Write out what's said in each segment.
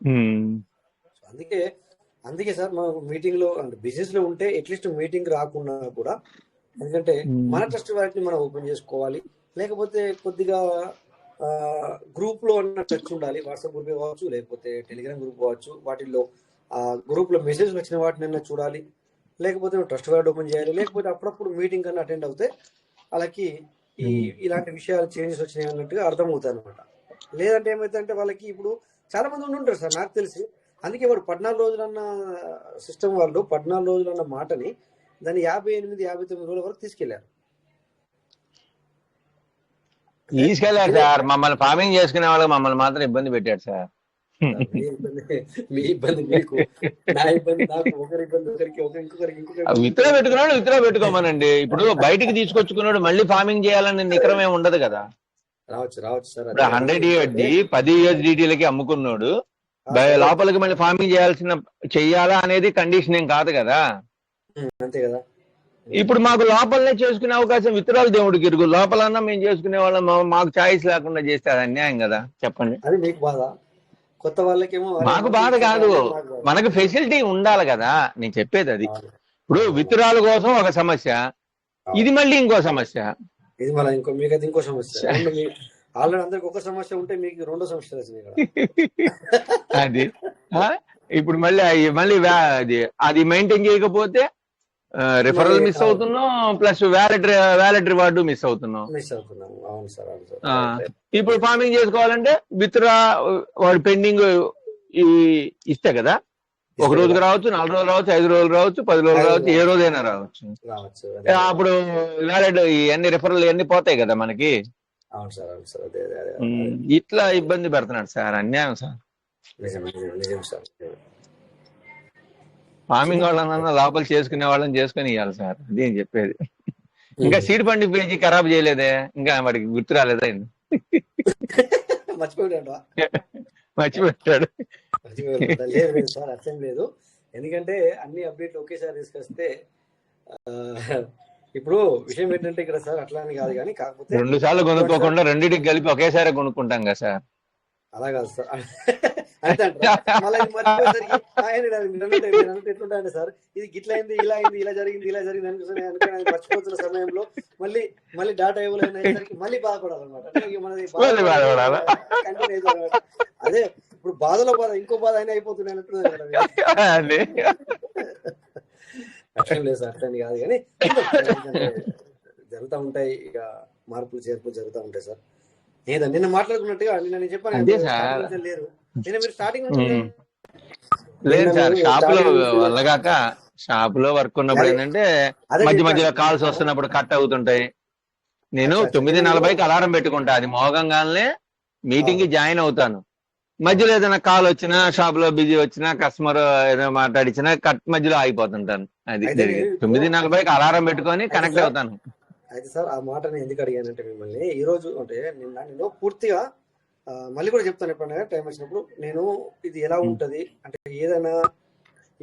ఉమ్, అందుకే అందుకే సార్ మనం మీటింగ్ లో అంటే బిజినెస్ లో ఉంటే అట్లీస్ట్ మీటింగ్ రాకున్నా కూడా, ఎందుకంటే ఉమ్, మన ట్రస్ట్ వాటిని మనం ఓపెన్ చేసుకోవాలి. లేకపోతే కొద్దిగా గ్రూప్ లో ఉన్న టచ్ ఉండాలి. వాట్సాప్ గ్రూప్ కావచ్చు, లేకపోతే టెలిగ్రామ్ గ్రూప్ కావచ్చు. వాటిల్లో ఆ గ్రూప్ లో మెసేజ్ వచ్చిన వాటిని చూడాలి. లేకపోతే ట్రస్ట్ వార్డ్ ఓపెన్ చేయాలి. లేకపోతే అప్పుడప్పుడు మీటింగ్ కన్నా అటెండ్ అవుతే వాళ్ళకి ఈ ఉమ్. ఇలాంటి విషయాలు చేంజెస్ వచ్చినాయి అన్నట్టుగా అర్థమవుతాయి అనమాట. లేదంటే ఏమైతుందంటే వాళ్ళకి ఇప్పుడు చాలా మంది ఉంటుంటారు సార్ నాకు తెలిసి. అందుకే వాడు 14 రోజులన్న సిస్టమ్ వాళ్ళు 14 రోజులన్న మాటని దాన్ని 58, 59 రోజుల వరకు తీసుకెళ్లారు. అంటే తీసుకెళ్ళాడు నేనే సార్, మమ్మల్ని ఫార్మింగ్ చేసుకునే వాళ్ళకి మమ్మల్ని మాత్రం ఇబ్బంది పెట్టాడు సార్. మీ ఇబ్బంది, మీ ఇబ్బంది మీకు, నా ఇబ్బంది నాకు, ఒకరి ఇబ్బంది ఒకరికి, ఇంకొకరికి ఇబ్బంది ఉంటే విత్డ్రా పెట్టుకున్నాడు, విత్డ్రా పెట్టుకోమనండి. ఇప్పుడు బయటికి తీసుకొచ్చుకున్నాడు మళ్ళీ ఫార్మింగ్ చేయాలని నికరం ఏమి ఉండదు కదా. రావచ్చు రావచ్చు సార్. ఇప్పుడు అదే అదే 100 ఎందుకంటే 10 USDT అమ్ముకున్నాడు, సార్ లోపలికి మళ్ళీ ఫార్మింగ్ చెయ్యాలా అనేది కండిషన్ ఏం కాదు కదా. అంతే కదా. ఇప్పుడు మాకు లోపలనే చేసుకునే అవకాశం విత్తనాలు దేవుడికి ఇరుగు, లోపలన్నా మేము చేసుకునే వాళ్ళం, మాకు ఛాయిస్ లేకుండా చేస్తే అది అన్యాయం కదా, చెప్పండి. అది మీకు బాధ, కొత్త వాళ్ళకేమో అరే మాకు మాకు బాధ ఇచ్చిండ్రా కాదు, అనేది మాకు బాధ. మనకు ఫెసిలిటీ ఉండాలి కదా, నేను చెప్పేది అది. అవును ఇప్పుడు అవును విత్తనాల కోసం ఒక సమస్య, అవును. ఇది మళ్ళీ ఇంకో సమస్య. ఇది మళ్ళీ మీకైతే ఇంకో సమస్య. రెండు మీ ఆల్రెడీ అందరికి ఒక సమస్య ఉంటే మీకు రెండో సమస్య వచ్చింది ఇక్కడ. అది ఇప్పుడు మళ్ళీ అది మెయింటైన్ చేయకపోతే మళ్ళీ రిఫరల్ మిస్ అవుతున్నాం, ప్లస్ వ్యాలెట్ రివార్డు మిస్ అవుతున్నాం. మిస్ అవుతున్నాము. అవును సార్, అవును సార్, రైట్ రైట్. ఇప్పుడు ఫార్మింగ్ చేసుకోవాలంటే విత్డ్రా వాడు పెండింగ్ ఇస్తే కదా, ఒక ఇస్తే కదా. రోజుకి రావచ్చు, 4 రోజులు రావచ్చు, 5 రోజులు రావచ్చు, 10 రోజులు రావచ్చు, ఏ రోజైనా రావచ్చు. రావచ్చు అదే కదా. అప్పుడు వ్యాలెట్ ఇవన్నీ రిఫరల్ ఇవన్నీ పోతాయి కదా మనకి. అవును సార్, అవును సార్, అదే అదే అదే అదే. ఇట్లా ఇబ్బంది పెడుతున్నాడు సార్, అన్యాయం సార్. నిజం నిజం నిజం సార్. ఫార్మింగ్ వాళ్ళన్నా లోపల చేసుకునే వాళ్ళని చేసుకుని ఇవ్వాలి సార్, అది నేను చెప్పేది. ఇంకా సీడ్ ఫండింగ్ పేజీ ఖరాబ్ చేయలేదే, ఇంకా వాడికి గుర్తు రాలేదా? మర్చిపోయాడు. మర్చిపెట్టాడు. లేదు లేదు సార్, అర్థం లేదు. ఎందుకంటే అన్ని అప్డేట్లు ఒకేసారి తీసుకొస్తే ఇప్పుడు విషయం ఏంటంటే ఇక్కడ సార్ అట్లా అని కాదు, కానీ కాకపోతే 2 సార్లు కొనుక్కోకుండా రెండింటికి కలిపి ఒకేసారి కొనుక్కుంటాం కదా సార్. అలా కాదు సార్. అంతే అంటారా? మళ్ళీ ఇది మర్చిపోయేసరికి మీరు అన్నట్టు ఎట్లుంటాయండి సార్, ఇది గిట్లా అయింది, ఇలా అయింది, ఇలా జరిగింది అనుకుని మర్చిపోతున్న సమయంలో మళ్ళీ మళ్ళీ డాటా ఇవ్వలేసరికి మళ్ళీ బాధపడాలన్నమాట. అంటే మనది కంటిన్యూ అవుతుంది అనమాట. అదే ఇప్పుడు బాధలో బాధ ఇంకో బాధ అయినా అయిపోతున్నాయి అన్నట్టు అట్లేం లేదు సార్, అట్లని కాదు, కానీ జరుగుతూ ఉంటాయి. ఇక మార్పులు చేర్పులు జరుగుతూ ఉంటాయి సార్. నిన్న మాట్లాడుకున్నట్టుగా నేను చెప్పాను లేరు. నిన్న మీరు స్టార్టింగ్ లేదు సార్, షాప్ లో వెళ్ళగాక షాప్ లో వర్క్ ఉన్నప్పుడు ఏంటంటే మధ్య మధ్యలో కాల్స్ వస్తున్నప్పుడు కట్ అవుతుంటాయి. నేను 9:40కి అలారం పెట్టుకుంటా, అది మోగంగానే మీటింగ్ కి జాయిన్ అవుతాను. మధ్యలో ఏదైనా కాల్ వచ్చినా, షాప్ లో బిజీ వచ్చినా, కస్టమర్ ఏదైనా మాట్లాడిచ్చినా మధ్యలో ఆగిపోతుంటాను. అది 9:40కి అలారం పెట్టుకొని కనెక్ట్ అవుతాను. అయితే సార్ ఆ మాటని ఎందుకు అడిగానంటే మిమ్మల్ని ఈ రోజు, అంటే నేను పూర్తిగా మళ్ళీ కూడా చెప్తాను ఎప్పుడైనా టైం వచ్చినప్పుడు. నేను ఇది ఎలా ఉంటది అంటే, ఏదైనా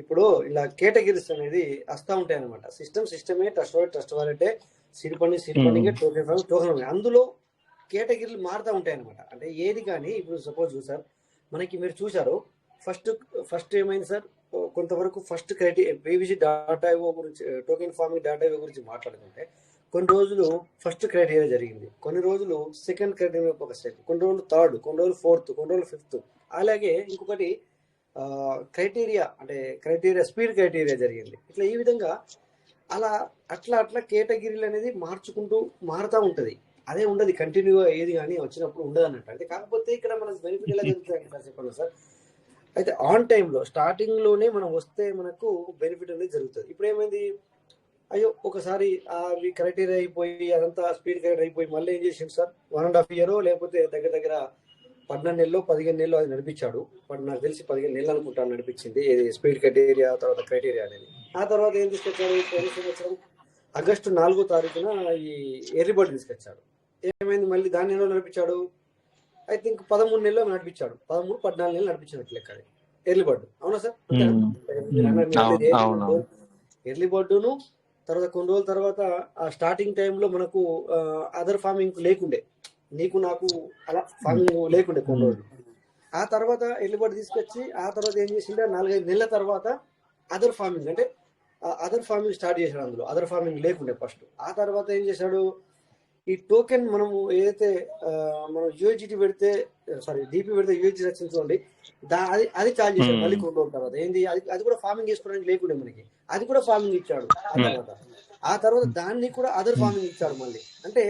ఇప్పుడు ఇలా కేటగిరీస్ అనేది వస్తూ ఉంటాయి అనమాట. సిస్టమే ట్రస్ట్ వాలెటే, సీడ్ ఫండింగ్, టోకెన్ అందులో కేటగిరీలు మారుతూ ఉంటాయి అనమాట. అంటే ఏది కానీ ఇప్పుడు సపోజ్ సార్ మనకి మీరు చూసారు, ఫస్ట్ ఏమైంది సార్, కొంతవరకు first criteria PVC data IO గురించి, టోకెన్ ఫార్మింగ్ డాటా ఐఓ గురించి మాట్లాడుకుంటే కొన్ని రోజులు ఫస్ట్ క్రైటీరియా జరిగింది, కొన్ని రోజులు సెకండ్ క్రైటీరియా, ఒక సెకండ్, కొన్ని రోజులు థర్డ్, కొన్ని రోజులు ఫోర్త్, కొన్ని రోజులు ఫిఫ్త్. అలాగే ఇంకొకటి క్రైటీరియా స్పీడ్ క్రైటీరియా జరిగింది. ఇట్లా ఈ విధంగా అట్లా కేటగిరీలు అనేది మారుతూ ఉంటుంది. అదే ఉండదు కంటిన్యూగా, ఏది కానీ వచ్చినప్పుడు ఉండదు అన్నట్టు. అయితే కాకపోతే ఇక్కడ మనకు బెనిఫిట్ ఎలా జరుగుతుంది సార్ చెప్పండి సార్. అయితే ఆన్ టైంలో స్టార్టింగ్లోనే మనం వస్తే మనకు బెనిఫిట్ అనేది జరుగుతుంది. ఇప్పుడు ఏమైంది, అయ్యో ఒకసారి అవి క్రైటీరియా అయిపోయి అదంతా స్పీడ్ క్రైటీరియా అయిపోయి మళ్ళీ ఏం చేసింది సార్, 1.5 year లేకపోతే దగ్గర 14 నెలలు 15 నెలలు అది నడిపించాడు. నాకు తెలిసి 15 నెలలు అనుకుంటాను నడిపించింది స్పీడ్ క్రైటీరియా తర్వాత క్రైటీరియా అనేది. ఆ తర్వాత ఏం తీసుకొచ్చాడు, పోయిన సంవత్సరం ఆగస్టు 4వ తారీఖున ఈ ఎర్లీ బర్డ్ తీసుకొచ్చాడు. ఏమైంది, మళ్ళీ దాన్ని ఎన్నో నడిపించాడు, ఐ థింక్ 13 నెలలు నడిపించాడు, 13-14 నెలలు నడిపించినట్టు లెక్క అది ఎర్లీ బర్డ్. అవునా సార్? ఎర్లీ బర్డును తర్వాత కొన్ని రోజుల తర్వాత ఆ స్టార్టింగ్ టైంలో మనకు అదర్ ఫార్మింగ్ లేకుండే, నీకు నాకు అలా ఫార్మింగ్ లేకుండే కొన్ని రోజులు. ఆ తర్వాత ఎల్లుబడి తీసుకొచ్చి ఆ తర్వాత ఏం చేసిండే 4-5 నెలల తర్వాత అదర్ ఫార్మింగ్ అంటే అదర్ ఫార్మింగ్ స్టార్ట్ చేశాడు. అందులో అదర్ ఫార్మింగ్ లేకుండే ఫస్ట్. ఆ తర్వాత ఏం చేశాడు, ఈ టోకెన్ మనము ఏదైతే మనం యూహెచ్టీ పెడితే సారీ డిపి పెడితే యూహెచ్టీ వచ్చింది చూడండి, అది చార్జ్ చేశాడు మళ్ళీ కొన్ని రోజుల తర్వాత. ఏంది అది కూడా ఫార్మింగ్ చేసుకోవడానికి లేకుండే మనకి, అది కూడా ఫార్మింగ్ ఇచ్చాడు. ఆ తర్వాత దాన్ని కూడా అదర్ ఫార్మింగ్ ఇచ్చాడు మళ్ళీ. అంటే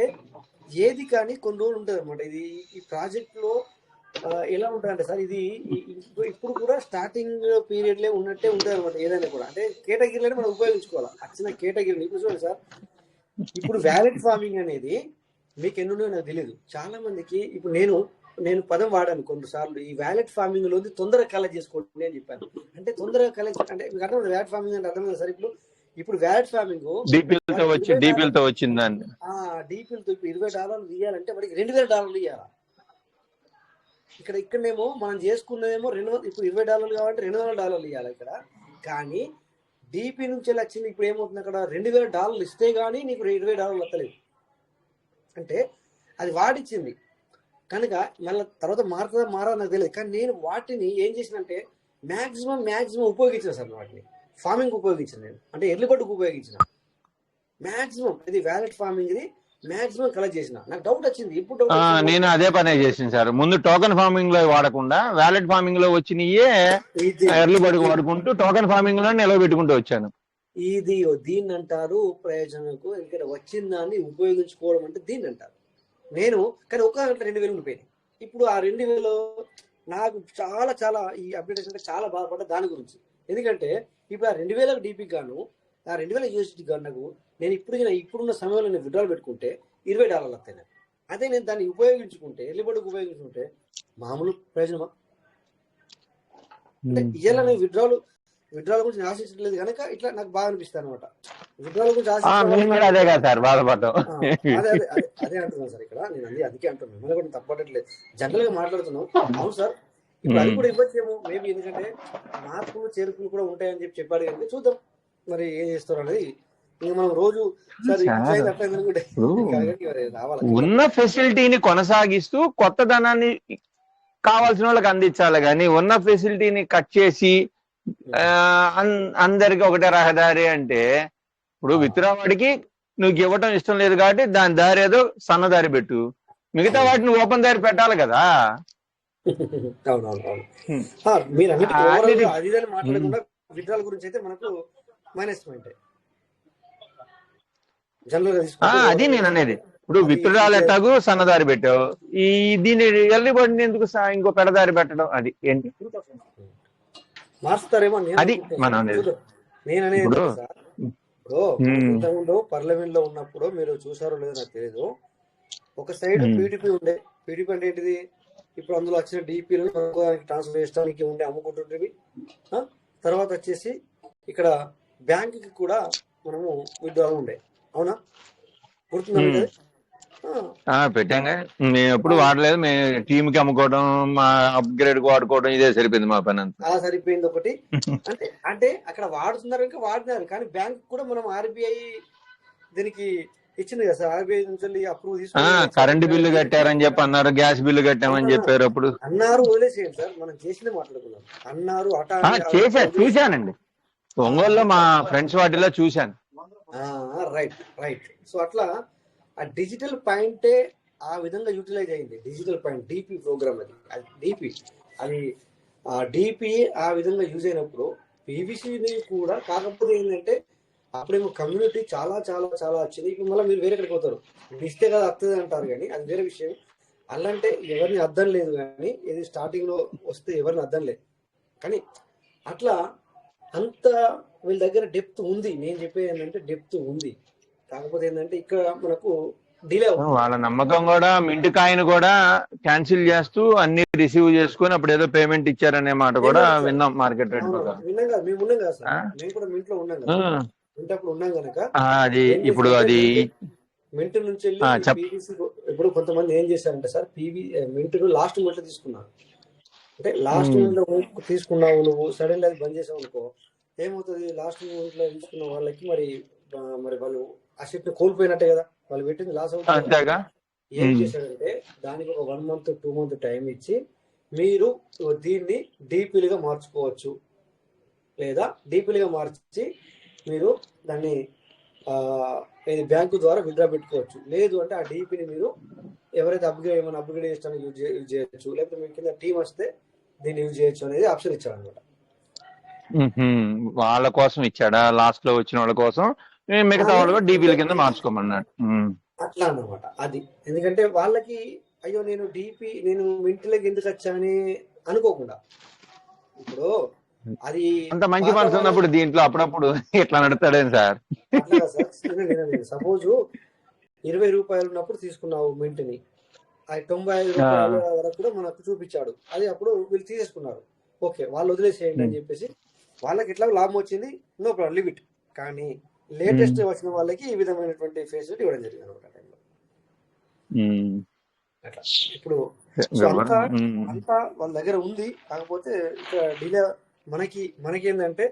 ఏది కానీ కొన్ని రోజులు ఉంటుంది అనమాట. ఇది ఈ ప్రాజెక్ట్ లో ఎలా ఉంటుందంటే సార్, ఇది ఇప్పుడు కూడా స్టార్టింగ్ పీరియడ్ లో ఉన్నట్టే ఉంటుంది అనమాట. ఏదైనా కూడా అంటే కేటగిరీలను మనం ఉపయోగించుకోవాలి. వచ్చిన కేటగిరీని ఇప్పుడు చూడండి సార్, ఇప్పుడు వ్యాలిడ్ ఫార్మింగ్ అనేది మీకు ఎన్నున్నాయో నాకు తెలియదు. చాలా మందికి ఇప్పుడు నేను పదం వాడాను కొన్నిసార్లు, ఈ వ్యాలిడ్ ఫార్మింగ్ లో తొందరగా కలెక్ట్ చేసుకోండి అని చెప్పాను. అంటే తొందరగా కలెక్ట్ అంటే మీకు అర్థం వ్యాలిడ్ ఫార్మింగ్ అంటే అర్థం కదా సార్. ఇప్పుడు వ్యాలిడ్ ఫార్మింగ్ డీపీలతో వచ్చిందండి. డీపీలతో ఇప్పుడు $20 ఇవ్వాలంటే వాడికి $2,000 ఇవ్వాలి. ఇక్కడేమో మనం చేసుకున్నదేమో ఇప్పుడు $20 కావాలంటే $200 ఇవ్వాలి ఇక్కడ. కానీ డీపీ నుంచి వచ్చింది ఇప్పుడు ఏమవుతుంది, అక్కడ $2,000 ఇస్తే గానీ నీకు $20 వస్తలేదు. అంటే అది వాడిచ్చింది కనుక మళ్ళీ తర్వాత మారా నాకు తెలియదు. కానీ నేను వాటిని ఏం చేసినంటే మ్యాక్సిమం ఉపయోగించిన సార్. వాటిని ఫార్మింగ్ ఉపయోగించిన నేను, అంటే ఎర్లిబడ్డుకు ఉపయోగించిన మ్యాక్సిమం. ఇది వ్యాలిడ్ ఫార్మింగ్, ఇది మ్యాక్సిమం కలెక్ట్ చేసిన. నాకు డౌట్ వచ్చింది ఇప్పుడు నేను అదే పనే చేసింది సార్. ముందు టోకెన్ ఫార్మింగ్ లో వాడకుండా వ్యాలిడ్ ఫార్మింగ్ లో వచ్చినయే ఎర్లీ బర్డ్ వాడుకుంటూ టోకెన్ ఫార్మింగ్ లో నిలబెట్టుకుంటూ వచ్చాను. దీన్ని అంటారు ప్రయోజనంకు. ఎందుకంటే వచ్చిన దాన్ని ఉపయోగించుకోవడం అంటే దీన్ని అంటారు. నేను కానీ ఒక గంట 2,000 ఉండిపోయినాయి. ఇప్పుడు ఆ 2,000 నాకు చాలా చాలా ఈ అప్డేటేషన్ అంటే చాలా బాధపడ్డా దాని గురించి. ఎందుకంటే ఇప్పుడు ఆ 2,000 డీపీకి గాను ఆ 2,000 యూఎస్డీ గాను నాకు నేను ఇప్పుడున్న సమయంలో నేను విత్డ్రాల్ పెట్టుకుంటే $20 వస్తాయి నాకు. అదే నేను దాన్ని ఉపయోగించుకుంటే ఎర్లీబర్డ్కి ఉపయోగించుకుంటే మామూలు ప్రయోజనమా? అంటే ఇవాళ నేను విత్డ్రాల్ గురించి ఆశించట్లేదు కనుక ఇట్లా నాకు బాగా అనిపిస్తుంది అనమాట. విత్డ్రాల్ గురించి అదే కదా సార్ బాధపడతాం. అదే అంటున్నాను సార్. ఇక్కడ నేను అందుకే అంటున్నాను, మిమ్మల్ని కూడా తప్పట్లేదు, జనరల్ గా మాట్లాడుతున్నాం. అవును సార్, ఇప్పుడు అది కూడా ఇవ్వచ్చేమో మేబీ, ఎందుకంటే మార్పులు చేర్పులు కూడా ఉంటాయని చెప్పాడు కనుక చూద్దాం మరి ఏం చేస్తారు అనేది. ఇంకా మనం రోజు ఉన్న ఫెసిలిటీని కొనసాగిస్తూ కొత్త ధనాన్ని కావాల్సిన వాళ్ళకి అందించాలి, కానీ ఉన్న ఫెసిలిటీని కట్ చేసి అందరికి ఒకటే రహదారి అంటే ఇప్పుడు విత్తురావాడికి నువ్వు ఇవ్వటం ఇష్టం లేదు కాబట్టి దాని దారి ఏదో సన్నదారి పెట్టు, మిగతా వాటిని ఓపెన్ దారి పెట్టాలి కదా. మీరు అది మాట్లాడకుండా విత్డ్రాల్ గురించి అయితే మనకు మైనస్ పాయింట్. అది నేను అనేది. ఇప్పుడు విత్డ్రాల్ ఎట్టాగు సన్నదారి పెట్టావు, దీన్ని ఎల్లి పడిన ఎందుకు ఇంకో పెడదారి పెట్టడం, అది ఏంటి మార్చుతారేమో అది మనం అనేది. ఇప్పుడు ఇంతకుముందు పార్లమెంట్ లో ఉన్నప్పుడు మీరు చూసారో లేదో నాకు తెలియదు, ఒక సైడ్ పీడిపి ఉండే. పీడిపి అంటే ఏంటిది, ఇప్పుడు అందులో వచ్చిన డీపీలను ట్రాన్స్ఫర్ చేయడానికి ఉండే అమ్ముకుంటుండేవి. తర్వాత వచ్చేసి ఇక్కడ బ్యాంక్ కి కూడా మనము విత్డ్రాల్ ఉండే, అవునా? గుర్తుందా? పెట్టాంగా, మేము ఎప్పుడు వాడలేదు. మేము టీమ్ కి అమ్ముకోవడం, మా అప్గ్రేడ్ కి వాడుకోవడం, ఇదే సరిపోయింది మా పని అంతా. సరిపోయింది ఒకటి. అంటే అక్కడ వాడుతున్నారు ఇంకా వాడినారు, కానీ బ్యాంక్ కూడా మనం ఆర్బీఐ దీనికి ఇచ్చింది కదా సార్. ఆర్బీఐ నుంచి అప్రూవ్ తీసుకుని కరెంట్ బిల్లు కట్టారని చెప్పి అన్నారు, గ్యాస్ బిల్లు కట్టామని చెప్పారు. అప్పుడు అన్నారు, వదిలేసేయండి సార్, మనం చేసిందే మాట్లాడుకున్నాం. అన్నారు చూశానండి, ఒంగోలులో మా ఫ్రెండ్స్ వాటిలో చూశాను. రైట్. సో అట్లా ఆ డిజిటల్ పాయింటే ఆ విధంగా యూటిలైజ్ అయింది. డిజిటల్ పాయింట్ డిపి ప్రోగ్రామ్ అది డిపి అది డిపి ఆ విధంగా యూజ్ అయినప్పుడు పీవీసీని కూడా. కాకపోతే ఏంటంటే అప్పుడేమో కమ్యూనిటీ చాలా చాలా చాలా వచ్చింది. ఇప్పుడు మళ్ళీ మీరు వేరే ఎక్కడికి పోతారు, ఇస్తే కదా వస్తుంది అంటారు, కానీ అది వేరే విషయం. అల్లంటే ఎవరిని అర్థం లేదు, కానీ ఇది స్టార్టింగ్ లో వస్తే ఎవరిని అర్థం లేదు. కానీ అట్లా అంత వీళ్ళ దగ్గర డెప్త్ ఉంది. నేను చెప్పేది ఏంటంటే డెప్త్ ఉంది, కాకపోతే ఏంటంటే ఇక్కడ మనకు డిలే అవుతుంది. వాళ్ళ నమ్మకం కూడా మింట్ కాయిన్ కూడా క్యాన్సిల్ చేస్తూ అన్ని రిసీవ్ చేసుకుని అప్పుడు ఏదో పేమెంట్ ఇచ్చారనే మాట కూడా విన్నాం మార్కెట్ రేట్ ప్రకారం. విన్నాం కదా, మేము ఉన్నాం కదా సార్, మేము కూడా మింట్ లో ఉన్నాం కదా, మింట్ అప్పుడు ఉన్నాం కనుక. అది ఇప్పుడు అది మింట్ నుంచి వెళ్ళి పీవీసీ. ఇప్పుడు కొంతమంది ఏం చేశారంటే సార్, మింట్ లాస్ట్ మింట్ లో తీసుకున్నారు. అంటే లాస్ట్ మింట్ లో తీసుకున్నావు నువ్వు, సడన్ గా అది బంద్ చేసావు అనుకో, ఏమవుతుంది, లాస్ట్ మింట్ లో తీసుకున్న వాళ్ళకి మరి వాళ్ళు ఆ షిప్ ని కోల్పోయినట్టే కదా, వాళ్ళు పెట్టింది లాస్ అవుతుంది. ఏం చేశాడంటే దానికి ఒక 1 month 2 month టైం ఇచ్చి మీరు దీన్ని డీపీలుగా మార్చుకోవచ్చు, లేదా డీపీలుగా మార్చి మీరు దాన్ని బ్యాంకు ద్వారా విత్డ్రా పెట్టుకోవచ్చు. లేదు అంటే ఆ డీపీని మీరు ఎవరైతే ఏమైనా అప్గ్రేడ్ చేస్తానో యూజ్ చేయొచ్చు, లేకపోతే మీ కింద టీం వస్తే దీన్ని యూజ్ చేయొచ్చు అనేది ఆప్షన్ ఇచ్చాడు అనమాట. వాళ్ళ కోసం ఇచ్చాడా, లాస్ట్ లో వచ్చిన వాళ్ళ కోసం, మిగతా వాళ్ళు డీపీల కింద మార్చుకోమన్నాడు. అట్లా అన్నమాట అది. ఎందుకంటే వాళ్ళకి అయ్యో నేను ఇంటిలోకి ఎందుకు వచ్చాని అనుకోకుండా, ఇప్పుడు అది అంత మంచి మనసు ఉన్నప్పుడు దీంట్లో అప్పుడప్పుడు ఇట్లా నడుస్తాడేం సార్? అట్లా సార్, సపోజ్ 20 రూపాయలు ఉన్నప్పుడు తీసుకున్నావు మింట్ని, అది 95 రూపాయల వరకు కూడా మనకు చూపించాడు. అది అప్పుడు వీళ్ళు తీసేసుకున్నారు, ఓకే వాళ్ళు వదిలేసేయండి అని చెప్పేసి వాళ్ళకి ఎట్లా లాభం వచ్చింది, నో ప్రాబ్లం, లిమిట్. కానీ లేటెస్ట్ వచ్చిన వాళ్ళకి ఈ విధమైనటువంటి ఫెసిలిటీ ఇవ్వడం జరిగింది అనమాట టైంలో. అట్లా ఇప్పుడు అంతా వాళ్ళ దగ్గర ఉంది. కాకపోతే ఇక్కడ డిలే మనకేందంటే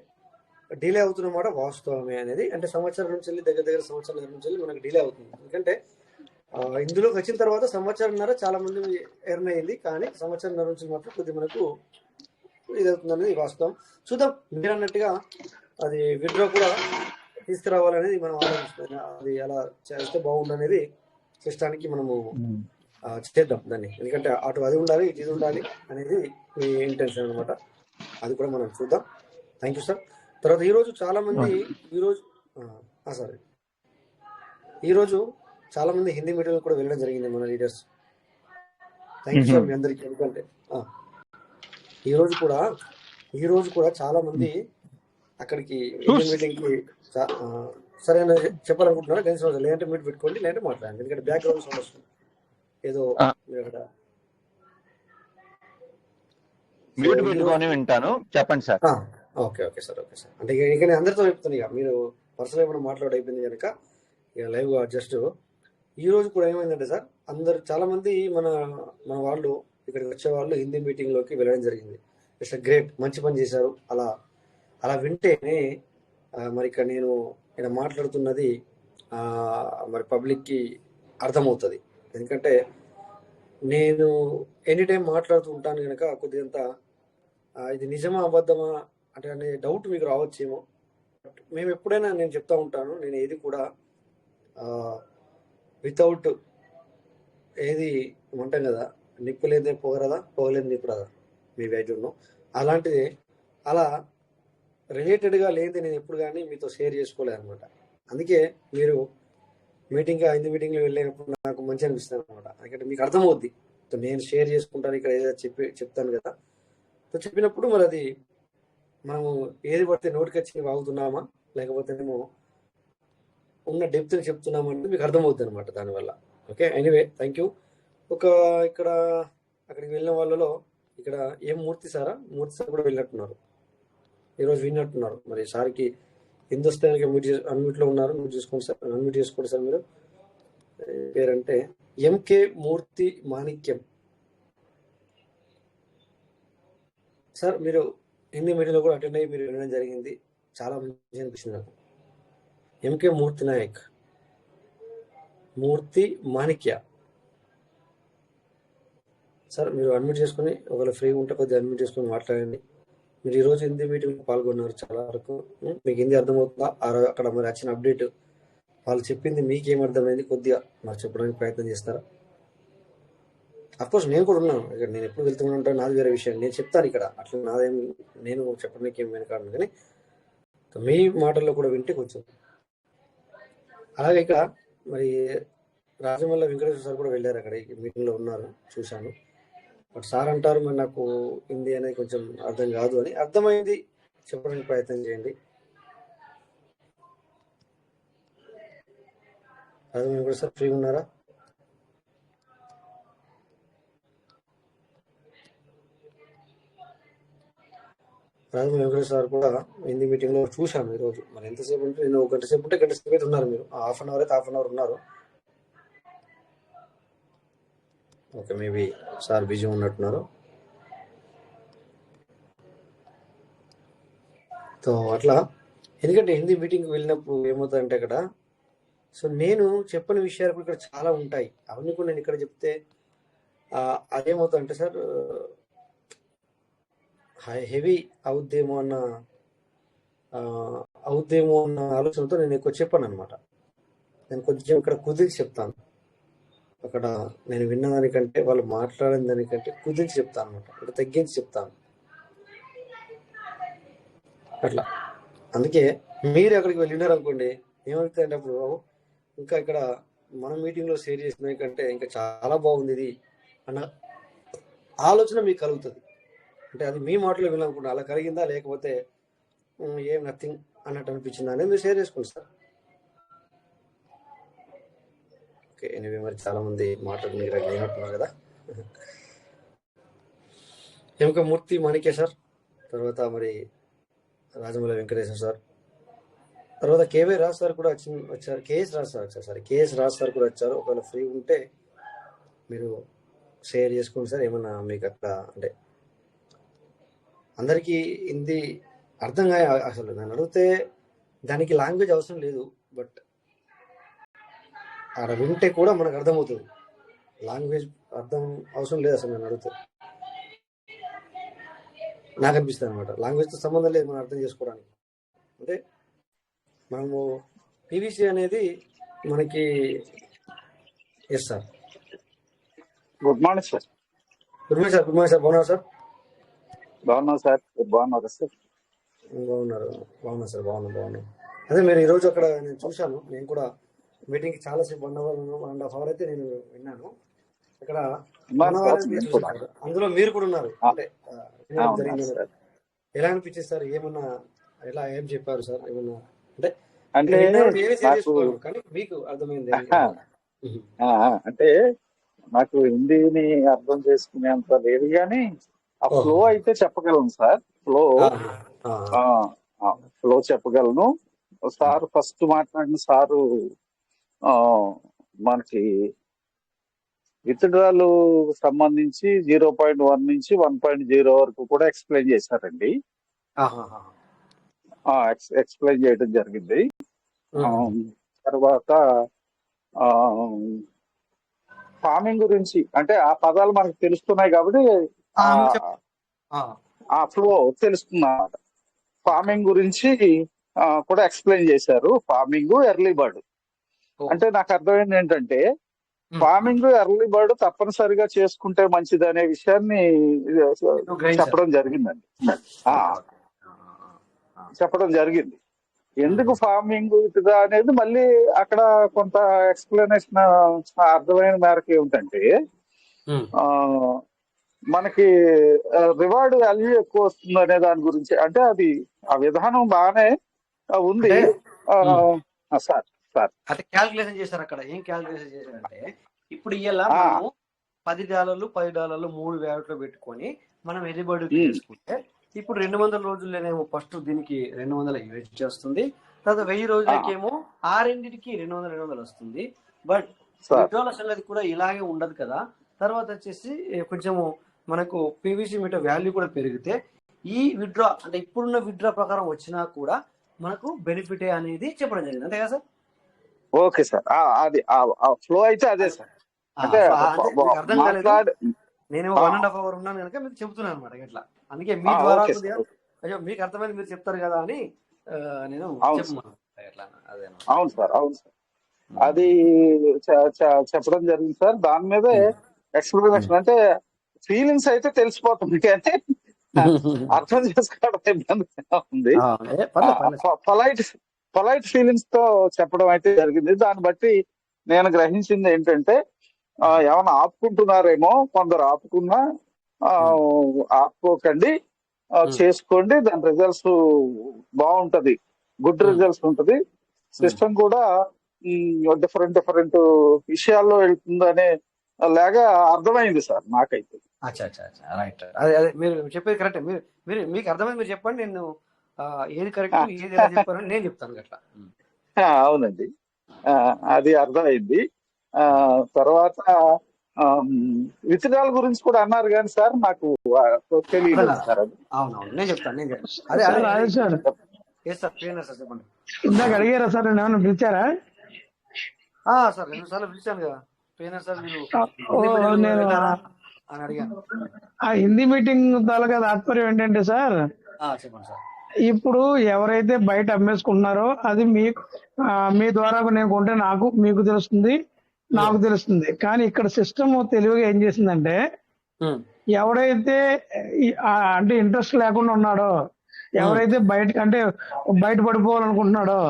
డిలే అవుతున్నమాట వాస్తవమే అనేది, అంటే సంవత్సరం నుంచి వెళ్ళి దగ్గర సంవత్సరం నుంచి వెళ్ళి మనకి డిలే అవుతుంది. ఎందుకంటే ఇందులోకి వచ్చిన తర్వాత సంవత్సరంన్నర చాలా మంది ఎర్న్ అయింది, కానీ సంవత్సరంన్నర నుంచి మాత్రం కొద్దిగా మనకు ఇదవుతుంది అనేది వాస్తవం. చూద్దాం, మీరు అన్నట్టుగా అది విత్డ్రా కూడా తీసుకురావాలనేది మనం ఆలోచిస్తున్నాం. అది అలా చేస్తే బాగుండనేది సిస్టానికి మనము చేద్దాం దాన్ని. ఎందుకంటే అటు అది ఉండాలి, ఇది ఉండాలి అనేది మీ ఇంటెన్షన్ అనమాట. అది కూడా మనం చూద్దాం. Thank you sir. తర్వాత ఈరోజు చాలా మంది ఈరోజు చాలా మంది హిందీ మీడియం కూడా వెళ్ళడం జరిగింది మన లీడర్స్. థ్యాంక్ యూ సార్ మీ అందరికీ. ఎందుకంటే ఈ రోజు కూడా చాలా మంది అక్కడికి హిందీ మీటింగ్ కి సరైన చెప్పాలనుకుంటున్నారా? గణేష్ లేదంటే మీట్ పెట్టుకోండి, లేదంటే మాట్లాడండి. ఎందుకంటే బ్యాక్గ్రౌండ్ సౌండ్ వస్తుంది ఏదో వింటాను, చెప్పండి సార్. Okay sir. అంటే ఇక నేను అందరితో చెప్తాను, ఇక మీరు పర్సనల్ ఏమైనా మాట్లాడి అయిపోయింది కనుక ఇక లైవ్ జస్ట్. ఈ రోజు కూడా ఏమైందంటే సార్, చాలా మంది మన వాళ్ళు ఇక్కడికి వచ్చే వాళ్ళు హిందీ మీటింగ్ లోకి వెళ్ళడం జరిగింది. ఇట్స్ గ్రేట్, మంచి పని చేశారు. అలా వింటేనే మరి ఇక్కడ నేను ఇక్కడ మాట్లాడుతున్నది మరి పబ్లిక్ కి అర్థమవుతుంది. ఎందుకంటే నేను ఎనీ టైం మాట్లాడుతూ ఉంటాను కనుక కొద్దిగంత ఇది నిజమా అబద్ధమా అంటే అనే డౌట్ మీకు రావచ్చేమో. మేము ఎప్పుడైనా నేను చెప్తా ఉంటాను, నేను ఏది కూడా వితౌట్ ఏది ఉంటాం కదా, నిప్పు లేదే పొగరదా, పొగలేదు నిప్పు రాదా, మీ వైద్యంలో అలాంటిది. అలా రిలేటెడ్గా లేనిది నేను ఎప్పుడు కానీ మీతో షేర్ చేసుకోలేదు అనమాట. అందుకే మీరు హిందీ మీటింగ్లో వెళ్ళినప్పుడు నాకు మంచి అనిపిస్తుంది అనమాట. ఎందుకంటే మీకు అర్థమవుద్ది, నేను షేర్ చేసుకుంటాను ఇక్కడ ఏదో చెప్తాను కదా. సో చెప్పినప్పుడు మరి అది మనము ఏది పడితే నోటికి వచ్చి వాగుతున్నామా, లేకపోతేనేమో ఉన్న డెప్త్ని చెప్తున్నామా అంటే మీకు అర్థమవుతుంది అనమాట దానివల్ల. Okay, anyway thank you. ఇక్కడ అక్కడికి వెళ్ళిన వాళ్ళలో ఇక్కడ మూర్తి సార్ కూడా వెళ్ళినట్టున్నారు, ఈరోజు విన్నట్టున్నారు. మరి సార్కి హిందుస్థానికి అన్మ్యూట్లో ఉన్నారు, మీరు చూసుకోండి సార్, అన్మ్యూట్ చేసుకోండి సార్. మీరు పేరంటే ఎంకే మూర్తి మాణిక్యం సార్. మీరు హిందీ మీడియంలో కూడా అటెండ్ అయ్యి మీరు వెళ్ళడం జరిగింది, చాలా మంచి అనిపించింది నాకు. ఎంకే మూర్తి నాయక్, మూర్తి మాణిక్య సార్, మీరు అడ్మిట్ చేసుకుని ఒకవేళ ఫ్రీ ఉంటే కొద్దిగా అడ్మిట్ చేసుకుని మాట్లాడండి. మీరు ఈరోజు హిందీ మీటింగ్ పాల్గొన్నారు, చాలా వరకు మీకు హిందీ అర్థమవుతుందా? అక్కడ మరి వచ్చిన అప్డేట్ వాళ్ళు చెప్పింది మీకేం అర్థమైంది కొద్దిగా మరి చెప్పడానికి ప్రయత్నం చేస్తారా? అఫ్కోర్స్ నేను కూడా ఉన్నాను ఇక్కడ, నేను ఎప్పుడు వెళ్తూనే ఉంటాను, నాది వేరే విషయం, నేను చెప్తాను ఇక్కడ. అట్లా నాదేం నేను చెప్పడానికి ఏం వెనకాడను, కానీ మీ మాటల్లో కూడా వింటే కొంచెం. అలాగే ఇక్కడ మరి రాజమల్ల వెంకటేశ్వర సార్ కూడా వెళ్ళారు, అక్కడ మీటింగ్లో ఉన్నారు, చూశాను. బట్ సార్ అంటారు మరి నాకు హిందీ అనేది కొంచెం అర్థం కాదు అని. అర్థమైంది చెప్పడానికి ప్రయత్నం చేయండి. రాజమల్ల వెంకటేశ్వర సార్ ఫ్రీ ఉన్నారా? రాజమల్ల వెంకటేశ్వర సార్ కూడా హిందీ మీటింగ్లో చూశాను ఈరోజు. మరి ఎంతసేపు ఉంటే నేను 1 గంట సేపు ఉంటే 1 గంట సేపు అయితే ఉన్నారు, మీరు హాఫ్ అన్ అవర్ అయితే హాఫ్ అన్ అవర్ ఉన్నారు. ఓకే, మేబీ సార్ బిజీ ఉన్నట్టున్నారు. సో అట్లా, ఎందుకంటే హిందీ మీటింగ్కి వెళ్ళినప్పుడు ఏమవుతుందంటే అక్కడ, సో నేను చెప్పని విషయాలు కూడా ఇక్కడ చాలా ఉంటాయి. అవన్నీ కూడా నేను ఇక్కడ చెప్తే అదేమవుతుందంటే సార్ హెవీ అవుద్దేమో అన్న ఆ, అవుద్దేమో అన్న ఆలోచనతో నేను ఎక్కువ చెప్పాను అనమాట. నేను కొంచెం ఇక్కడ కుదిరి చెప్తాను. అక్కడ నేను విన్న దానికంటే వాళ్ళు మాట్లాడిన దానికంటే కుదించి చెప్తాను అనమాట, అంటే తగ్గించి చెప్తాను అట్లా. అందుకే మీరు అక్కడికి వెళ్ళినారు అనుకోండి, ఏమవుతుంది అప్పుడు ఇంకా ఇక్కడ మన మీటింగ్లో షేర్ చేసిన కంటే ఇంకా చాలా బాగుంది ఇది అన్న ఆలోచన మీకు కలుగుతుంది. అంటే అది మీ మాటలో వినాలనుకుంటా, అలా కలిగిందా లేకపోతే ఏం నథింగ్ అన్నట్టు అనిపించిందా అనేది మీరు షేర్ చేసుకోండి సార్. ఓకే, ఎనివే మరి చాలా మంది మాట్లాడుకుని లేనట్టున్నారు కదా. ఎముక మూర్తి మాణిక్య సార్, తర్వాత మరి రాజమౌళి వెంకటేశ్వర సార్, తర్వాత కేవై రాజ్ సార్ కూడా వచ్చారు. కేఎస్ రాజ్ సార్ వచ్చారు. సారీ, కేఎస్ రాజ్ సార్ కూడా వచ్చారు. ఒకవేళ ఫ్రీ ఉంటే మీరు షేర్ చేసుకోండి సార్. ఏమన్నా మీకు అక్కడ అంటే అందరికీ హిందీ అర్థం కాదు అసలు. నన్ను అడిగితే దానికి లాంగ్వేజ్ అవసరం లేదు, బట్ ఆడ వింటే కూడా మనకు అర్థమవుతుంది. లాంగ్వేజ్ అర్థం అవసరం లేదు అసలు నన్ను అడిగితే. నాకు అనిపిస్తుంది అనమాట, లాంగ్వేజ్తో సంబంధం లేదు మనం అర్థం చేసుకోవడానికి. అంటే మనము పీవీసీ అనేది మనకి yes sir. Good morning sir. Good morning sir. Good morning sir. బాగున్నారు సార్? బాగున్నాం సార్. బాగున్నారా సార్? బాగున్నారు. బాగున్నా సార్. బాగున్నాను. అదే మీరు ఈరోజు అక్కడ నేను చూశాను. నేను కూడా మీటింగ్కి చాలాసేపు 1 అవర్ 1.5 అవర్ అయితే నేను విన్నాను. అక్కడ అందులో మీరు కూడా ఉన్నారు. అంటే జరిగింది. ఎలా అనిపించింది సార్? ఏమన్నా ఏం చెప్పారు సార్? ఏమన్నా అంటే కానీ మీకు అర్థమైంది? అంటే నాకు హిందీని అర్థం చేసుకునేంత లేదు కానీ ఆ ఫ్లో అయితే చెప్పగలను సార్. ఫ్లో చెప్పగలను. సార్ ఫస్ట్ మాట్లాడిన సారు మనకి విత్డ్రాలు సంబంధించి 0.1 నుంచి 1.0 వరకు కూడా ఎక్స్ప్లెయిన్ చేశారండి. ఎక్స్ప్లెయిన్ చేయడం జరిగింది. తర్వాత ఫార్మింగ్ గురించి అంటే ఆ పదాలు మనకు తెలుస్తున్నాయి కాబట్టి ఆ ఫ్లో తెలుస్తుంది అన్నమాట. ఫార్మింగ్ గురించి కూడా ఎక్స్ప్లెయిన్ చేశారు. Farming, early bird. అంటే నాకు అర్థమైంది ఏంటంటే ఫార్మింగ్, ఎర్లీ బర్డ్ తప్పనిసరిగా చేసుకుంటే మంచిది అనే విషయాన్ని చెప్పడం జరిగిందండి. చెప్పడం జరిగింది. ఎందుకు ఫార్మింగ్ ఇటుగా అనేది మళ్ళీ అక్కడ కొంత ఎక్స్ప్లెనేషన్ అర్థమైన మేరకు ఏమిటంటే మనకి రివార్డ్ వాల్యూ ఎక్కువ వస్తుంది అనే దాని గురించి. అంటే అది ఆ విధానం బాగానే ఉంది సార్. అంటే క్యాల్కులేషన్ చేశారు. అక్కడ ఏం క్యాల్కులేషన్ చేశారంటే ఇప్పుడు ఇలా మనము $10 $10 3 వ్యాలెట్లో పెట్టుకొని మనం ఎర్లీబర్డ్ తీసుకుంటే ఇప్పుడు 200 రోజుల్లోనేమో ఫస్ట్ దీనికి 200 యూజ్ చేస్తుంది. తర్వాత 1000 రోజులకేమో ఆ రెండింటికి 200 వస్తుంది. బట్ విత్డ్రాల్ అసలు అది కూడా ఇలాగే ఉండదు కదా. తర్వాత వచ్చేసి కొంచెము మనకు పీవీసీ మీటర్ వాల్యూ కూడా పెరిగితే ఈ విత్డ్రా అంటే ఇప్పుడున్న విత్డ్రా ప్రకారం వచ్చినా కూడా మనకు బెనిఫిటే అనేది చెప్పడం జరిగింది. అంతే కదా సార్? Okay sir. అది ఫ్లో అయితే అదే సార్. అంటే అర్థం కాలేదు. నేను 1.5 అవర్ ఉన్నాను కనుక మీకు చెబుతున్నాను అనమాట ఇట్లా. అందుకే మీ ద్వారా అయ్యో మీకు అర్థమైంది మీరు చెప్తారు కదా అని నేను అవును సార్. అది చెప్పడం జరిగింది సార్. దాని మీదే ఎక్స్ప్లెనేషన్. అంటే ఫీలింగ్స్ అయితే తెలిసిపోతుంది కానీ అర్థం చేసుకోవడం ఇబ్బందిగా ఉంది. పొలైట్ ఫీలింగ్స్ తో చెప్పడం అయితే జరిగింది. దాన్ని బట్టి నేను గ్రహించింది ఏంటంటే ఏమైనా ఆపుకుంటున్నారేమో, కొందరు ఆపుకున్నా ఆపుకోకండి, చేసుకోండి. దాని రిజల్ట్స్ బాగుంటది, గుడ్ రిజల్ట్స్ ఉంటది. సిస్టమ్ కూడా డిఫరెంట్ విషయాల్లో వెళ్తుందనే లాగా అర్థమైంది సార్ నాకైతే. రైట్. అదే మీరు చెప్పేది కరెక్ట్. మీకు అర్థమైంది మీరు చెప్పండి. నేను ఏది కరెక్ట్ ఏది ఎలా చెప్పారని నేను చెప్తాను అట్లా. అవునండి, అది అర్థమైంది. తర్వాత విత్తనాల గురించి కూడా అన్నారు కానీ సార్ నాకు తెలియదు సార్. అది అవునవును, నేను చెప్తాను. చెప్పండి. ఇందాక అడిగారా సార్? నేను ఏమన్నా పిలిచారా సార్? 2 సార్లు పిలిచాను కదా ట్రైనర్ సార్. మీరు అని అడిగాను. ఆ హిందీ మీటింగ్ తాలూకా తాత్పర్యం ఏంటంటే సార్, చెప్పండి సార్. ఇప్పుడు ఎవరైతే బయట అమ్మేసుకుంటున్నారో అది మీ ద్వారా నేను కొంటే మీకు తెలుస్తుంది, నాకు తెలుస్తుంది. కానీ ఇక్కడ సిస్టమ్ తెలివిగా ఏం చేసిందంటే, ఎవడైతే అంటే ఇంట్రెస్ట్ లేకుండా ఉన్నాడో, ఎవరైతే బయట పడిపోవాలనుకుంటున్నాడో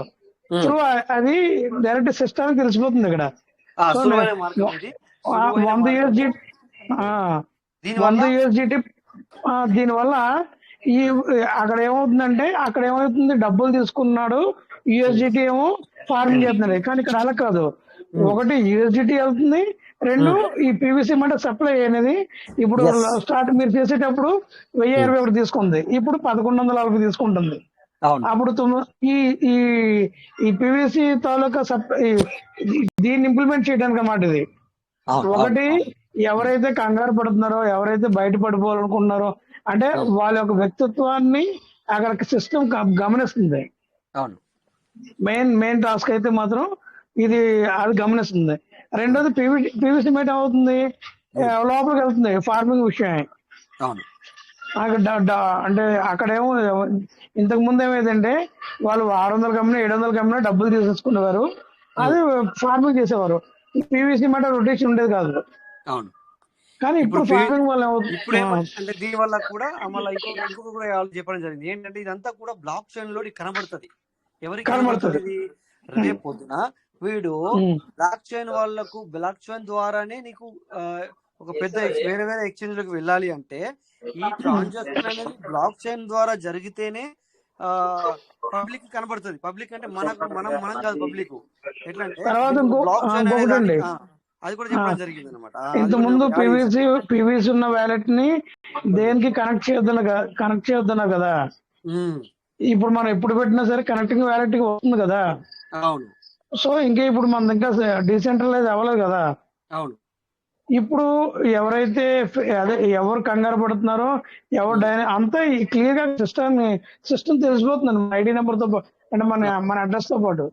త్రూ అది డైరెక్ట్ సిస్టమ్ తెలిసిపోతుంది ఇక్కడ. 100 USDT దీనివల్ల అక్కడ ఏమవుతుంది, డబ్బులు తీసుకున్నాడు, USDT ఏమో ఫార్మింగ్ చేస్తున్నాడు. కానీ ఇక్కడ అలా కాదు. ఒకటి USDT వెళ్తుంది, రెండు ఈ PVC మాట సప్లై అనేది ఇప్పుడు స్టార్ట్ మీరు చేసేటప్పుడు 1021 తీసుకుంది, ఇప్పుడు 1140 తీసుకుంటుంది. అప్పుడు ఈ PVC తాలూకా దీన్ని ఇంప్లిమెంట్ చేయడానికి అన్నమాట ఇది. ఒకటి ఎవరైతే కంగారు పడుతున్నారో, ఎవరైతే బయట పడిపోవాలనుకుంటున్నారో, అంటే వాళ్ళ యొక్క వ్యక్తిత్వాన్ని అక్కడ సిస్టమ్ గమనిస్తుంది. మెయిన్ టాస్క్ అయితే మాత్రం అది గమనిస్తుంది. రెండోది PVC మీట్ అవుతుంది, లోపలికి వెళ్తుంది ఫార్మింగ్ విషయమే. అంటే అక్కడేమో ఇంతకు ముందు ఏమైందంటే వాళ్ళు 600 కమ్మినా 700 కమ్మినా డబ్బులు తీసేసుకునేవారు, అది ఫార్మింగ్ చేసేవారు. PVC మాట రొటేషన్ ఉండేది కాదు. కానీ ఇప్పుడు ఫార్మింగ్ వల్ల అంటే దీని వల్ల కూడా మళ్ళీ ఇంకొక కూడా చెప్పడం జరిగింది ఏంటంటే, ఇదంతా కూడా బ్లాక్ చైన్ లో కనబడుతుంది. ఎవరికి కనబడుతుంది? రేపు పొద్దున వీడు బ్లాక్ చైన్ ద్వారానే నీకు ఒక పెద్ద వేరే ఎక్స్చేంజ్ లోకి వెళ్ళాలి అంటే, ఈ ట్రాన్సాక్షన్ అనేది బ్లాక్ చైన్ ద్వారా జరిగితేనే పబ్లిక్ కనబడుతుంది. పబ్లిక్ అంటే మనం కాదు, పబ్లిక్. ఎట్లంటే బ్లాక్ చైన్ అనేది అది కూడా చెప్పడం జరిగింది అనమాట. ఇంతకుముందు PVC ఉన్న వ్యాలెట్ ని దేనికి కనెక్ట్ చేయొద్దన్నారు కదా. ఇప్పుడు మనం ఎప్పుడు పెట్టినా సరే కనెక్టింగ్ వ్యాలెట్ వస్తుంది కదా. అవును. సో ఇంకా మన ఇంకా డీసెంట్రలైజ్ అవ్వలేదు కదా. అవును. ఇప్పుడు ఎవరైతే ఎవరు కంగారు పడుతున్నారో, అంతా క్లియర్ గా సిస్టమ్ తెలిసిపోతుంది ఐడి నెంబర్ తో పాటు, అంటే మన అడ్రస్ తో పాటు.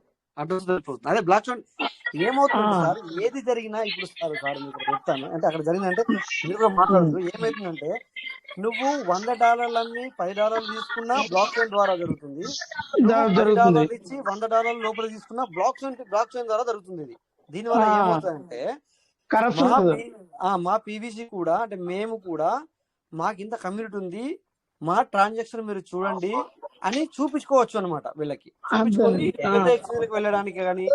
అదే బ్లాక్ చైన్ ఏమవుతుంది సార్, ఏది జరిగినా ఇప్పుడు సార్ మీకు చెప్తాను. అంటే అక్కడ జరిగిందంటే మీరు కూడా మాట్లాడుతూ ఏమైతుందంటే, నువ్వు $100 $10 తీసుకున్నా బ్లాక్ చైన్ ద్వారా జరుగుతుంది. $10 ఇచ్చి $100 లోపల తీసుకున్నా బ్లాక్ చైన్ ద్వారా జరుగుతుంది. ఇది దీనివల్ల ఏమవుతుందంటే, మా PVC కూడా, అంటే మేము కూడా మాకు ఇంత కమ్యూనిటీ ఉంది, మా ట్రాన్సాక్షన్ మీరు చూడండి అని చూపించుకోవచ్చు అనమాట. వీళ్ళకి వెళ్ళడానికి కానీ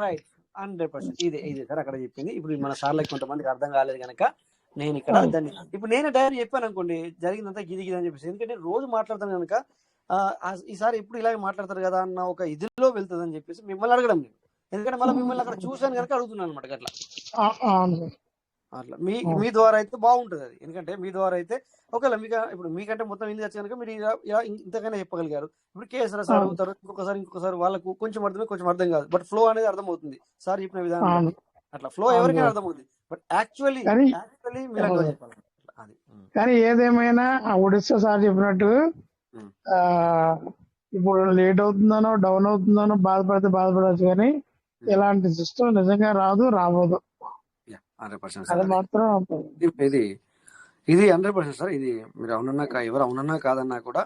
రైట్ 100%. ఇదే సార్ అక్కడ చెప్పింది. ఇప్పుడు మన సార్లకి కొంతమందికి అర్థం కాలేదు కనుక నేను ఇక్కడ దాన్ని ఇప్పుడు నేను డైరెక్ట్ చెప్పాను అనుకోండి, జరిగిందంతా గిది అని చెప్పేసి. ఎందుకంటే రోజు మాట్లాడతాను కనుక ఈసారి ఎప్పుడు ఇలాగే మాట్లాడతారు కదా అన్న ఒక ఇదిలో వెళ్తుంది అని చెప్పేసి మిమ్మల్ని అడగడం నేను. ఎందుకంటే మళ్ళీ మిమ్మల్ని అక్కడ చూసాను కనుక అడుగుతున్నాను అనమాట. అట్లా మీ ద్వారా అయితే బాగుంటుంది అది. ఎందుకంటే మీ ద్వారా అయితే ఒకవేళ ఇప్పుడు మీకంటే మొత్తం హిందీ వచ్చి కనుక మీరు ఇంతకైనా చెప్పగలిగారు. ఇప్పుడు కేసీఆర్ సార్ అవుతారు, ఇంకొకసారి వాళ్ళకు కొంచెం అర్థం కాదు, బట్ ఫ్లో అనేది అర్థం అవుతుంది. సార్ చెప్పిన విధానం అట్లా ఫ్లో ఎవరికైనా అర్థం అవుతుంది, బట్ యాక్చువల్లీ మీరు చెప్పాలి అది. కానీ ఏదేమైనా ఒడిస్సా సార్ చెప్పినట్టు ఇప్పుడు లేట్ అవుతుందనో డౌన్ అవుతుందనో బాధపడచ్చు, కానీ ఇలాంటి సిస్టమ్ నిజంగా రాబోదు. అది మాత్రం ఇది 100% సార్. ఇది మీరు ఎవరు అవునన్నా కాదన్నా కూడా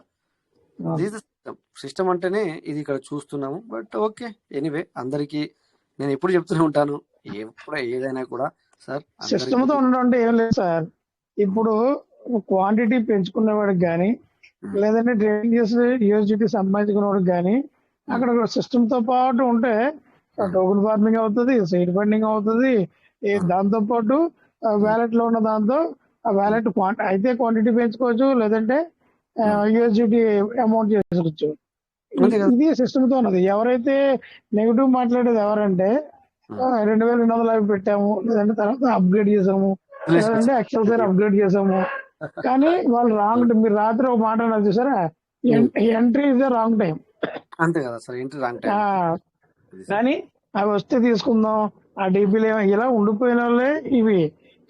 సిస్టమ్ అంటేనే ఇది ఇక్కడ చూస్తున్నాము. బట్ ఓకే, ఎనీవే అందరికి నేను ఎప్పుడు చెప్తూనే ఉంటాను, ఏదైనా కూడా సార్ సిస్టమ్ తో ఉండడం అంటే ఏం లేదు సార్. ఇప్పుడు క్వాంటిటీ పెంచుకునేవాడికి కానీ, లేదంటే ట్రేడింగ్ చేసి USDT సంపాదించుకునేవాడికి కానీ, అక్కడ సిస్టమ్ తో పాటు ఉంటే టోకెన్ ఫార్మింగ్ అవుతుంది, సీడ్ ఫండింగ్ అవుతుంది. దాంతో పాటు వ్యాలెట్ లో ఉన్న దాంతో ఆ వ్యాలెట్ అయితే క్వాంటిటీ పెంచుకోవచ్చు, లేదంటే USDT అమౌంట్ చేసుకోవచ్చు. ఇది సిస్టమ్ తో ఉన్నది. ఎవరైతే నెగిటివ్ మాట్లాడేది ఎవరంటే 2250 పెట్టాము, లేదంటే తర్వాత అప్గ్రేడ్ చేసాము, లేదంటే ఎక్సెల్ సార్ అప్గ్రేడ్ చేసాము. కానీ వాళ్ళు రాంగ్. మీరు రాత్రి ఒక మాట అన్నారు చూసారా, entry is the wrong time. అంతే కదా సార్, ఎంట్రీ రాంగ్ టైం. కానీ అవి వస్తే తీసుకుందాం, ఆ డీపీలు ఇలా ఉండిపోయిన వాళ్ళే ఇవి.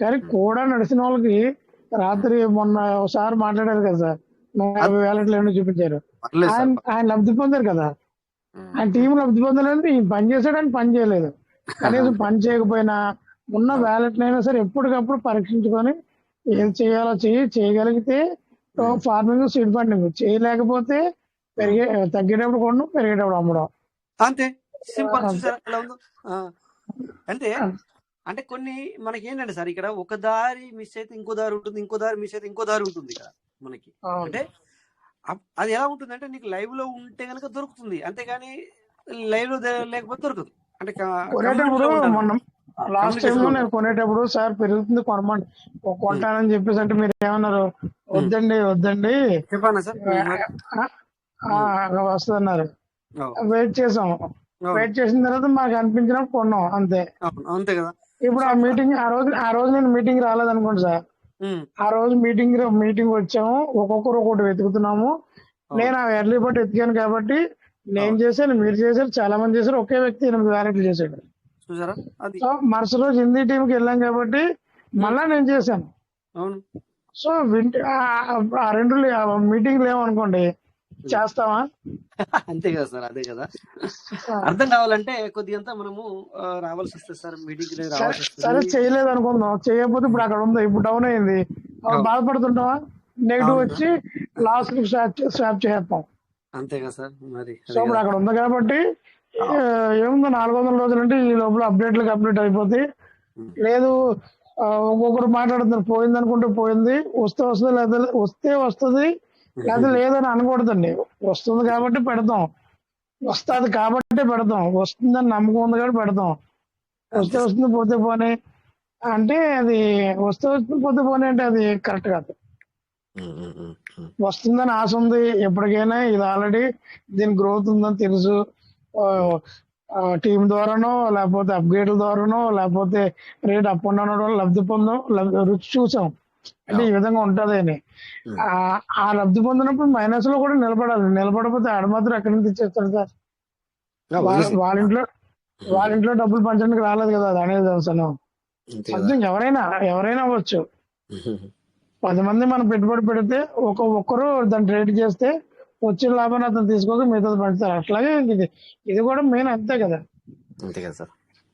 కానీ కూడా నడిచిన వాళ్ళకి రాత్రి మొన్న ఒకసారి మాట్లాడారు కదా సార్, 50 వ్యాలెట్లు ఏమో చూపించారు. ఆయన లబ్ధి పొందారు కదా, ఆయన టీం లబ్ధి పొందలేదు. పని చేశాడని పని చేయలేదు, కనీసం పని చేయకపోయినా ఉన్న వ్యాలెట్ అయినా సరే ఎప్పటికప్పుడు పరీక్షించుకొని ఏం చేయాలో చేయగలిగితే ఫార్మింగ్ సీడ్ ఫండింగ్, చేయలేకపోతే తగ్గేటప్పుడు కొనడం, పెరిగేటప్పుడు అమ్మడం. అంతే సింపుల్. చూసారా ఎలా ఉందో? అంటే అంటే కొన్ని మనకి ఏంటంటే సార్, ఇక్కడ ఒక దారి మిస్ అయితే ఇంకో దారి ఉంటుంది, ఇంకో దారి మిస్ అయితే ఇంకో దారి ఉంటుంది ఇక్కడ మనకి. అంటే అది ఎలా ఉంటుంది అంటే, నీకు లైవ్ లో ఉంటే కనుక దొరుకుతుంది, అంతేగాని లైవ్ లో లేకపోతే దొరకదు. అంటే కొనేటప్పుడు మనం లాస్ట్ టైం నేను కొనేటప్పుడు సార్ పెరుగుతుంది కొనమండి కొంటానని చెప్పేసి అంటే మీరు ఏమన్నారు? వద్దండి చెప్పానా సార్? వస్తుంది అన్నారు. వెయిట్ చేసాం, వెయిట్ చేసిన తర్వాత మాకు అనిపించినప్పుడు కొన్నాం, అంతే. అంతే కదా. ఇప్పుడు ఆ రోజు నేను మీటింగ్ రాలేదనుకోండి సార్, ఆ రోజు మీటింగ్ వచ్చాము, ఒక్కొక్కరు ఒక్కొక్కటి వెతుకుతున్నాము. నేను ఆ ఎర్లీ బర్డ్ ఎతికాను కాబట్టి నేను చేశాను, మీరు చేశారు, చాలా మంది చేశారు, ఒకే వ్యక్తి 8 వ్యాలెట్లు చేశాడు. సో మరుసటి రోజు హిందీ టీంకి వెళ్ళాం కాబట్టి మళ్ళా నేను చేశాను. సో ఆ 2 మీటింగ్ లేవనుకోండి, చేస్తావా? అంతే కదా సార్, అదే కదా. అర్థం కావాలంటే కొద్దిగంతా మనము రావాల్సి వస్తుంది సార్, మీటింగ్ సరే చేయలేదు అనుకుందాం, చేయకపోతే ఇప్పుడు అక్కడ ఉంది, ఇప్పుడు డౌన్ అయింది, బాధపడుతుంటావా? నెగిటివ్ వచ్చి లాస్ట్ స్వాప్ చేస్తాం, అంతే కదా సార్. మరి సో ఇప్పుడు అక్కడ ఉంది కాబట్టి ఏముందో 400 రోజులు అంటే ఈ లోపల అప్డేట్లకు అప్డేట్ అయిపోతాయి. లేదు ఒక్కొక్కరు మాట్లాడుతున్నారు, పోయింది అనుకుంటే పోయింది, వస్తే వస్తుంది, లేదా వస్తే వస్తుంది, లేదా లేదని అనకూడదండి. వస్తుంది కాబట్టి పెడతాం, వస్తుంది కాబట్టి పెడతాం, వస్తుందని నమ్మకం ఉంది కాబట్టి పెడతాం. వస్తే వస్తుంది, పోతే పోనీ అంటే అది వస్తే వస్తుంది, పోతే పోనీ అంటే అది కరెక్ట్ కాదు. వస్తుందని ఆశ ఉంది ఎప్పటికైనా, ఇది ఆల్రెడీ దీని గ్రోత్ ఉందని తెలుసు, టీం ద్వారానో లేకపోతే అప్గ్రేడ్ల ద్వారానో లేకపోతే రేట్ అప్ అండ్ డౌన్ లబ్ధి రుచి చూసాం, అంటే ఈ విధంగా ఉంటది అని. ఆ లబ్ధి పొందినప్పుడు మైనస్ లో కూడా నిలబడకపోతే ఆడ మాత్రం ఎక్కడి నుంచి ఇచ్చేస్తాడు సార్? వాళ్ళ ఇంట్లో డబ్బులు పంచడానికి రాలేదు కదా, అది అనేది అసలు అర్థం. ఎవరైనా అవ్వచ్చు. 10 మంది మనం పెట్టుబడి పెడితే ఒక్కరు దాన్ని ట్రేడ్ చేస్తే వచ్చిన లాభాన్ని అతను తీసుకోక మిగతా పెడతారు. అట్లాగే ఇది కూడా మెయిన్ అంతే కదా. అంతే కదా సార్.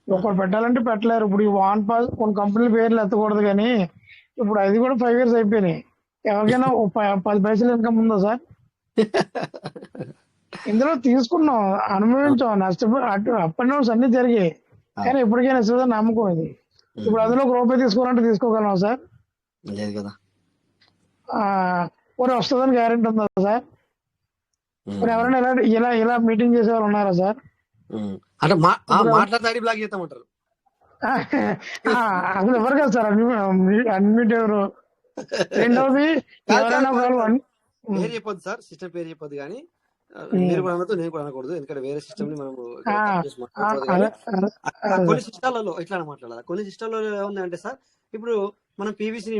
ఒకరు పెట్టాలంటే పెట్టలేరు. ఇప్పుడు ఈ వాన్ పాస్ కొన్ని కంపెనీల పేర్లు ఎత్తకూడదు, కానీ ఇప్పుడు అది కూడా 5 years అయిపోయినాయి. ఎవరికైనా 10 పైసలు ఇన్కమ్ ఉందా సార్? ఇందులో తీసుకున్నాం, అనుభవించాం, నష్టపోయి అప్ అండ్ డౌన్స్ అన్ని జరిగాయి, కానీ ఎప్పటికైనా ఇస్తుందా నమ్మకం ఇది. ఇప్పుడు అందులో రూపాయి తీసుకోవాలంటే తీసుకోగలం సార్? లేదు కదా. పోనీ వస్తుందని గ్యారెంటీ ఉందా సార్? ఎవరైనా ఇలా మీటింగ్ చేసే వాళ్ళు ఉన్నారా సార్? అంటే మాట్లాడతాడి బ్లాక్ చేస్తామంటారు. అసలు ఎవరు కదా సార్ అన్మిట్ ఎవరు? రెండవది ఎవరైనా పేరు చెప్పొద్దు సార్, సిస్టమ్ పేరు చెప్పొద్దు, కానీ మీరు కూడా అనొద్దు, నేను కూడా అనకూడదు, ఎందుకంటే వేరే సిస్టమ్ ని మనం కొన్ని సిస్టాలలో ఇట్లా మాట్లాడాలి. కొన్ని సిస్టాల్లో ఏముందంటే సార్, ఇప్పుడు మనం పీవీసీని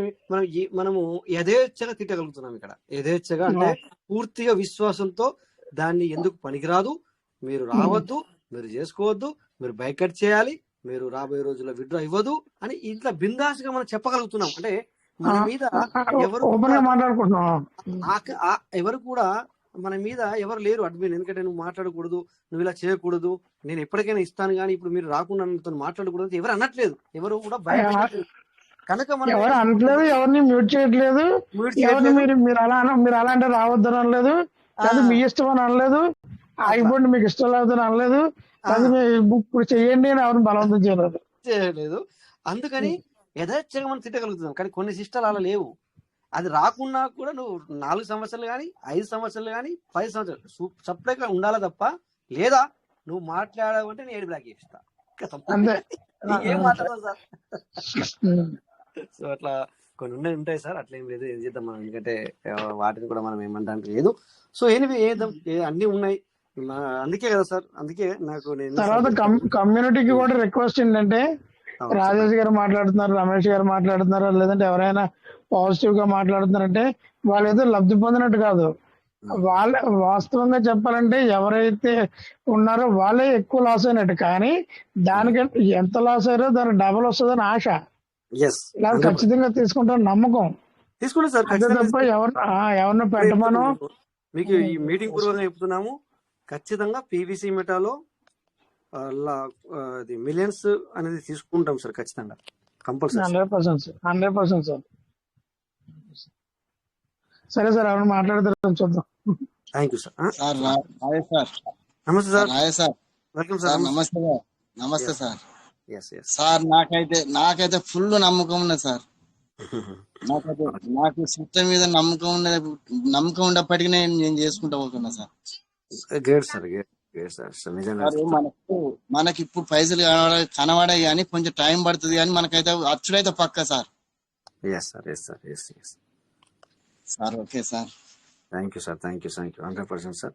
మనము యథేచ్ఛగా తిట్టగలుగుతున్నాం. ఇక్కడ యథేచ్ఛగా అంటే పూర్తిగా విశ్వాసంతో దాన్ని ఎందుకు పనికిరాదు, మీరు రావద్దు, మీరు చేసుకోవద్దు, మీరు బైకట్ చేయాలి, మీరు రాబోయే రోజుల్లో విత్డ్రా ఇవ్వదు అని ఇట్లా బిందాస్గా మనం చెప్పగలుగుతున్నాం. అంటే మన మీద ఎవరు కూడా మన మీద ఎవరు లేరు అడ్మిన్, ఎందుకంటే నువ్వు మాట్లాడకూడదు, నువ్వు ఇలా చేయకూడదు, నేను ఎప్పటికైనా ఇస్తాను, కానీ ఇప్పుడు మీరు రాకుండా మాట్లాడకూడదు ఎవరు అనట్లేదు, ఎవరు కూడా భయపడట్లేదు. కనుక మనం ఎవరు అనట్లేదు, ఎవరిని మ్యూట్ చేయట్లేదు, మీరు అలా అంటే రావద్దని అనలేదు, అది మీ ఇష్టం అని అనలేదు, ఆగిపోండి మీకు ఇష్టం లేదని అనలేదు, అది ఇప్పుడు చెయ్యండి అని ఎవరిని బలవంతం చేయలేదు. అందుకని యథేచ్ఛగా మనం తిట్టగలుగుతున్నాం. కానీ కొన్ని సిస్టాలు అలా లేవు. అది రాకున్నా కూడా నువ్వు 4 సంవత్సరాలు కానీ 5 సంవత్సరాలు కానీ 10 సంవత్సరాలు సపరేట్గా ఉండాలా తప్ప, లేదా నువ్వు మాట్లాడావంటే నేను బ్లాక్ చేస్తా, ఏం మాట్లాడవు సార్. సో అట్లా కొన్ని ఉంటాయి సార్, అట్లా ఏం లేదు, ఏం చేద్దాం మనం, ఎందుకంటే వాటిని కూడా మనం ఏమంటానికి లేదు. సో ఎనివే ఏద్దాం, అన్ని ఉన్నాయి, అందుకే కదా సార్. అందుకే నాకు తర్వాత కమ్యూనిటీకి కూడా రిక్వెస్ట్ ఏంటంటే, రాజేష్ గారు మాట్లాడుతున్నారు, రమేష్ గారు మాట్లాడుతున్నారు, లేదంటే ఎవరైనా పాజిటివ్ గా మాట్లాడుతున్నారంటే వాళ్ళు ఏదో లబ్ధి పొందినట్టు కాదు. వాళ్ళ వాస్తవంగా చెప్పాలంటే ఎవరైతే ఉన్నారో వాళ్ళే ఎక్కువ లాస్ అయినట్టు, కానీ దానికంటే ఎంత లాస్ అయ్యారో దానికి డబల్ వస్తుందని ఆశ, ఇలా ఖచ్చితంగా తీసుకుంటారు నమ్మకం తీసుకుంటారు సార్. అంతే తప్ప ఎవరిని పెట్టమనో. మీకు ఈ మీటింగ్ పూర్వకంగా చెప్తున్నాము, ఖచ్చితంగా పీవీసీ మెటాలో అలా అది మిలియన్స్ అనేది తీసుకుంటాం సార్ ఖచ్చితంగా, కంపల్సరీ. 100% sir, 100% sir. సరే సార్, అవును మాట్లాడతారు, చూద్దాం. Thank you sir. Sir Rai sir, నమస్తే sir. Rai sir, welcome sir sir. నమస్తే సార్. నమస్తే సార్. Yes yes. సార్ నాకైతే ఫుల్ నమ్మకం ఉన్నది సార్. నాకు సిస్టమ్ మీద నమ్మకం ఉన్నప్పటికీ నేను చేసుకుంటా పోతున్నా sir. Great sir, great sir. నిజంగా మనకి ఇప్పుడు పైసలు కనబడాయి కానీ కొంచెం టైం పడుతుంది, కానీ మనకైతే అచ్చుడైతే పక్క sir. Yes sir, yes sir, yes yes sir. Okay sir, thank you sir, thank you 100% sir,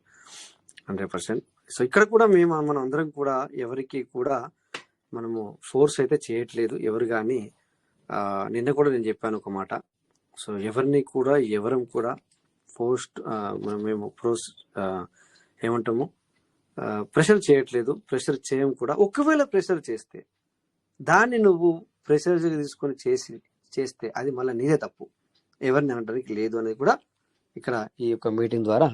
100%. So ఇక్కడ కూడా మనం అందరం కూడా ఎవరికి కూడా మనము ఫోర్స్ అయితే చేయట్లేదు ఎవరు కానీ. నిన్న కూడా నేను చెప్పాను ఒక మాట. సో ఎవరిని కూడా ఎవరం కూడా మేము ఏమంటాము, ప్రెషర్ చేయట్లేదు, ప్రెషర్ చేయం కూడా. ఒకవేళ ప్రెషర్ చేస్తే దాన్ని నువ్వు ప్రెషర్ తీసుకొని చేస్తే అది మళ్ళీ నీదే తప్పు, ఎవరిని అనడానికి లేదు అనేది కూడా ఇక్కడ ఈ యొక్క మీటింగ్ ద్వారా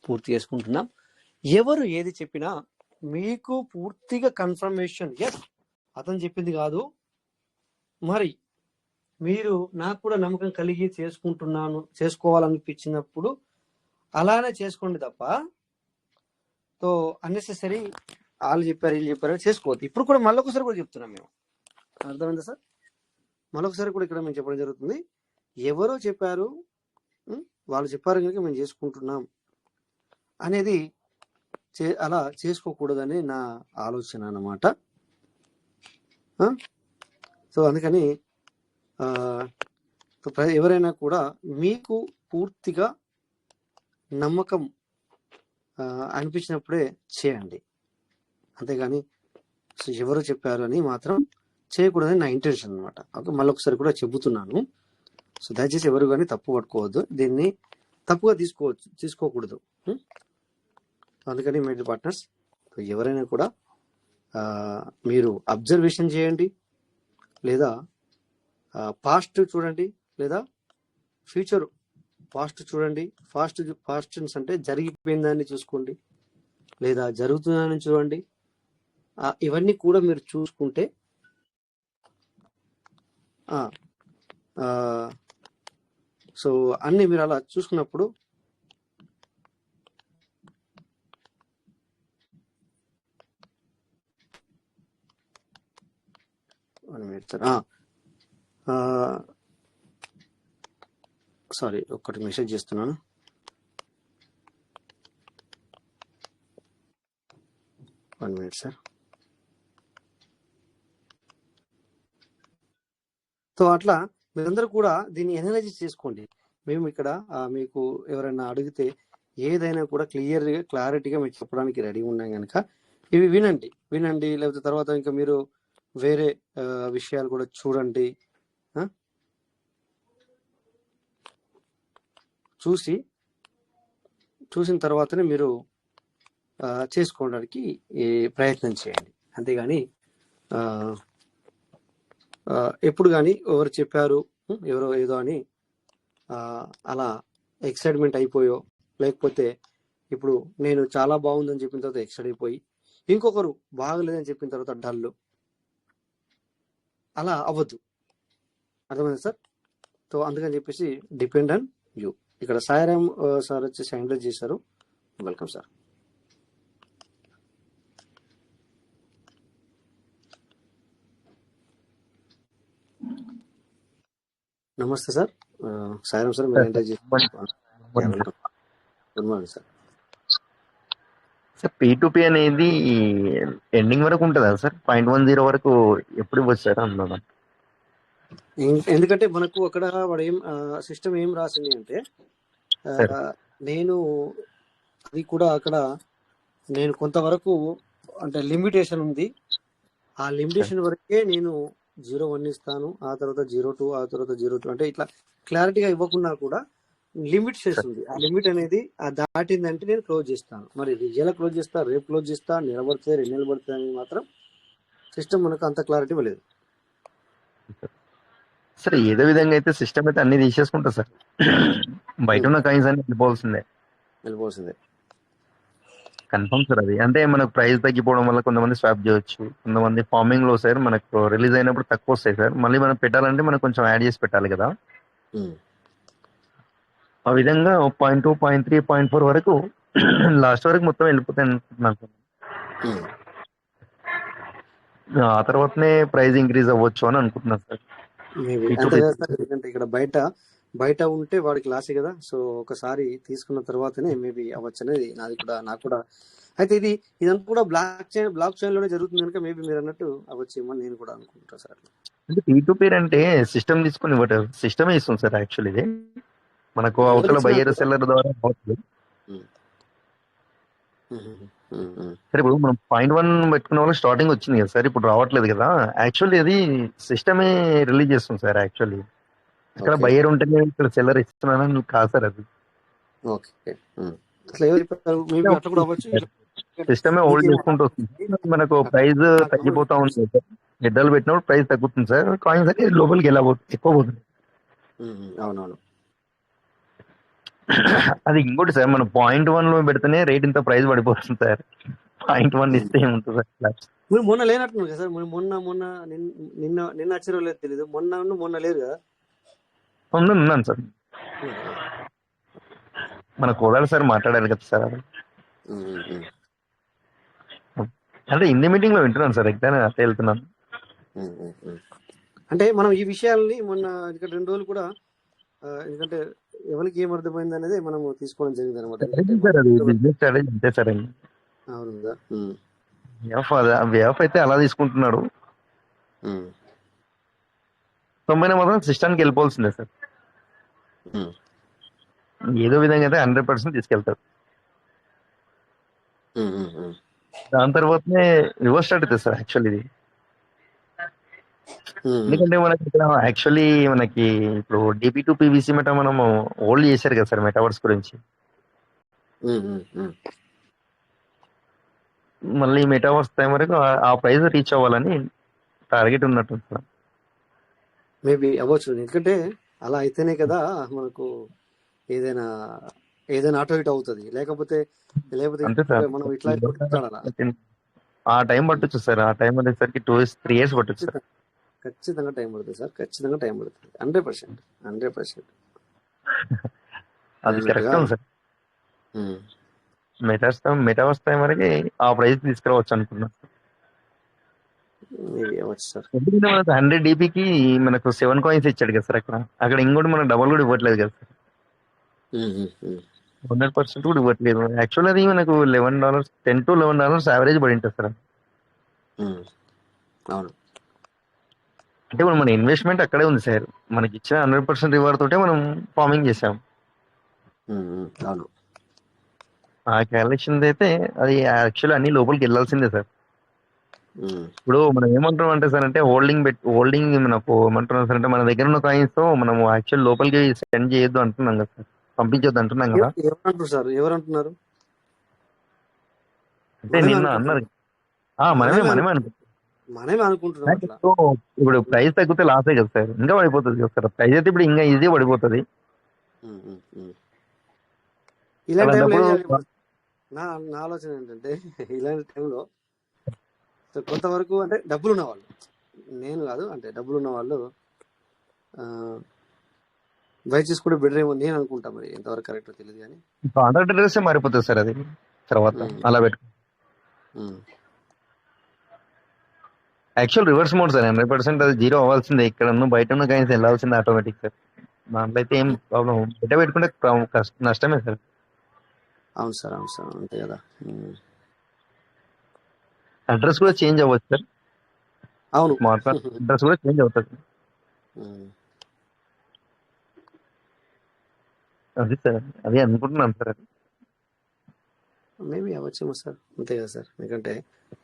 పూర్తి చేసుకుంటున్నాం. ఎవరు ఏది చెప్పినా మీకు పూర్తిగా కన్ఫర్మేషన్, ఎస్ అతను చెప్పింది కాదు, మరి మీరు నాకు కూడా నమ్మకం కలిగి చేసుకోవాలనిపించినప్పుడు అలానే చేసుకోండి తప్ప సో అన్నెసెసరీ వాళ్ళు చెప్పారు వీళ్ళు చెప్పారు చేసుకోవద్దు. ఇప్పుడు కూడా మళ్ళొకసారి కూడా చెప్తున్నాం మేము, అర్థమైందా సార్? మళ్ళొకసారి కూడా ఇక్కడ మేము చెప్పడం జరుగుతుంది. ఎవరో చెప్పారు, వాళ్ళు చెప్పారు కనుక మేము చేసుకుంటున్నాం అనేది అలా చేసుకోకూడదని నా ఆలోచన అన్నమాట. సో అందుకని ఎవరైనా కూడా మీకు పూర్తిగా నమ్మకం అనిపించినప్పుడే చేయండి, అంతేగాని సో ఎవరు చెప్పారు అని మాత్రం చేయకూడదని నా ఇంటెన్షన్ అనమాట. మళ్ళొకసారి కూడా చెబుతున్నాను. సో దయచేసి ఎవరు కానీ తప్పు పట్టుకోవద్దు, దీన్ని తప్పుగా తీసుకోకూడదు. అందుకని మై డియర్ పార్ట్నర్స్, ఎవరైనా కూడా మీరు అబ్జర్వేషన్ చేయండి, లేదా పాస్ట్ చూడండి, లేదా ఫ్యూచర్ పాస్ట్ చూడండి. పాస్ట్ అంటే జరిగిపోయిందాన్ని చూసుకోండి, లేదా జరుగుతుందని చూడండి. ఇవన్నీ కూడా మీరు చూసుకుంటే సో అన్ని మీరు అలా చూసుకున్నప్పుడు సారీ ఒక్కటి మెసేజ్ చేస్తున్నాను. One minute sir. సో అట్లా మీరందరూ కూడా దీన్ని ఎనలైజ్ చేసుకోండి. మేము ఇక్కడ మీకు ఎవరైనా అడిగితే ఏదైనా కూడా క్లారిటీగా మీకు చెప్పడానికి రెడీ ఉన్నాం కనుక ఇవి వినండి, లేకపోతే తర్వాత ఇంకా మీరు వేరే విషయాలు కూడా చూడండి. చూసిన తర్వాతనే మీరు చేసుకోవడానికి ప్రయత్నం చేయండి, అంతేగాని ఎప్పుడు కానీ ఎవరు చెప్పారు ఎవరో ఏదో అని అలా ఎక్సైట్మెంట్ అయిపోయో, లేకపోతే ఇప్పుడు నేను చాలా బాగుందని చెప్పిన తర్వాత ఎక్సైట్ అయిపోయి ఇంకొకరు బాగలేదని చెప్పిన తర్వాత డల్లు, అలా అవ్వద్దు, అర్థమైంది సార్? సో అందుకని చెప్పేసి డిపెండ్ ఆన్ యూ. ఇక్కడ సాయిరామ్ సార్ వచ్చేసి హ్యాండిల్ చేశారు. Welcome sir. నమస్తే సార్, సాయిరామ్ సార్ మీరు హ్యాండిల్ చేశారు. Good morning sir. P2P అనేది ఎండింగ్ వరకు ఉంటుందా సార్? 0.10 వరకు ఎప్పుడు వచ్చారు అన్నాడు. ఎందుకంటే మనకు అక్కడ వాడు సిస్టమ్ ఏం రాసింది అంటే నేను అది కూడా అక్కడ నేను కొంతవరకు అంటే లిమిటేషన్ ఉంది, ఆ లిమిటేషన్ వరకే నేను 0.1 ఇస్తాను, ఆ తర్వాత 0.2, ఆ తర్వాత 0.2 అంటే ఇట్లా క్లారిటీగా ఇవ్వకుండా కూడా లిమిట్ చేస్తుంది. ఆ లిమిట్ అనేది దాటిందంటే నేను క్లోజ్ చేస్తాను. మరి ఎలా క్లోజ్ చేస్తా, రేపు క్లోజ్ చేస్తా, నిలబడితే 2 నెలలు పడుతుంది అని మాత్రం సిస్టమ్ మనకు అంత క్లారిటీ ఇవ్వలేదు. సరే ఏదో విధంగా అయితే సిస్టమ్ అయితే అన్ని తీసేసుకుంటా సార్, బయట ఉన్న కాయిన్స్ అన్ని వెళ్ళిపోవాల్సిందే. కన్ఫర్మ్ సార్ అది. అంటే మనకు ప్రైస్ తగ్గిపోవడం వల్ల కొంతమంది స్వాప్ చేయొచ్చు. కొంతమంది ఫార్మింగ్ లో సార్ మనకు రిలీజ్ అయినప్పుడు తక్కువ వస్తాయి సార్. మళ్ళీ మనం పెట్టాలంటే మనం కొంచెం యాడ్ చేసి పెట్టాలి కదా. ఆ విధంగా 0.2, 0.3, 0.4 వరకు లాస్ట్ వరకు మొత్తం వెళ్ళిపోతాయి అనుకుంటున్నాను సార్. ఆ తర్వాతనే ప్రైస్ ఇంక్రీజ్ అవ్వచ్చు అని అనుకుంటున్నాను సార్. మేబీ అంతే కదా సార్, ఎందుకంటే ఇక్కడ బయట ఉంటే వాడికి లాసే కదా. సో ఒకసారి తీసుకున్న తర్వాతనే మేబీ అవ్వచ్చు అనేది నాకు కూడా. అయితే ఇదంతా కూడా బ్లాక్ చైన్ లోనే జరుగుతుంది కనుక మేబీ మీరు అన్నట్టు అవ్వచ్చేమో అని నేను కూడా అనుకుంటా సార్. అంటే పీర్ అంటే సిస్టమ్ తీసుకుని సిస్టమే ఇస్తుంది సార్. యాక్చువల్ ఇది మనకు అవతల బయ్యర్ సెల్లర్ ద్వారా అవుతుంది సార్. ఇప్పుడు మనం 0.1 పెట్టుకున్న వాళ్ళు స్టార్టింగ్ వచ్చింది కదా సార్, ఇప్పుడు రావట్లేదు కదా. యాక్చువల్లీ అది సిస్టమే రిలీజ్ చేస్తుంది సార్. యాక్చువల్లీ ఇక్కడ బయ్యర్ ఉంటేనే ఇక్కడ సెల్లర్ ఇస్తున్నానని కాదు సార్. అది సిస్టమే హోల్డ్ చేసుకుంటూ వస్తుంది. మనకు ప్రైస్ తగ్గిపోతా ఉంటుంది సార్. గడ్డలు పెట్టినప్పుడు ప్రైస్ తగ్గుతుంది సార్. కాయిన్స్ అనేది లోపలికి ఎక్కువ పోతుంది. అవునవును. అది ఇంకోటి సార్, మనం 0.1 లో పెడితేనే రేట్ ఇంత ప్రైస్ పడిపోతుంది సార్. 0.1 ఇస్తే ఏముంటుంది సార్. మీరు మొన్న లేనట్టున్నారు కదా సార్. మొన్న నిన్న వచ్చారో లేదు తెలీదు. మొన్న లేరు కదా. ఉన్నాను సార్. మన కోదాలి సార్ మాట్లాడారు కదా సార్. అది అంటే హిందీ మీటింగ్ లో వింటున్నాను సార్. ఎగ్జామ్ అట్లా వెళ్తున్నాను. అంటే మనం ఈ విషయాల్ని మొన్న 2 రోజులు కూడా, ఎందుకంటే ఎవరికి ఏం అర్థమైంది అనేది మనం తీసుకోవడం జరిగింది అనమాట. బిజినెస్ స్ట్రాటజీ అంతే సార్. అవునుగా. వేఫ్ అయితే అలా తీసుకుంటున్నాడు. 90 మాత్రం సిస్టానికి వెళ్ళిపోవాల్సిందే సార్. ఏదో విధంగా అయితే 100% తీసుకెళ్తారు. దాని తర్వాతనే రివర్స్ స్టార్ట్ అవుతుంది సార్. యాక్చువల్లీ ఇది ఎందుకంటే మనకి ఇక్కడ యాక్చువల్లీ మనకి ఇప్పుడు DP to PVC మెటా మనము హోల్డ్ చేశారు కదా సార్ మెటావర్స్ గురించి. మళ్ళీ మెటావర్స్ టైం వరకు ఆ ప్రైస్ రీచ్ అవ్వాలని టార్గెట్ ఉన్నట్టు సార్. మేబీ అవ్వచ్చు, ఎందుకంటే అలా అయితేనే కదా మనకు ఏదైనా ఆటో ఇట్ అవుతుంది. లేకపోతే మనం ఇట్లా ఆ టైం పట్టొచ్చు సార్. ఆ టైం అనేసరికి 2-3 years పట్టొచ్చు సార్. ఖచ్చితంగా టైం పడుతుంది సార్. ఖచ్చితంగా టైం పడుతుంది. 100%. అది కరెక్ట్ సార్. మెటావర్స్ టైం వరకు ఆ ప్రైస్ తీసుకురావచ్చు అనుకున్నాను. ఎందుకంటే మనకు 100 DPకి మనకు 7 coins ఇచ్చాడు కదా సార్. అక్కడ ఇంకోటి మనకు డబల్ కూడా ఇవ్వట్లేదు కదా సార్. 100% కూడా ఇవ్వట్లేదు. యాక్చువల్ అది మనకు $11, $10 to $11 యావరేజ్ పడి ఉంటుంది సార్. అవును. అంటే ఇప్పుడు మన ఇన్వెస్ట్మెంట్ అక్కడే ఉంది సార్. మనకి ఇచ్చిన 100% రివార్డ్ తోటే మనం ఫార్మింగ్ చేసాం. అవును. ఆ క్యాలిక్యులేషన్ అయితే అది యాక్చువల్లీ అన్ని లోపలికి వెళ్ళాల్సిందే సార్. ఇప్పుడు మనం ఏమంటున్నాం అంటే సార్, అంటే హోల్డింగ్ మనకు ఏమంటున్నాం సార్ అంటే మన దగ్గర ఉన్న కాయిన్స్ తో మనం యాక్చువల్ లోపలికి సెండ్ చేయొద్దు అంటున్నాం కదా సార్. పంపించొద్దు అంటున్నాం కదా. ఎవరంటున్నారు? అంటే నిన్న అన్నారు. మనమే అనుకుంటున్నాం. ఇప్పుడు ప్రైస్ తగ్గితే లాసే కదా సార్. ఇంకా పడిపోతుంది కదా సార్. ప్రైస్ అయితే ఇప్పుడు ఇంకా ఈజీ పడిపోతుంది. ఇలాంటి టైంలో నా ఆలోచన ఏంటంటే, ఇలాంటి టైంలో కొంతవరకు అంటే డబ్బులు ఉన్న వాళ్ళు, నేను కాదు అంటే డబ్బులు ఉన్న వాళ్ళు బై చేసుకుంటే బెటర్ ఏమో నేను అనుకుంటా. మరి ఎంతవరకు కరెక్ట్ తెలియదు కానీ కాంట్రాక్ట్ డ్రెస్ మారిపోతుంది సార్. అది తర్వాత అలా పెట్టుకో. Actual reverse mode sir. 100% అది జీరో అవ్వాల్సిందే. ఇక్కడ ఉన్న బయట ఉన్న కాయిన్స్ వెళ్ళాల్సిందే ఆటోమేటిక్ సార్. దాంట్లో అయితే ఏం ప్రాబ్లం. బయట పెట్టుకుంటే నష్టమే సార్. అవును సార్. అంతే కదా. అడ్రస్ కూడా చేంజ్ అవ్వచ్చు సార్. అవును, స్మార్ట్ ఫోన్ అడ్రస్ కూడా చేంజ్ అవుతుంది. అది సార్, అది అనుకుంటున్నాను సార్. అది మేబీ అవ్వచ్చేమో సార్. అంతే కదా సార్. ఎందుకంటే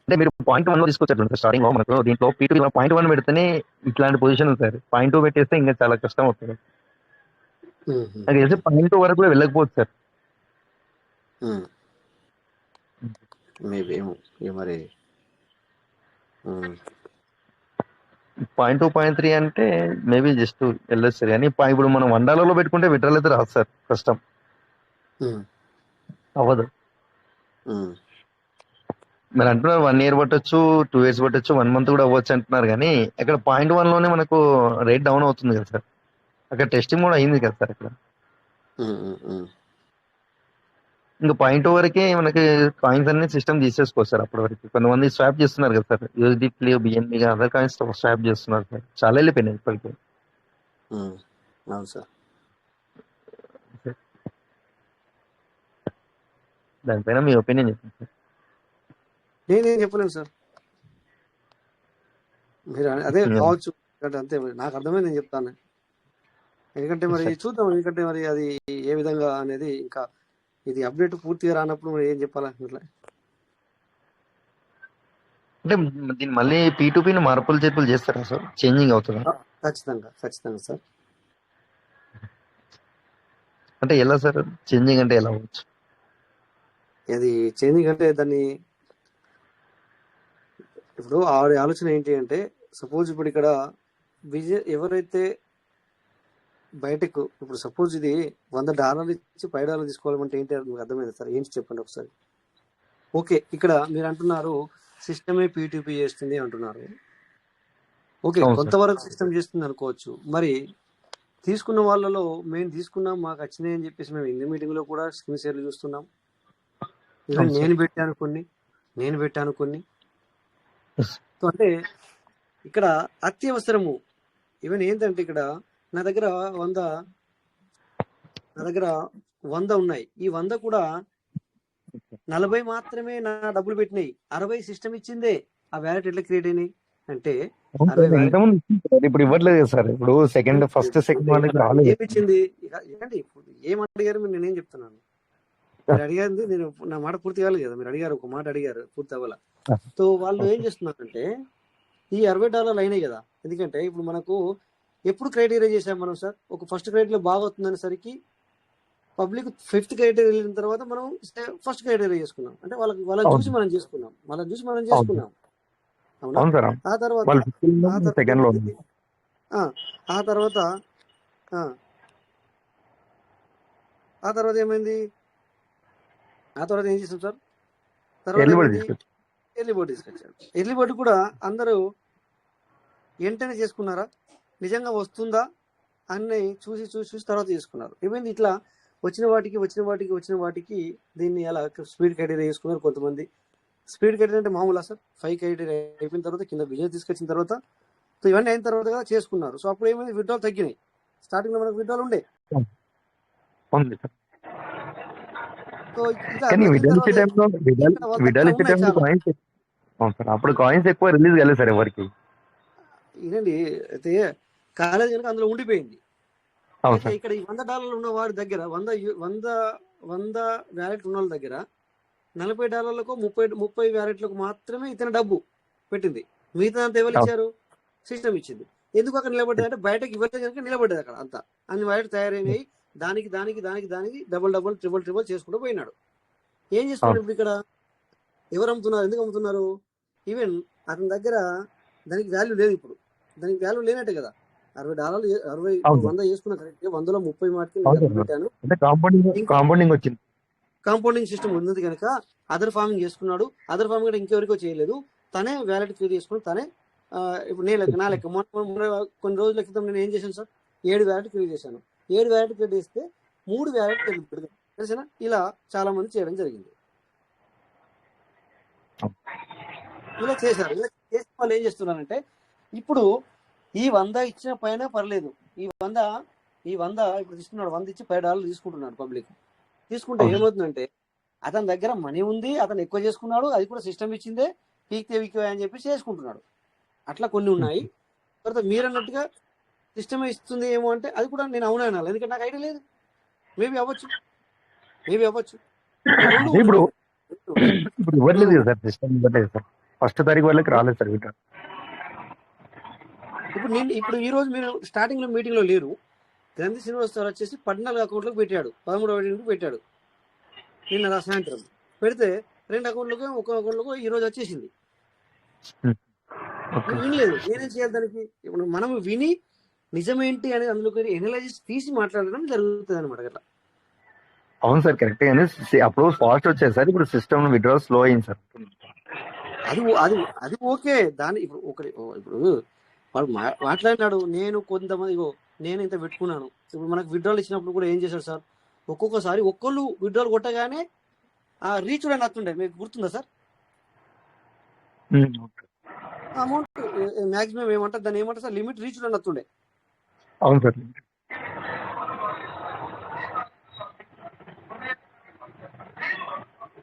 అంటే మీరు 0.1 లో తీసుకొచ్చారు స్టార్టింగ్ లో. మనకు దీంట్లో P2 0.1 పెడితేనే ఇట్లాంటి పొజిషన్ ఉంది సార్. 0.2 పెట్టేస్తే ఇంకా చాలా కష్టం అవుతుంది. నాకు తెలిసి 0.2 వరకు కూడా వెళ్ళకపోవచ్చు సార్. మేబీ మరి 0.2, 0.3 అంటే మేబీ జస్ట్ వెళ్ళొచ్చు సార్. కానీ ఇప్పుడు మనం $1 పెట్టుకుంటే విడ్రాల్ అయితే రాదు సార్. కష్టం అవ్వదు. మీరు అంటున్నారు 1 year పట్టొచ్చు, 2 years పట్టొచ్చు, 1 month కూడా అవ్వచ్చు అంటున్నారు కానీ అక్కడ .1 లోనే మనకు రేట్ డౌన్ అవుతుంది కదా సార్. అక్కడ టెస్టింగ్ కూడా అయింది కదా సార్ అక్కడ. ఇంకా .2 వరకే మనకి కాయిన్స్ అన్ని సిస్టమ్ తీసేసుకోవచ్చు సార్. అప్పటి వరకు కొంతమంది స్వాప్ చేస్తున్నారు కదా sir, USDT, BNB, other coins swap చేస్తున్నారు సార్. చాలా వెళ్ళిపోయినాయి ఇప్పటికే. అవును సార్. దానిపైన మీ ఒపీనియన్ చెప్పండి సార్. నేనేం చెప్పలేను సార్, మీరు అదే కావచ్చు అంతే. నాకు అర్థమైంది, నేను చెప్తాను. ఎందుకంటే మరి చూద్దాం, ఎందుకంటే మరి అది ఏ విధంగా అనేది ఇంకా ఇది అప్డేట్ పూర్తిగా రానప్పుడు మరి ఏం చెప్పాలా ఇట్లా. అంటే దీన్ని మళ్ళీ P2P మార్పులు చేర్పులు చేస్తారా సార్? చేంజింగ్ అవుతుందా? ఖచ్చితంగా సార్. అంటే ఎలా సార్ చేంజింగ్ అంటే ఎలా అవ్వచ్చు? అది చేంజింగ్ అంటే దాన్ని ఇప్పుడు ఆవిడ ఆలోచన ఏంటి అంటే, సపోజ్ ఇప్పుడు ఇక్కడ ఎవరైతే బయటకు ఇప్పుడు సపోజ్ ఇది $100 ఇచ్చి $5 తీసుకోవాలంటే ఏంటి మీకు అర్థమైంది సార్? ఏంటి చెప్పండి ఒకసారి. ఓకే, ఇక్కడ మీరు అంటున్నారు సిస్టమే P2P చేస్తుంది అంటున్నారు. ఓకే, కొంతవరకు సిస్టమ్ చేస్తుంది అనుకోవచ్చు. మరి తీసుకున్న వాళ్ళలో మేము తీసుకున్నాం, మాకు వచ్చినాయి అని చెప్పేసి మేము ఇంగ్లీష్ మీటింగ్ లో కూడా స్క్రీన్ షేర్లు చూస్తున్నాం. నేను పెట్టాను కొన్ని. సో అంటే ఇక్కడ అత్యవసరము ఈవెన్ ఏంటంటే ఇక్కడ నా దగ్గర 100 ఉన్నాయి. ఈ 100 కూడా 40 మాత్రమే నా డబ్బులు పెట్టినాయి, 60 సిస్టమ్ ఇచ్చిందే. ఆ వ్యాలెట్ ఎట్లా క్రియేట్ అయినాయి అంటే ఇప్పుడు ఇవ్వట్లేదు సార్. ఇప్పుడు ఫస్ట్ సెకండ్ వాళ్ళకి రాలేదు. ఏమిచ్చింది ఏమడిగారు మీరు? నేనేం చెప్తున్నాను, మీరు అడిగారు, నేను నా మాట పూర్తి కాలేదు కదా. మీరు అడిగారు, ఒక మాట అడిగారు, పూర్తి అవ్వాల. సో వాళ్ళు ఏం చేస్తున్నారంటే ఈ $60 అయినాయి కదా. ఎందుకంటే ఇప్పుడు మనకు ఎప్పుడు క్రైటీరియా చేసాం మనం సార్, ఒక ఫస్ట్ క్రైటీరియా బాగా అవుతుందనేసరికి పబ్లిక్ 5th క్రైటీరియా వెళ్ళిన తర్వాత మనం ఫస్ట్ క్రైటీరియా చేసుకున్నాం. అంటే వాళ్ళని చూసి మనం చేసుకున్నాం. అవునా? ఆ తర్వాత ఏమైంది? ఆ తర్వాత ఏం చేసాం సార్? ఎర్లీ బర్డ్ తీసుకొచ్చారు. ఎర్లీ బర్డ్ కూడా అందరూ వెంటనే చేసుకున్నారా? నిజంగా వస్తుందా అన్ని చూసి తర్వాత చేసుకున్నారు. ఏమైంది? ఇట్లా వచ్చిన వాటికి దీన్ని అలా స్పీడ్ క్రైటీరియా చేసుకున్నారు. కొంతమంది స్పీడ్ క్రైటీరియా అంటే మామూలా సార్? 5 క్రైటీరియా అయిపోయిన తర్వాత కింద బిజినెస్ తీసుకొచ్చిన తర్వాత సో ఇవన్నీ అయిన తర్వాత చేసుకున్నారు. సో అప్పుడు ఏమైంది? విత్డ్రాల్ తగ్గినాయి. స్టార్టింగ్ లో మనకు విత్డ్రాల్ ఉండే. అప్పుడు కాయిన్స్ ఎక్కువ రిలీజ్ కాలేదు సార్ ఎవరికి. ఇదండి అయితే కాలేజ్ కనుక అందులో ఉండిపోయింది. అయితే ఇక్కడ ఈ $100 ఉన్న వారి దగ్గర 100 వ్యాలెట్ ఉన్న వాళ్ళ దగ్గర $40కు 30 వ్యాలెట్లకు మాత్రమే ఇతని డబ్బు పెట్టింది. మిగతా అంతా ఎవరు ఇచ్చారు? సిస్టమ్ ఇచ్చింది. ఎందుకు అక్కడ నిలబడ్డది అంటే బయటకు ఇవ్వలేదు కనుక నిలబడ్డది అక్కడ. అంతా అన్ని వ్యాలెట్ తయారైనాయి. దానికి డబుల్ ట్రిపుల్ చేసుకుంటూ పోయినాడు. ఏం చేస్తున్నాడు ఇప్పుడు? ఇక్కడ ఎవరు అమ్ముతున్నారు? ఎందుకు అమ్ముతున్నారు? ఈవెన్ అతని దగ్గర దానికి వాల్యూ లేదు. ఇప్పుడు దానికి వాల్యూ లేనట్టే కదా. $60 100 చేసుకున్నా కరెక్ట్. 100లో 30 మాటకి పెట్టాను. కాంపౌండింగ్ సిస్టమ్ ఉంది కనుక అదర్ ఫార్మింగ్ చేసుకున్నాడు. అదర్ ఫార్మింగ్ కూడా ఇంకెవరికో చేయలేదు. తనే వ్యాలెట్ క్రియేట్ చేసుకుని తనే ఇప్పుడు నా లెక్క కొన్ని రోజుల క్రితం నేను ఏం చేశాను సార్? 7 వ్యాలెట్ క్రియేట్ చేశాను. 7 వ్యాలెట్ క్రియేట్ చేస్తే 3 వ్యాలెట్ తెలిసినా ఇలా చాలా మంది చేయడం జరిగింది. ఇలా చేశారు. ఇలా చేసిన వాళ్ళు ఏం చేస్తున్నారంటే ఇప్పుడు ఈ 100 ఇచ్చిన పైన పర్లేదు. ఈ 100 ఇప్పుడు తీసుకున్నాడు. 100 ఇచ్చి $5 తీసుకుంటున్నాడు పబ్లిక్. తీసుకుంటే ఏమవుతుందంటే అతని దగ్గర మనీ ఉంది, అతను ఎక్కువ చేసుకున్నాడు, అది కూడా సిస్టమ్ ఇచ్చిందే, పీక్తే అని చెప్పి చేసుకుంటున్నాడు. అట్లా కొన్ని ఉన్నాయి. తర్వాత మీరు అన్నట్టుగా సిస్టమే ఇస్తుంది ఏమో అంటే అది కూడా నేను అవునా అనాలి, ఎందుకంటే నాకు ఐడియా లేదు. మేబీ అవ్వచ్చు. ఇప్పుడు ఇవ్వట్లేదు కదా సార్, సిస్టమ్ ఇవ్వట్లేదు సార్. ఫస్ట్ తారీఖు వాళ్ళకి రాలేదు సార్. ఇప్పుడు ఈ రోజు మీరు స్టార్టింగ్ లో మీటింగ్ లో లేరు. గ్రంథి శ్రీనివాస్ సార్ వచ్చేసి 14 అకౌంట్లకు పెట్టాడు, 13వ అకౌంట్లకు పెట్టాడు. నిన్న సాయంత్రం పెడితే 2 అకౌంట్లకు, 1 అకౌంట్లకు ఈ రోజు వచ్చేసింది. వినలేదు, నేనేం చేయాలి దానికి? ఇప్పుడు మనం విని నిజమేంటి అనేది అందులో ఎనలైజ్ తీసి మాట్లాడడం జరుగుతుంది అనమాట. అట్లా అవును సార్ కరెక్ట్ గానే అప్పుడు ఫాస్ట్ వచ్చేది సార్, ఇప్పుడు సిస్టమ్ విత్డ్రాల్ స్లో అయింది సార్. అది అది అది ఓకే. దాని ఇప్పుడు ఇప్పుడు వాడు మాట్లాడినాడు. నేను కొంతమంది నేను ఇంత పెట్టుకున్నాను. ఇప్పుడు మనకు విత్డ్రాల్ ఇచ్చినప్పుడు కూడా ఏం చేశారు సార్, ఒక్కొక్కసారి ఒక్కళ్ళు విత్డ్రాల్ కొట్టగానే రీచ్ అని వస్తుండే. మీకు గుర్తుందా సార్? అమౌంట్ మాక్సిమం ఏమంటారు దాన్ని, ఏమంటారు సార్, లిమిట్ రీచ్ అని వస్తుండే. అవును సార్.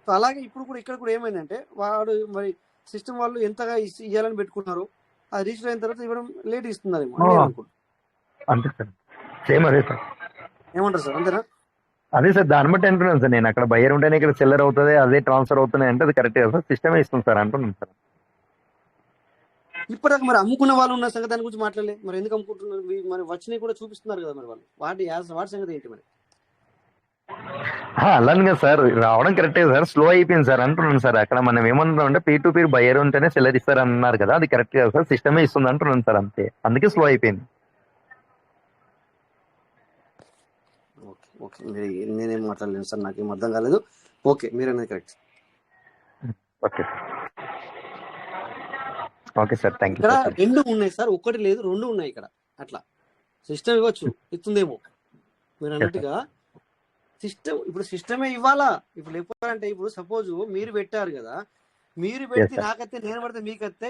సో అలాగే ఇప్పుడు కూడా ఇక్కడ కూడా ఏమైందంటే వాడు మరి సిస్టమ్ వాళ్ళు ఎంతగా ఇవ్వాలని పెట్టుకున్నారు, అది రీచ్ అయిన తర్వాత ఇవ్వడం లేట్ ఇస్తున్నారు అంతే సార్, సేమ్ అదే సార్. ఏమంటారు సార్, అంతేనా? అదే సార్, దాన్ని బట్టి అంటున్నాను సార్. నేను అక్కడ బయర్ ఉంటేనే ఇక్కడ సెల్లర్ అవుతుంది, అదే ట్రాన్స్ఫర్ అవుతున్నాయి అంటే అది కరెక్ట్ కదా సార్, సిస్టమే ఇస్తుంది సార్ అంటున్నాను సార్. ఇప్పటిదాకా మరి అమ్ముకున్న వాళ్ళు ఉన్న సంగతి దాని గురించి మాట్లాడలేదు. మరి ఎందుకు అమ్ముకుంటున్నారు? మరి వచ్చినవి కూడా చూపిస్తున్నారు కదా మరి వాళ్ళు, వాటి సంగతి ఏంటి మరి? అలానే కదా సార్, రావడం కరెక్టే సార్, స్లో అయిపోయింది సార్ అంటున్నాను సార్. అక్కడ మనం ఏమంటున్నాం అంటే పీ టు పీ బయర్ ఉంటేనే సెల్లర్ ఇస్తారు అన్నారు కదా, అది కరెక్ట్ కదా సార్, సిస్టమే ఇస్తుంది అంటున్నాను సార్, అంతే. అందుకే స్లో అయిపోయింది. ఓకే ఓకే, మీరు నేనేం మాట్లాడలేను సార్, నాకేం అర్థం కాలేదు. ఓకే, మీరు అనేది correct. Okay okay sir, thank you. ఇక్కడ రెండు ఉన్నాయి సార్, ఒకటి లేదు, రెండు ఉన్నాయి ఇక్కడ. అట్లా సిస్టమ్ ఇవ్వచ్చు, ఇస్తుందేమో మీరు అన్నట్టుగా. సిస్టమ్ ఇప్పుడు సిస్టమే ఇవ్వాలా. ఇప్పుడు లేకపోతే ఇప్పుడు సపోజ్ మీరు పెట్టారు కదా, మీరు పెడితే నాకైతే, నేను పడితే మీకైతే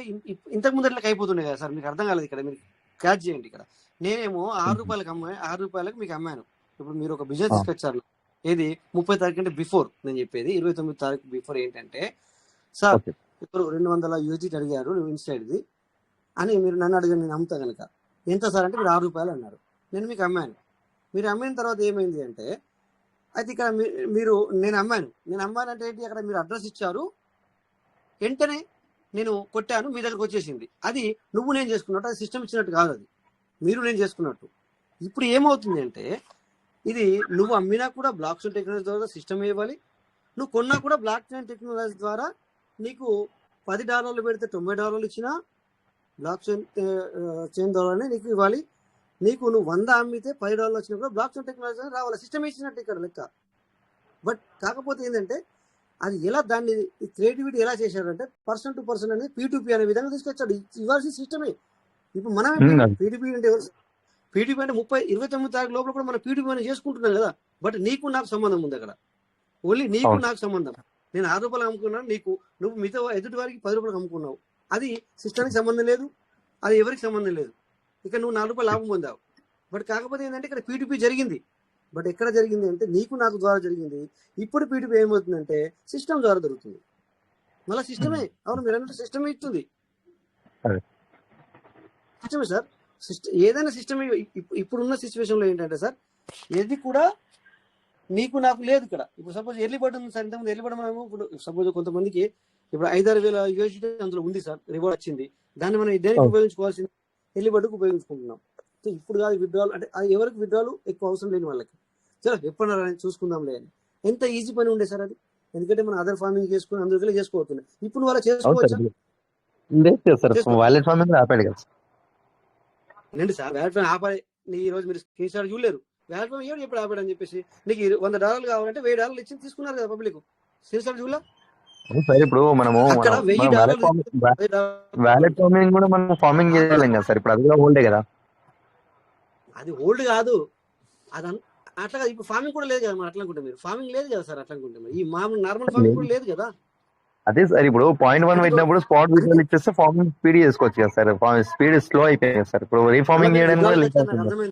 ఇంతకు ముందు అట్లా అయిపోతుండే కదా సార్. మీకు అర్థం కాలేదు. ఇక్కడ మీరు క్యాచ్ చేయండి. ఇక్కడ నేనేమో 6 రూపాయలకు 6 రూపాయలకు మీకు అమ్మాను. ఇప్పుడు మీరు ఒక బిజినెస్ తీసుకొచ్చారు, ఏది 30 తారీఖు అంటే బిఫోర్, నేను చెప్పేది 29 తారీఖు బిఫోర్ ఏంటంటే, సార్ ఇప్పుడు 200 USD అడిగారు నువ్వు ఇన్సైడ్ది అని మీరు నన్ను అడిగారు, నేను అమ్ముతా కనుక ఎంత సార్ అంటే మీరు 6 రూపాయలు అన్నారు. నేను మీకు అమ్మాను. మీరు అమ్మిన తర్వాత ఏమైంది అంటే, అయితే ఇక్కడ నేను అమ్మానంటే ఏంటి, అక్కడ మీరు అడ్రస్ ఇచ్చారు, వెంటనే నేను కొట్టాను, మీ దగ్గరకు వచ్చేసింది. అది నువ్వు నేను చేసుకున్నట్టు, అది సిస్టమ్ ఇచ్చినట్టు కాదు, అది మీరు నేను చేసుకున్నట్టు. ఇప్పుడు ఏమవుతుంది అంటే, ఇది నువ్వు అమ్మినా కూడా బ్లాక్ చైన్ టెక్నాలజీ ద్వారా సిస్టమ్ ఇవ్వాలి, నువ్వు కొన్నా కూడా బ్లాక్ చైన్ టెక్నాలజీ ద్వారా నీకు $10 పెడితే $90 ఇచ్చినా బ్లాక్ చైన్ ద్వారానే నీకు ఇవ్వాలి. నీకు నువ్వు 100 అమ్మితే $10 వచ్చినా కూడా బ్లాక్ చైన్ టెక్నాలజీ రావాలి, సిస్టమ్ ఇచ్చినట్టు ఇక్కడ లెక్క. బట్ కాకపోతే ఏంటంటే, అది ఎలా దాన్ని క్రియేటివిటీ ఎలా చేశాడంటే, పర్సన్ టు పర్సన్ అనేది P2P అనే విధంగా తీసుకొచ్చాడు. ఇవ్వాల్సిన సిస్టమే. ఇప్పుడు మనమే P2P అంటే P2P అంటే 29 తారీఖు లోపల కూడా మనం P2P అని చేసుకుంటున్నాం కదా. బట్ నీకు నాకు సంబంధం ఉంది అక్కడ, ఓన్లీ నీకు నాకు సంబంధం. నేను 6 రూపాయలు అమ్ముకున్నాను, నువ్వు మిగతా ఎదుటి వారికి 10 రూపాయలు అమ్ముకున్నావు. అది సిస్టానికి సంబంధం లేదు, అది ఎవరికి సంబంధం లేదు. ఇక్కడ నువ్వు 4 రూపాయలు లాభం పొందావు. బట్ కాకపోతే ఏంటంటే ఇక్కడ P2P జరిగింది. బట్ ఎక్కడ జరిగింది అంటే నీకు నాకు ద్వారా జరిగింది. ఇప్పుడు P2P ఏమవుతుందంటే సిస్టమ్ ద్వారా జరుగుతుంది. మళ్ళీ సిస్టమే, అవును మీరు అన్నట్టు సిస్టమే ఇస్తుంది. సిస్టమే సార్, ఏదైనా సిస్టమే. ఇప్పుడున్న సిచ్యువేషన్ లో ఏంటంటే సార్, ఏది కూడా నీకు నాకు లేదు ఇక్కడ. ఇప్పుడు సపోజ్ ఎర్లీ బర్డ్ ఉంది సార్, ఇంతకుముందు ఎర్లీ బర్డ్ మనము ఇప్పుడు సపోజ్ కొంతమందికి ఇప్పుడు 5-6 వేల USD అందులో ఉంది సార్, రివార్డ్ వచ్చింది. దాన్ని మనం దేనికి ఉపయోగించుకోవాల్సింది, ఎర్లీ బర్డ్కి ఉపయోగించుకుంటున్నాం. సో ఇప్పుడు కాదు విత్డ్రాల్ అంటే, అది ఎవరికి విత్డ్రాల్ ఎక్కువ అవసరం లేని వాళ్ళకి, చలో ఎప్పుడన్నా చూసుకుందాంలే అని. ఎంత ఈజీ పని ఉండే సార్ అది. ఎందుకంటే మనం అదర్ ఫార్మింగ్ చేసుకుని అందరికీ చేసుకోవచ్చు. ఇప్పుడు వాళ్ళ చేసుకోవచ్చా? ఏంటి సార్ వ్యాలెట్ ఫామ్ ఆపాలి, ఈ రోజు మీరు స్క్రీన్ షాట్ చూడలేరు. వ్యాలెట్ ఫామ్ ఏడు ఎప్పుడు ఆపాడని చెప్పేసి నీకు $100 కావాలంటే $1000 ఇచ్చి తీసుకున్నారు కదా పబ్లిక్. స్క్రీన్ షాట్ చూడలే సార్. ఇప్పుడు మనము వ్యాలెట్ ఫార్మింగ్ కూడా మనం ఫార్మింగ్ చేయలేం కదా సార్, ఇప్పుడు అది కూడా హోల్డే కదా. అది హోల్డ్ కాదు, అది అట్లా కాదు. ఇప్పుడు ఫార్మింగ్ కూడా లేదు కదా మరి అట్లా అనుకుంటే, మీరు ఫార్మింగ్ లేదు కదా సార్ అట్లా అనుకుంటే, మరి ఈ మామూలు నార్మల్ ఫార్మింగ్ కూడా లేదు కదా. అదే సార్, ఇప్పుడు 0.1 పెట్టినప్పుడు స్పాట్ విత్డ్రాల్ ఇచ్చేస్తే ఫార్మింగ్ స్పీడ్ చేసుకోవచ్చు కదా సార్. స్పీడ్ స్లో అయిపోయింది సార్, ఇప్పుడు రీఫార్మింగ్ చేయడానికి కూడా లేట్ అవుతుంది.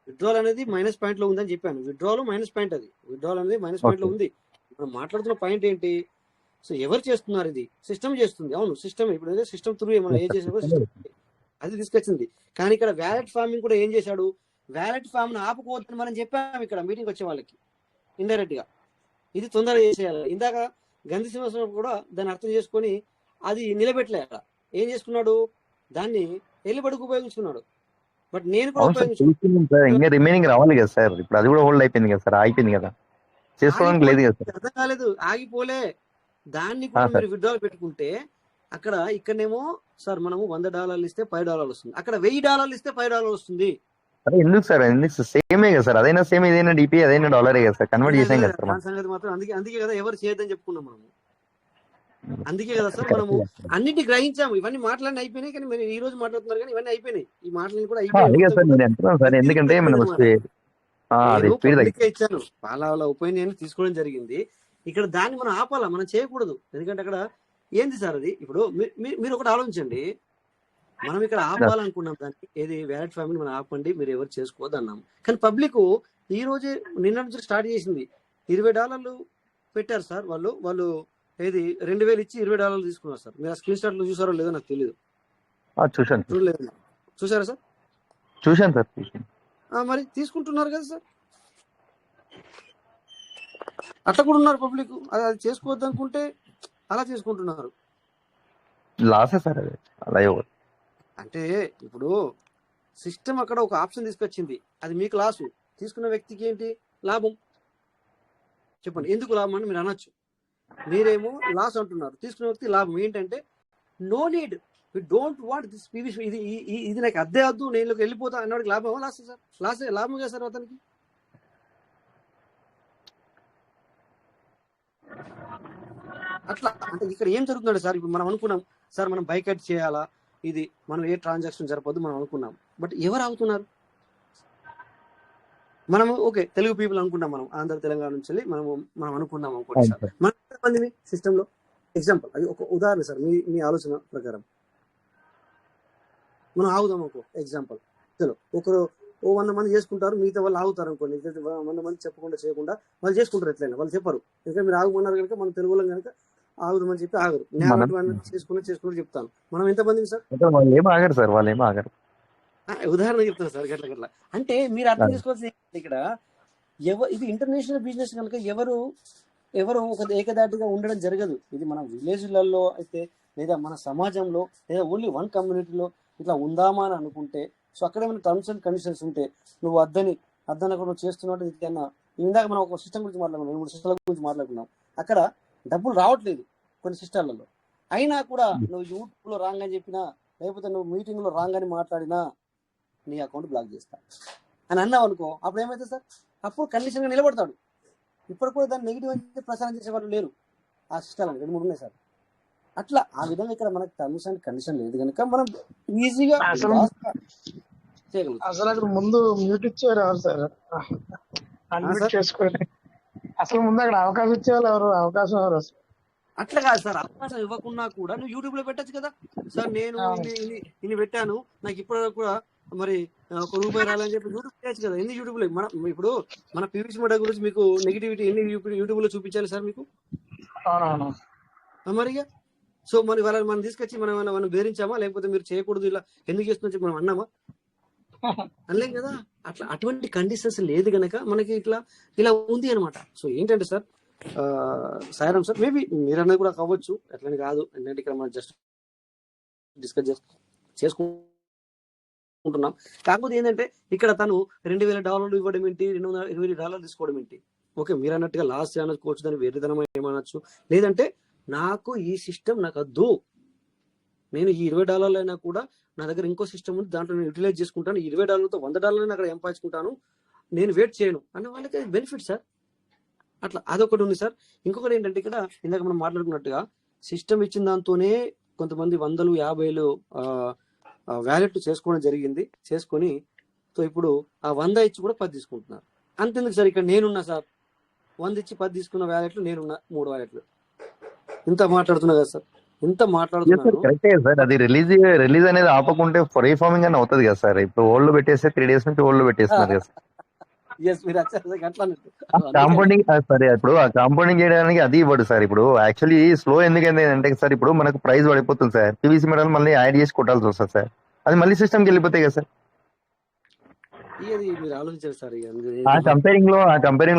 విత్డ్రాల్ అనేది మైనస్ పాయింట్ లో ఉందని చెప్పాను. విత్డ్రాల్ మైనస్ పాయింట్, అది విత్డ్రాల్ అనేది మైనస్ పాయింట్ లో ఉంది. మనం మాట్లాడుతున్న పాయింట్ ఏంటి, సో ఎవరు చేస్తున్నారు, ఇది సిస్టమ్ చేస్తుంది. అవును సిస్టమ్, ఇప్పుడు సిస్టమ్ త్రూ మనం ఏం చేసినప్పుడు అది తీసుకొచ్చింది. కానీ ఇక్కడ వ్యాలెట్ ఫార్మింగ్ కూడా ఏం చేశాడు, వ్యాలెట్ ఫామ్ ను ఆపుకోవద్దని మనం చెప్పాము ఇక్కడ మీటింగ్ వచ్చే వాళ్ళకి ఇండైరెక్ట్ గా. ఇది తొందరగా చేసేయాలి. ఇందాక గంధి శ్రీనివాసరావు కూడా దాన్ని అర్థం చేసుకొని అది నిలబెట్టలే. అక్కడ ఏం చేసుకున్నాడు, దాన్ని ఎల్లిబడికి ఉపయోగించుకున్నాడు. బట్ నేను కూడా ఇంకా రిమైనింగ్ రావాలి కదా సార్, ఇప్పుడు అది కూడా హోల్డ్ అయిపోయింది కదా సార్, అయిపోయింది కదా, చేసుకోవడానికి లేదు కదా సార్. అర్థం కాలేదు, ఆగిపోలే. దాన్ని కూడా మీరు విత్డ్రాల్ పెట్టుకుంటే అక్కడ, ఇక్కడనేమో సార్ మనము $100 ఇస్తే $10 వస్తుంది, అక్కడ $1000 ఇస్తే $10 వస్తుంది. అదే ఎందుకు సార్ ఎందుకు సేమే కదా సార్, అదైనా సేమ్, ఇదైనా డిపి అదైనా డాలరే కదా సార్, కన్వర్ట్ చేసాం కదా సార్ దాని సంగతి మాత్రం అందుకే కదా ఎవరు చేయొద్దని చెప్పుకున్నాం మనము. అందుకే కదా సార్ మనము అన్నిటి గ్రహించాము, ఇవన్నీ మాట్లాడిన అయిపోయినాయి. కానీ మీరు ఈ రోజు మాట్లాడుతున్నారు కానీ ఇవన్నీ అయిపోయినాయి, ఈ మాటలు కూడా అదే కదా సార్ నేను అంటున్నాను సార్, ఎందుకంటే మనం నేను పబ్లిక్ ఇచ్చాను, వాళ్ళ ఒపీనియన్ తీసుకోవడం జరిగింది. ఇక్కడ దాన్ని మనం ఆపాలా, మనం చేయకూడదు. ఎందుకంటే అక్కడ ఏంది సార్ అది, ఇప్పుడు మీరు ఒకటి ఆలోచించండి, మనం ఇక్కడ ఆపాలనుకున్నాం దాన్ని, ఏది వ్యాలెట్ ఫ్యామిలీ మనం ఆపండి, మీరు ఎవరు చేసుకోవద్దు అన్నాం. కానీ పబ్లిక్ ఈ రోజే నిన్న నుంచి స్టార్ట్ చేసింది. $20 పెట్టారు సార్ వాళ్ళు ఏది 2000 ఇచ్చి $20 తీసుకున్నారు సార్. మీరు ఆ స్క్రీన్ షాట్ లో చూసారో లేదో నాకు తెలియదు. చూశాను, చూడలేదు, చూసారా సార్? చూశాను సార్, చూశాను. మరి తీసుకుంటున్నారు కదా సార్, అట్లా కూడా ఉన్నారు పబ్లిక్. అది చేసుకోవద్దు అనుకుంటే అలా చేసుకుంటున్నారు. లాసే సార్ అది, అలా ఎవరు అంటే ఇప్పుడు సిస్టమ్ అక్కడ ఒక ఆప్షన్ తీసుకొచ్చింది, అది మీకు లాసు, తీసుకున్న వ్యక్తికి ఏంటి లాభం చెప్పండి. ఎందుకు లాభం అని మీరు అనొచ్చు, మీరేమో లాస్ అంటున్నారు, తీసుకున్న వ్యక్తి లాభం. ఏంటంటే no need, we don't want this PVC, ఇది నాకు అద్దె వద్దు, నేను వెళ్ళిపోతా అన్నవాడికి లాభమా లాస్ సార్? లాసే, లాభం కదా సార్ అతనికి. అట్లా అంటే ఇక్కడ ఏం జరుగుతుందంటే సార్, ఇప్పుడు మనం అనుకున్నాం సార్ మనం బైకట్ చేయాలా, ఇది మనం ఏ ట్రాన్సాక్షన్ జరపద్దు మనం అనుకున్నాం. బట్ ఎవరు అవుతున్నారు? మనము ఓకే తెలుగు పీపుల్ అనుకుంటాం, మనం ఆంధ్ర తెలంగాణ నుంచి మనం అనుకున్నాం అనుకోండి సార్. మనం ఎంతమంది సిస్టమ్ లో ఎగ్జాంపుల్, అది ఒక ఉదాహరణ సార్, మీ ఆలోచన ప్రకారం మనం ఆగుదాం అనుకో. ఎగ్జాంపుల్ చలో ఒకరు 100 మంది చేసుకుంటారు, మిగతా వాళ్ళు ఆగుతారు అనుకోండి. 100 మంది చెప్పకుండా చేయకుండా వాళ్ళు చేసుకుంటారు, ఎట్లయినా వాళ్ళు చెప్పరు. ఎందుకంటే మీరు ఆగుమన్నారు కనుక మనం తెలుగులో కనుక ఆగుదామని చెప్పి ఆగరు. నేను చేసుకుని చెప్తాను. మనం ఎంతమంది సార్? వాళ్ళు ఏం ఆగరు సార్, వాళ్ళు ఏం ఆగరు. ఉదాహరణ చెప్తాను సార్, గట్ల. అంటే మీరు అర్థం చేసుకోవాల్సింది ఇక్కడ, ఇది ఇంటర్నేషనల్ బిజినెస్ కనుక ఎవరు ఒక ఏకదాటిగా ఉండడం జరగదు. ఇది మన విలేజ్లలో అయితే, లేదా మన సమాజంలో, లేదా ఓన్లీ వన్ కమ్యూనిటీలో ఇట్లా ఉందామా అని అనుకుంటే, సో అక్కడ ఏమైనా టర్మ్స్ అండ్ కండిషన్స్ ఉంటే, నువ్వు అద్దనకు నువ్వు చేస్తున్నట్టు ఇది ఇందాక మనం ఒక సిస్టమ్ గురించి మాట్లాడుకున్నాం, 2-3 సిస్టమ్ల గురించి మాట్లాడుకున్నాం. అక్కడ డబ్బులు రావట్లేదు కొన్ని సిస్టాలలో, అయినా కూడా నువ్వు యూట్యూబ్ లో రాంగ్ అని చెప్పినా, లేకపోతే నువ్వు మీటింగ్ లో రాంగ్ అని మాట్లాడినా నీ అకౌంట్ బ్లాక్ చేస్తా అని అన్నావు అనుకో, అప్పుడు ఏమైతే సార్, అప్పుడు కండిషన్ గా నిలబడతాడు. ఇప్పుడు కూడా దాన్ని నెగిటివ్ అని ప్రచారం చేసే వాళ్ళు లేరు, ఆ సిస్టాలు 2-3 ఉన్నాయి సార్. అట్లా ఆ విధంగా ఇక్కడ మనకు టర్మ్స్ అండ్ కండిషన్ లేదు కనుక మనం ఈజీగా చేయగలుగుతాం. అసలు అక్కడ ముందు మ్యూట్ ఇచ్చేవారు ఎవరు సార్? అన్మ్యూట్ చేసుకొని అసలు ముందు అక్కడ అవకాశం ఇచ్చేవాళ్ళు ఎవరు? అవకాశం ఎవరు? అట్లా కాదు సార్, అవకాశం ఇవ్వకున్నా కూడా నువ్వు యూట్యూబ్ లో పెట్టచ్చు కదా సార్. నేను ఇన్ని పెట్టాను, నాకు ఇప్పుడు కూడా మరి ₹1 రాలని చెప్పి యూట్యూబ్ చేయొచ్చు కదా. ఎన్ని యూట్యూబ్ లో మనం ఇప్పుడు మన పీవీసీ మోడ గురించి మీకు నెగిటివిటీ ఎన్ని యూట్యూబ్ లో చూపించాలి సార్ మీకు? మరిగా సో మరి వాళ్ళని మనం తీసుకొచ్చి మనం బేరించామా? లేకపోతే మీరు చేయకూడదు ఇలా ఎందుకు చేస్తున్నా చెప్పి మనం అన్నామా? అనలేం కదా. అట్లా అటువంటి కండిషన్స్ లేదు కనుక మనకి ఇలా ఉంది అనమాట. సో ఏంటంటే సార్, సాయిరామ్ సార్, మేబీ మీరు అన్నది కూడా కావచ్చు, అట్లని కాదు. ఏంటంటే ఇక్కడ మనం జస్ట్ డిస్కస్ చేసుకుంటున్నాం. కాకపోతే ఏంటంటే ఇక్కడ తను $2000 ఇవ్వడం ఏంటి, $220 తీసుకోవడం ఏంటి? ఓకే, మీరు అన్నట్టుగా లాస్ట్ అనొచ్చు, దాన్ని వేరేదనం ఏమనొచ్చు. లేదంటే నాకు ఈ సిస్టమ్ నాకు వద్దు, నేను ఈ $20 అయినా కూడా నా దగ్గర ఇంకో సిస్టమ్ ఉంది, దాంట్లో నేను యూటిలైజ్ చేసుకుంటాను, ఈ $20తో $100 అక్కడ సంపాదించుకుంటాను, నేను వెయిట్ చేయను అన్న వాళ్ళకి బెనిఫిట్ సార్. అట్లా అదొకటి ఉంది సార్. ఇంకొకటి ఏంటంటే ఇక్కడ ఇందాక మనం మాట్లాడుకున్నట్టుగా సిస్టమ్ ఇచ్చిన దాంతోనే కొంతమంది 100-50 వ్యాలెట్ చేసుకోవడం జరిగింది. చేసుకొని సో ఇప్పుడు ఆ 100 ఇచ్చి కూడా 10 తీసుకుంటున్నారు. అంతెందుకు సార్, ఇక్కడ నేనున్నా సార్, 100 ఇచ్చి 10 తీసుకున్న వ్యాలెట్లు నేనున్నా 3 వ్యాలెట్లు. ఇంత మాట్లాడుతున్నా కదా సార్, ఇంత మాట్లాడుతున్నాను. కరెక్టే సార్, అది రిలీజ్ అనేది ఆపకుంటే ఫ్రీ ఫార్మింగ్ అని అవుతుంది కదా సార్. ఇప్పుడు ఓల్డ్ పెట్టేస్తే 3 days నుంచి ఓల్డ్ పెట్టేస్తున్నారు కదా సార్. కాంపౌండింగ్ సరే, ఇప్పుడు ఆ కాంపౌండింగ్ చేయడానికి అది ఇవ్వడు సార్. ఇప్పుడు యాక్చువల్లీ స్లో ఎందుకైంది అంటే సార్, ఇప్పుడు మనకు ప్రైస్ పడిపోతుంది సార్, పీవీసీ మెటల్ మళ్ళీ యాడ్ చేసి కొట్టాల్సి వస్తుంది సార్, అది మళ్ళీ సిస్టమ్కి వెళ్ళిపోతాయి కదా సార్. ఆ కంపేరింగ్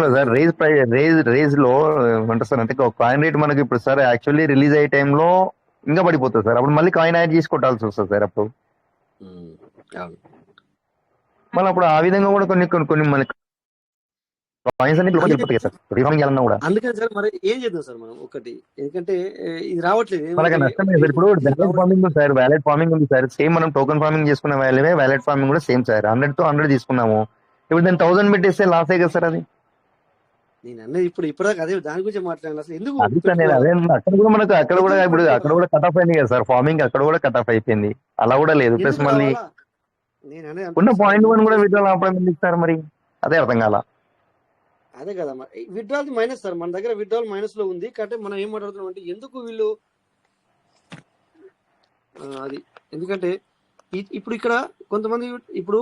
లో సార్ రేజ్ లో ఏమంటారు సార్, అంటే కాయిన్ రేట్ మనకి ఇప్పుడు సార్ యాక్చువల్లీ రిలీజ్ అయ్యే టైంలో ఇంకా పడిపోతుంది సార్, అప్పుడు మళ్ళీ కాయిన్ యాడ్ చేసి కొట్టాల్సి వస్తుంది సార్. అప్పుడు మళ్ళీ అప్పుడు ఆ విధంగా కూడా కొన్ని మనకి కాయిన్స్ అన్ని లోపలికి అందుకే వెళ్ళిపోతాయి సార్ రీఫార్మింగ్ చేయాలన్నా కూడా. అందుకని సార్ మరి ఏం చేద్దాం సార్ మనం ఒకటి, ఎందుకంటే ఇది రావట్లేదు మనకి ఏమంటే నష్టం లేదు సార్. ఇప్పుడు ఇది వ్యాలెట్ ఫార్మింగ్ ఉంది సార్, వ్యాలెట్ ఫార్మింగ్ ఉంది సార్. సేమ్ మనం టోకెన్ ఫార్మింగ్ చేసుకున్న వాల్యూవే వ్యాలెట్ ఫార్మింగ్ కూడా సేమ్ సార్. 100 to 100 తీసుకున్నాము. ఇప్పుడు దాన్ని 1000 పెట్టేస్తే లాసే కదా సార్ అది. నేను అన్నది ఇప్పటిదాకా అదే దాని గురించి మాట్లాడాను. అసలు ఎందుకు అది సార్ నేను అదే అన్నా. అక్కడ కూడా మనకు అక్కడ కూడా ఇప్పుడు అక్కడ కూడా కట్ ఆఫ్ అయింది కదా సార్. ఫార్మింగ్ అక్కడ కూడా కట్ ఆఫ్ అయిపోయింది. అలా కూడా లేదు. ప్లస్ ఎందుకు మళ్ళీ రావాలా? నేను అనేది ఉన్న అంటున్నా సార్, 0.1 కూడా విత్డ్రాల్ ఆపడం ఎందుకు సార్ మరి? అదే అర్థం కాల. అదే కదా మరి విత్డ్రాల్ మైనస్ సార్, మన దగ్గర విత్డ్రాల్ మైనస్ లో ఉంది. కాబట్టి మనం ఏం మాట్లాడుతున్నాం అంటే ఎందుకు వీళ్ళు అది, ఎందుకంటే ఇప్పుడు ఇక్కడ కొంతమంది ఇప్పుడు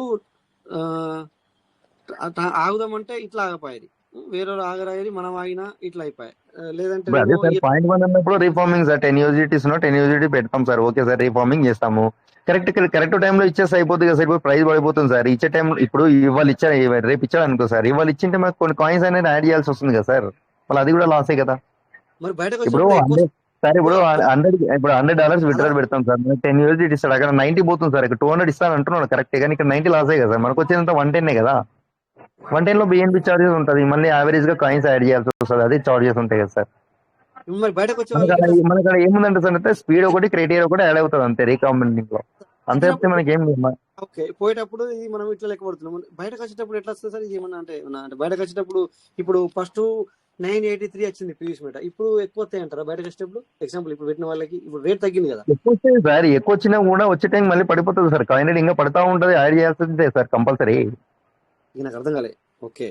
ఆగుదామంటే ఇట్లా ఆగపోయేది, వేరే ఆగరాయేది, మనం ఆగినా ఇట్లా అయిపోయాయి. లేదంటే ఇప్పుడు అదే సార్ 0.1 అన్నప్పుడు రీఫార్మింగ్ సార్ 10 యూజిటీస్ 10 యూజిటీ పెడతాం సార్. ఓకే సార్ రీఫార్మింగ్ చేస్తాము. కరెక్ట్ టైంలో ఇచ్చేస్తే అయిపోతుంది కదా సార్. ఇప్పుడు ప్రైస్ పడిపోతుంది సార్. ఇచ్చే టైం ఇప్పుడు ఇవాళ ఇచ్చారు, రేపు ఇచ్చారు అనుకో సార్, ఇవాళ ఇచ్చింటే మాకు కొన్ని కాయిన్స్ అనేది యాడ్ చేయాల్సి వస్తుంది కదా సార్. మళ్ళీ అది కూడా లాసే కదా. మరి బయటకు ఇప్పుడు సార్ ఇప్పుడు $100 విత్డ్రాల్ పెడతాం సార్. 10 యూజిటీ ఇస్తాడు, అక్కడ 90 పోతుంది సార్. ఇక్కడ 200 ఇస్తాను అంటున్నాడు కరెక్టే, కానీ ఇక్కడ 90 లాసే కదా సార్. మనకు వచ్చేదంతా 110 కదా. 110 లో బిఎన్పి చార్జెస్ ఉంటుంది, మళ్ళీ యావరేజ్ గా కాయిన్స్ యాడ్ చేయాల్సి వస్తుంది, అదే చార్జెస్ ఉంటాయి కదా సార్. మరి బయటకు వచ్చే మనకి అక్కడ ఏముందంటే సార్ అంటే స్పీడ్ ఒకటి క్రైటీరియా ఒకటి యాడ్ అవుతుంది అంతే రీకాంబినేటింగ్ లో. అంతే చెప్తే మనకి ఏం లేదు. ఓకే పోయేటప్పుడు ఇది మనం ఇట్లా లెక్క పడుతున్నాం. బయటకు వచ్చేటప్పుడు ఎట్లా వస్తుంది సార్? ఇది ఏమన్నా అంటే బయటకు వచ్చేటప్పుడు ఇప్పుడు ఫస్ట్ 983 వచ్చింది ప్రీవియస్ మీట, ఇప్పుడు ఎక్కువ వస్తాయి అంటారా బయటకు వచ్చేటప్పుడు? ఎగ్జాంపుల్ ఇప్పుడు పెట్టిన వాళ్ళకి ఇప్పుడు రేట్ తగ్గింది కదా. ఎక్కువ వస్తాయి సార్. ఎక్కువ వచ్చినా కూడా వచ్చే టైం మళ్ళీ పడిపోతుంది సార్. కాయిన్ ఇంకా పడతా ఉంటది, యాడ్ చేయాల్సిందే సార్ కంపల్సరీ. ఇది నాకు అర్థం కాలేదు. ఓకే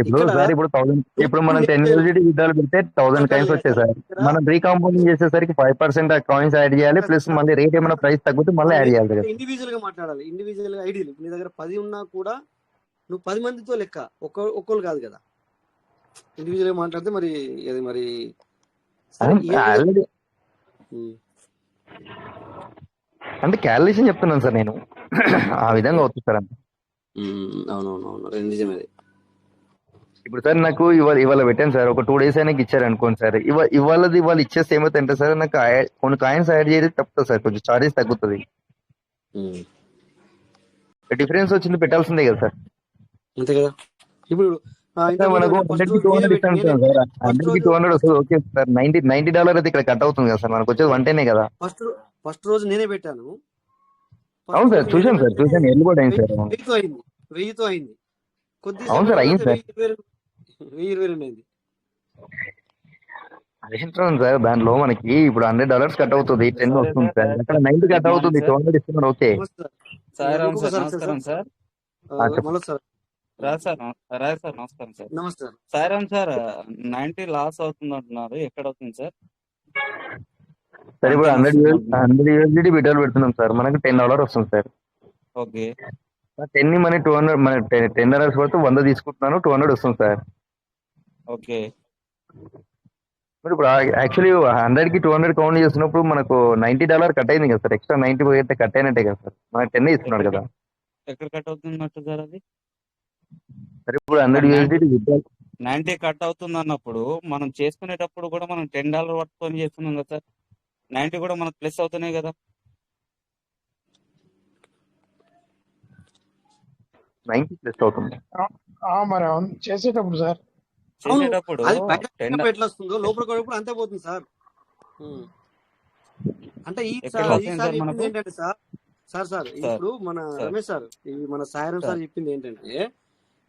ఇప్పుడు సార్ ఇప్పుడు 1000 ఇప్పుడు మనం 10 యూజిటీ విత్డ్రాల్ పెడితే 1000 కాయిన్స్ వచ్చాయి సార్. మనం రీకాంపౌండింగ్ చేసేసరికి 5% కాయిన్స్ యాడ్ చేయాలి, ప్లస్ మళ్ళీ రేట్ ఏమైనా ప్రైస్ తగ్గితే మళ్ళీ యాడ్ చేయాలి కదా. ఇండివిజువల్ గా మాట్లాడాలి, ఇండివిజువల్ గా ఐడియల్. నీ దగ్గర 10 ఉన్నా కూడా నువ్వు 10 మందితో లెక్క, ఒక్కళ్ళు కాదు కదా. ఇండివిజువల్ గా మాట్లాడితే మరి అది మరి ఆల్రెడీ అంటే క్యాలిక్యులేషన్ చెప్తున్నాను సార్ నేను. ఆ విధంగా అవుతుంది సార్ అంత. అవునవునవును నిజమే. ఇప్పుడు సార్ నాకు ఇవాళ పెట్టాను సార్, ఒక 2 days అయినా ఇచ్చారు అనుకోండి సార్. ఇవాళ ఇచ్చేస్తే ఏమవుతుందంటే సార్ నాకు కొన్ని కాయిన్స్ యాడ్ చేయడం తప్పుతుంది సార్, కొంచెం చార్జెస్ తగ్గుతుంది. డిఫరెన్స్ వచ్చింది పెట్టాల్సిందే కదా సార్. అంతే కదా. ఇప్పుడు మనకు 100కి 200 ఇస్తాను సార్. 100కి 200 వస్తుంది ఓకే సార్. $90 అయితే ఇక్కడ కట్ అవుతుంది కదా సార్. మనకు వచ్చేది 110 కదా. ఫస్ట్ రోజు నేనే పెట్టాను. అవును సార్ చూసాను ఎల్లు కూడా అయింది సార్. 1000తో అయింది. అవును సార్ అయింది సార్. 1022 అయింది. అదేంటాను సార్ దాంట్లో మనకి ఇప్పుడు $100 కట్ అవుతుంది, 10 వస్తుంది సార్. అక్కడ 90 కట్ అవుతుంది, 200 ఇస్తున్నారు. ఓకే నమస్కారం సార్. నమస్కారం సార్. నమస్కారం సాయిరామ్ సార్. 90 లాస్ అవుతుంది అంటున్నారు, ఎక్కడ అవుతుంది సార్? సార్ ఇప్పుడు 100 యూఎస్డిటీ విత్డ్రాల్ పెడుతున్నాం సార్, మనకు $10 వస్తుంది సార్. ఓకే 10 ని మన 200 మన $10 వరకు 100 తీసుకుంటున్నాను, 200 వస్తుంది సార్. ఓకే మరి ఇప్పుడు యాక్చువల్లీ 100కి 200 కౌంట్ చేస్తున్నప్పుడు మనకు $90 కట్ అయింది కదా సార్. ఎక్స్ట్రా 90 పోయితే కట్ అయినట్టే కదా సార్. మనకు 10 ఇస్తున్నాడు కదా. ఎక్కడ కట్ అవుతున్నట్టు సార్ అది? సరే ఇప్పుడు 100 యూఎస్డిటీ విత్డ్రాల్ 90 కట్ అవుతుంది అన్నప్పుడు మనం చేసుకునేటప్పుడు కూడా మనం $10 పట్టుకొని చేస్తున్నాం కదా సార్. 90 కూడా మనకు ప్లస్ అవుతున్నాయి కదా. 90 ప్లస్ అవుతుంది మరి అవును చేసేటప్పుడు సార్. చేసేటప్పుడు ఎట్లా వస్తుందో లోపల కూడా అంతే పోతుంది సార్. అంటే ఏంటంటే సార్ ఇప్పుడు మన రమేష్ సార్, మన సాయిరామ్ సార్ చెప్పింది ఏంటంటే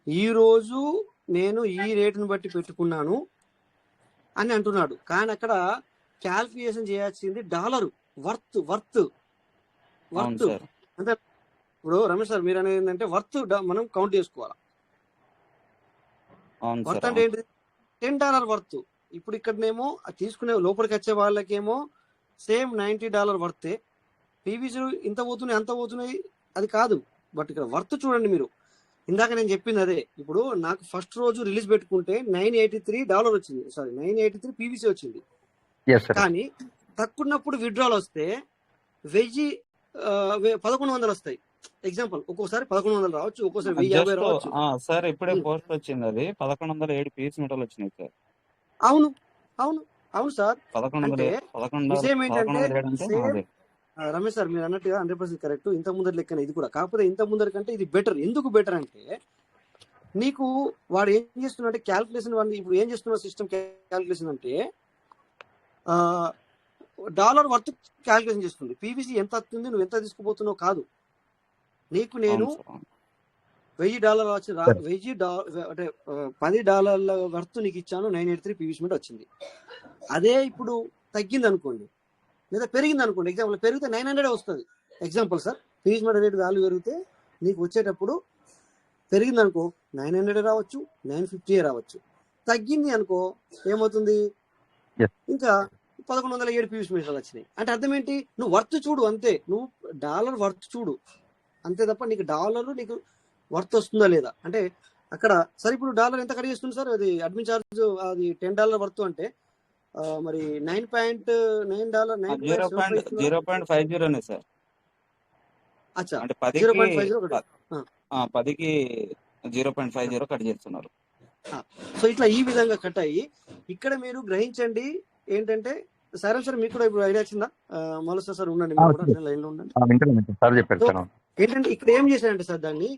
ఈ రోజు నేను ఈ రేటును బట్టి పెట్టుకున్నాను అని అంటున్నాడు. కానీ అక్కడ క్యాల్కులేషన్ చేయాల్సింది డాలర్ వర్త్ అంటే ఇప్పుడు రమేష్ సార్ మీరు అనేది ఏంటంటే వర్త్ మనం కౌంట్ చేసుకోవాలి. వర్త్ అంటే ఏంటి? $10 వర్త్. ఇప్పుడు ఇక్కడనేమో తీసుకునే లోపలికి వచ్చే వాళ్ళకేమో సేమ్ $90 వర్తే. పీవీసీ ఇంత పోతున్నాయి అంత పోతున్నాయి అది కాదు, బట్ ఇక్కడ వర్త్ చూడండి మీరు. ఇందాక నేను చెప్పింది అదే. ఇప్పుడు నాకు ఫస్ట్ రోజు రిలీజ్ పెట్టుకుంటే $983 వచ్చింది, సారీ 983 పీవీసీ వచ్చింది. కానీ తక్కున్నప్పుడు విత్డ్రాల్ వస్తే 1100 వస్తాయి. ఎగ్జాంపుల్ ఒక్కోసారి 1100 రావచ్చు, ఒక్కోసారి 1050 రావచ్చు సార్. ఇప్పుడే పోస్ట్ వచ్చింది, అది 1107 పీస్ మీటర్లు వచ్చినాయి సార్. అవును సార్. 1107 విషయం ఏంటంటే రమేష్ సార్ మీరు అన్నట్టుగా 100% కరెక్ట్. ఇంత ముందర లెక్కన ఇది కూడా, కాకపోతే ఇంత ముందర కంటే ఇది బెటర్. ఎందుకు బెటర్ అంటే నీకు వాడు ఏం చేస్తున్నా అంటే క్యాల్కులేషన్, వాడిని ఇప్పుడు ఏం చేస్తున్న సిస్టమ్ క్యాల్కులేషన్ అంటే డాలర్ వర్త్ క్యాల్కులేషన్ చేస్తుంది. పీవీసీ ఎంత వస్తుంది, నువ్వు ఎంత తీసుకుపోతున్నావు కాదు. నీకు నేను అవును సార్. $1000 వచ్చింది, అంటే $10 వర్త్ నీకు ఇచ్చాను, 983 పీవీసీ వచ్చింది. అదే ఇప్పుడు తగ్గింది అనుకోండి లేదా పెరిగింది అనుకోండి, ఎగ్జాంపుల్ పెరిగితే 900 వస్తుంది. Example sir, PVC rate value పెరిగితే నీకు వచ్చేటప్పుడు పెరిగింది అనుకో 900 రావచ్చు, 950 రావచ్చు. తగ్గింది అనుకో ఏమవుతుంది, ఇంకా 1107 పీవీసీ మీటర్లు వచ్చినాయి. అంటే అర్థం ఏంటి, నువ్వు వర్త్ చూడు అంతే, నువ్వు డాలర్ వర్త్ చూడు అంతే తప్ప నీకు డాలర్ నీకు వర్త్ వస్తుందా లేదా అంటే అక్కడ. సరే ఇప్పుడు డాలర్ ఎంత కట్ చేస్తుంది సార్, అది అడ్మిన్ ఛార్జ్ అది $10 వర్త్ అంటే మరి $9.9 0.50 సార్. అచ్చా, అంటే 10కి 0.50 కట్ చేస్తున్నారు. సో ఇట్లా ఈ విధంగా కట్ అయ్యి ఇక్కడ మీరు గ్రహించండి ఏంటంటే, సరే సార్ మీకు కూడా ఇప్పుడు ఐడియా వచ్చిందా? మళ్ళీ సార్ ఉండండి, మీరు కూడా లైన్ లో ఉండండి. ఏంటంటే ఇక్కడ ఏం చేశాడంటే సార్, దాన్ని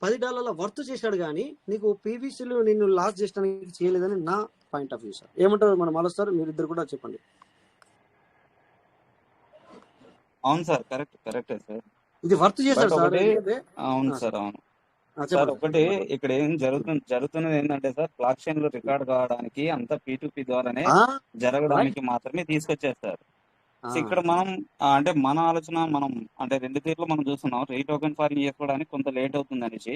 $10 వర్త్ చేశాడు కానీ నీకు పీవీసీలు నిన్ను లాస్ చేయడానికి చేయలేదని నా పాయింట్ ఆఫ్ వ్యూ సార్. ఏమంటారు మన మళ్ళీ సార్, మీరు ఇద్దరు కూడా చెప్పండి. అవును సార్, కరెక్టే సార్. ఇది వర్త్ చేశాడు సార్. అవును సార్, అవును సార్. ఒకటి ఇక్కడ ఏం జరుగుతున్నది ఏంటంటే సార్, బ్లాక్ చైన్ లో రికార్డ్ కావడానికి అంతా P2P ద్వారానే జరగడానికి మాత్రమే తీసుకొచ్చేస్తారు. సో ఇక్కడ మనం అంటే మన ఆలోచన మనం అంటే 2 తీర్లు మనం చూస్తున్నాం. టోకెన్ ఫార్మింగ్ చేసుకోవడానికి కొంత లేట్ అవుతుంది అనేసి.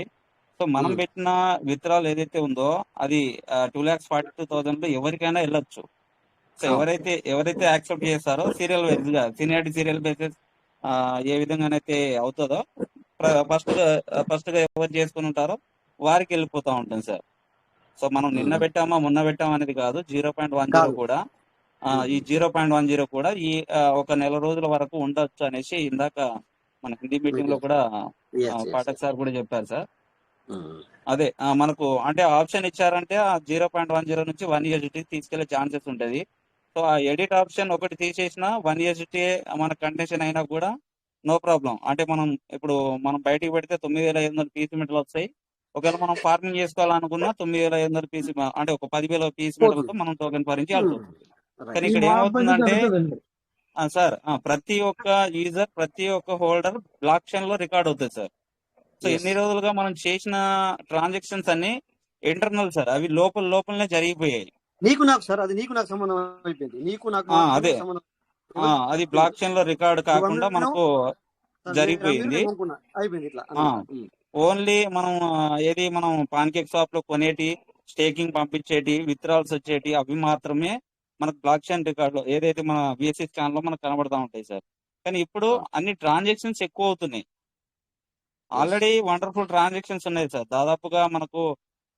సో మనం పెట్టిన విత్డ్రాల్ ఏదైతే ఉందో అది 2,42,000 లో ఎవరికైనా వెళ్ళొచ్చు. సో ఎవరైతే యాక్సెప్ట్ చేస్తారో సీరియల్ వైజ్ గా సీరియల్ బేసిస్ ఏ విధంగానైతే అవుతుందో ఫస్ట్ గా ఎవరు చేసుకుని ఉంటారో వారికి వెళ్ళిపోతా ఉంటుంది సార్. సో మనం నిన్న పెట్టామా మొన్న పెట్టామా అనేది కాదు. 0.10 కూడా ఈ 0.10 కూడా ఈ ఒక నెల రోజుల వరకు ఉండొచ్చు అనేసి ఇందాక మన హిందీ మీటింగ్ లో కూడా పాఠక్ సార్ కూడా చెప్పారు సార్. అదే మనకు అంటే ఆప్షన్ ఇచ్చారంటే ఆ 0.10 నుంచి 1 USDT తీసుకెళ్లే ఛాన్సెస్ ఉంటది. సో ఆ ఎడిట్ ఆప్షన్ ఒకటి తీసేసిన 1 USDT మన కండిషన్ అయినా కూడా నో ప్రాబ్లం. అంటే ఇప్పుడు మనం బయటికి పెడితే 9,500 పీసీ మీటర్లు వస్తాయి. ఒకవేళ మనం ఫార్మింగ్ చేసుకోవాలనుకున్నా 9,500 పీసీ అంటే ఒక 10,000 పీసీ మీటర్లతో మనం టోకెన్ ఫార్మింగ్ చేయాల్సి వస్తుంది. కానీ ఇక్కడ ఏమవుతుందంటే సార్, ప్రతి ఒక్క యూజర్ ప్రతి ఒక్క హోల్డర్ బ్లాక్ చైన్ లో రికార్డ్ అవుతుంది సార్. సో ఎన్ని రోజులుగా మనం చేసిన ట్రాన్సాక్షన్స్ అన్ని ఇంటర్నల్ సార్, అవి లోపలనే జరిగిపోయాయి. నీకు నాకు సార్, అది నీకు నాకు సంబంధం అయిపోయింది. నీకు నాకు అదే అది బ్లాక్ చైన్ లో రికార్డ్ కాకుండా మనకు జరిగిపోయింది. అయిపోయింది ఇట్లా. ఓన్లీ మనం పాన్కేక్ షాప్ లో కొనేటి, స్టేకింగ్ పంపించేటి, విత్డ్రాల్స్ వచ్చేటి అవి మాత్రమే మనకు బ్లాక్ చైన్ రికార్డ్ లో ఏదైతే మన బిఎస్సి స్కాన్ లో మనకు కనబడతా ఉంటాయి సార్. కానీ ఇప్పుడు అన్ని ట్రాన్సాక్షన్స్ ఎక్కువ అవుతున్నాయి. ఆల్రెడీ వండర్ఫుల్ ట్రాన్సాక్షన్స్ ఉన్నాయి సార్. దాదాపుగా మనకు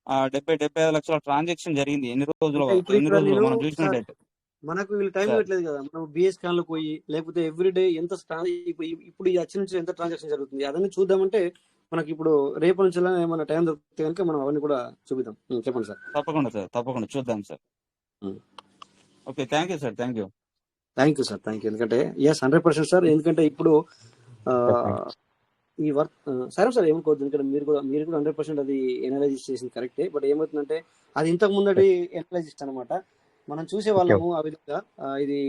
70-75 లక్షల ట్రాన్సాక్షన్ జరిగింది ఎన్ని రోజులు మనం చూసినట్టయితే. మనకు వీళ్ళు టైం ఇవ్వట్లేదు కదా, మనం బిఎస్ స్కాన్ లో పోయి లేకపోతే ఎవ్రీడే ఎంత ఇప్పుడు ఈ వచ్చి నుంచి ఎంత ట్రాన్సాక్షన్ జరుగుతుంది అదన్నీ చూద్దామంటే మనకి ఇప్పుడు రేపు నుంచి ఏమైనా టైం దొరికితే కనుక మనం అవన్నీ కూడా చూపిద్దాం. చెప్పండి సార్. తప్పకుండా సార్, తప్పకుండా చూద్దాం sir. Okay, thank you sir. Thank you sir. Thank you. ఎందుకంటే 100% సార్. ఎందుకంటే ఇప్పుడు ఈ వర్క్ సరే సార్ ఏమనుకోవద్దు. ఎందుకంటే మీరు కూడా 100% అది ఎనలైజ్ చేసింది కరెక్టే. బట్ ఏమవుతుందంటే అది ఇంతకు ముందటి ఎనలైజిస్ట్ అనమాట. మనం చూసే వాళ్ళము ఆ విధంగా ఇది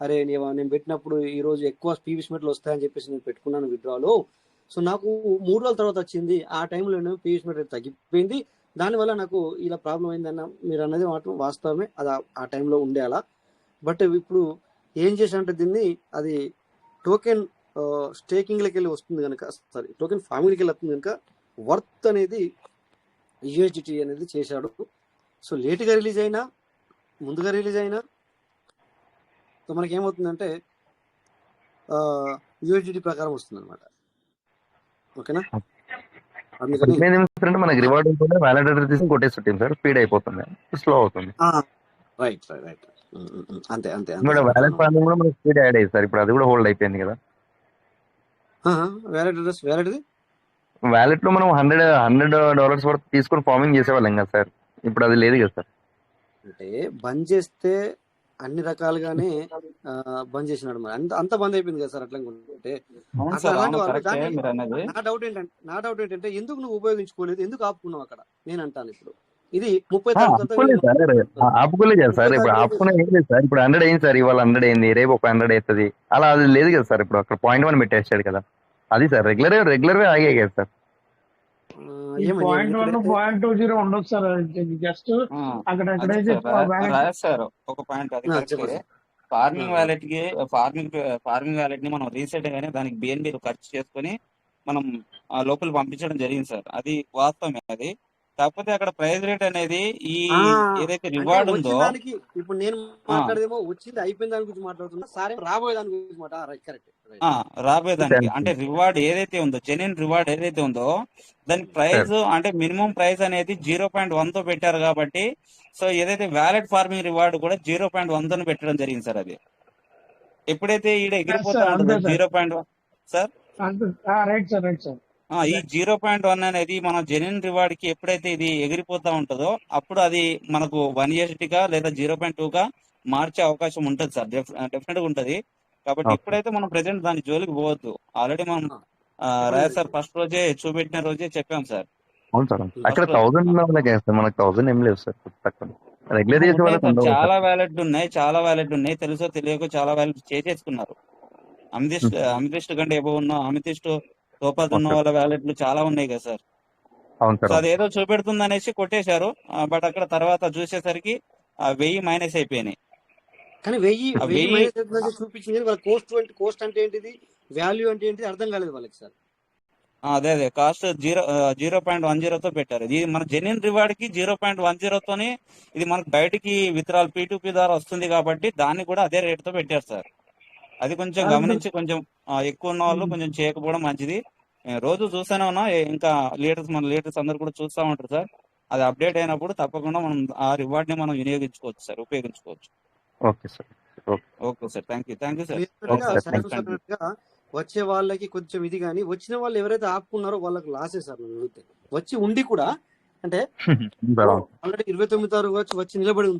అరే నేను పెట్టినప్పుడు ఈ రోజు ఎక్కువ పీవీసీ మీటర్లు వస్తాయని చెప్పేసి నేను పెట్టుకున్నాను విత్డ్రాలు. సో నాకు 3 రోజుల తర్వాత వచ్చింది. ఆ టైంలో పీవీసీ మీటర్ తగ్గిపోయింది. దానివల్ల నాకు ఇలా ప్రాబ్లం అయిందన్న మీరు అన్నది మాత్రం వాస్తవమే. అది ఆ టైంలో ఉండే అలా. బట్ ఇప్పుడు ఏం చేశానంటే దీన్ని అది టోకెన్ స్టేకింగ్లకి వెళ్ళి వస్తుంది కనుక, సారీ టోకెన్ ఫార్మింగ్కి వెళ్ళి వస్తుంది కనుక వర్త్ అనేది USDT అనేది చేశాడు. సో లేట్గా రిలీజ్ అయినా ముందుగా రిలీజ్ అయినా సో మనకి ఏమవుతుందంటే USDT ప్రకారం వస్తుంది అనమాట. ఓకేనా? అందుకని మనకి రివార్డ్ ఉంటుంది, వ్యాలిడేటర్ తీసి కొట్టేస్తుంటాం సార్, స్పీడ్ అయిపోతుంది, స్లో అవుతుంది. రైట్. అంతే. వ్యాలెట్ ఫార్మింగ్ కూడా మనకి స్పీడ్ యాడ్ అయ్యింది సార్. ఇప్పుడు అది కూడా హోల్డ్ అయిపోయింది కదా. వ్యాలెట్ లో మనం $100 వరకు తీసుకొని ఫార్మింగ్ చేసేవాళ్ళం కదా సార్. ఇప్పుడు అది లేదు కదా సార్. అంటే బంద్ చేస్తే అన్ని రకాలుగానే బంద్ చేసినాడు. మరి అంత బంద్ అయిపోయింది కదా సార్ అట్లా అనుకుంటే. అవును అట్లా సార్, అలాంటి అవును, వాళ్ళు కరెక్టే దాన్ని మీరు అన్నది. నా డౌట్ ఏంటంటే ఎందుకు నువ్వు ఉపయోగించుకోలేదు, ఎందుకు ఆపుకున్నావు అక్కడ నేను అంటాను. ఇప్పుడు ఇది 30 తారీఖు ఆపుకోలేదు సార్, ఆపుకోలేదు కదా సార్. 30 ఇప్పుడు తారీఖు ఆపుకునే ఏం లేదు సార్. ఇప్పుడు 100 అయింది సార్, ఇవాళ 100 అయింది, రేపు ఒక 100 అవుతుంది. అలా అది లేదు కదా సార్. ఇప్పుడు అక్కడ .1 పెట్టేస్తాడు కదా, అది సార్ రెగ్యులర్ ఆగాయి కదా సార్. ఈ .1 .20 ఉండదు సార్. జస్ట్ అక్కడ అదే ఎక్కడైతే సార్ రాశారు ఒక పాయింట్, అది కరెక్టే. ఫార్మింగ్ వ్యాలెట్ ని మనం రీసెట్ గానే దానికి బిఎన్బి ఖర్చు చేసుకుని మనం లోపల పంపించడం జరిగింది సార్. అది వాస్తవమే. అది కాకపోతే అక్కడ ప్రైస్ రేట్ అనేది ఈ ఏదైతే రివార్డ్ ఉందో, దానికి ఇప్పుడు నేను మాట్లాడేదేమో వచ్చింది అయిపోయిన దాని గురించి మాట్లాడుతున్నా, సార్ రాబోయే దాని గురించి రాబోయేదానికి అంటే రివార్డ్ ఏదైతే ఉందో, జెన్యున్ రివార్డ్ ఏదైతే ఉందో దానికి ప్రైస్ అంటే మినిమం ప్రైస్ అనేది 0.1 తో పెట్టారు కాబట్టి, సో ఏదైతే వ్యాలెట్ ఫార్మింగ్ రివార్డ్ కూడా 0.1 తో పెట్టడం జరిగింది సార్. అది ఎప్పుడైతే ఈడ ఎగిరిపోతా ఉంటుందో 0.1 sir, right sir, right sir, ఈ 0.1 అనేది మన జెన్యున్ రివార్డ్ కి ఎప్పుడైతే ఇది ఎగిరిపోతా ఉంటుందో అప్పుడు అది మనకు 1 గా లేదా 0.2 గా మార్చే అవకాశం ఉంటుంది సార్. డెఫినెట్ గా ఉంటది. కాబట్టి ఇప్పుడైతే మనం ప్రెసెంట్ దాని జోలికి పోవద్దు. ఆల్రెడీ మనం రాజా సార్ ఫస్ట్ రోజే చూపెట్టిన రోజే చెప్పాం సార్. అవును సార్, అక్కడ 1000 మనకు 1000 ఏం లేవు సార్. రెగ్యులర్ చేసే వాళ్ళకి ఉండవు. చాలా వ్యాలెట్ ఉన్నాయి, తెలుసో తెలియకో చాలా వ్యాలెట్ చేసేసుకున్నారు. అమితిస్ట్ కంటే ఎబో ఉన్న అమితిస్ట్ తోపాదు ఉన్న వాళ్ళ వ్యాలెట్లు చాలా ఉన్నాయి కదా సార్. సో అదేదో చూపెడుతుంది అనేసి కొట్టేశారు. బట్ అక్కడ తర్వాత చూసేసరికి 1000 మైనస్ అయిపోయినాయి. కానీ 1000 చూపించింది వాళ్ళ కోస్ట్ అంటే ఏంటిది, వాల్యూ అంటే ఏంటిది అర్థం కాలేదు వాళ్ళకి సార్. అదే కాస్ట్ 0.10 తో పెట్టారు. ఇది మన జెన్యున్ రివార్డ్ కి 0.10 తోనే ఇది మనకు బయటికి విత్డ్రాల్ P2P ద్వారా వస్తుంది కాబట్టి దాన్ని కూడా అదే రేట్ తో పెట్టారు సార్. అది కొంచెం గమనించి కొంచెం ఎక్కువ ఉన్న వాళ్ళు కొంచెం చేయకపోవడం మంచిది. రోజు చూస్తూనే ఉన్నా, ఇంకా మన లీడర్స్ అందరు కూడా చూస్తూ ఉంటారు సార్. అది అప్డేట్ అయినప్పుడు తప్పకుండా మనం ఆ రివార్డ్ ని మనం వినియోగించుకోవచ్చు సార్, ఉపయోగించుకోవచ్చు. Okay sir, okay sir, thank you sir. వచ్చే వాళ్ళకి కొంచెం ఇది, కానీ వచ్చిన వాళ్ళు ఎవరైతే ఆపుకున్నారో వాళ్ళకి లాసే సార్. వచ్చి ఉండి కూడా అంటే ఆల్రెడీ 29 తారీఖు వచ్చి నిలబడి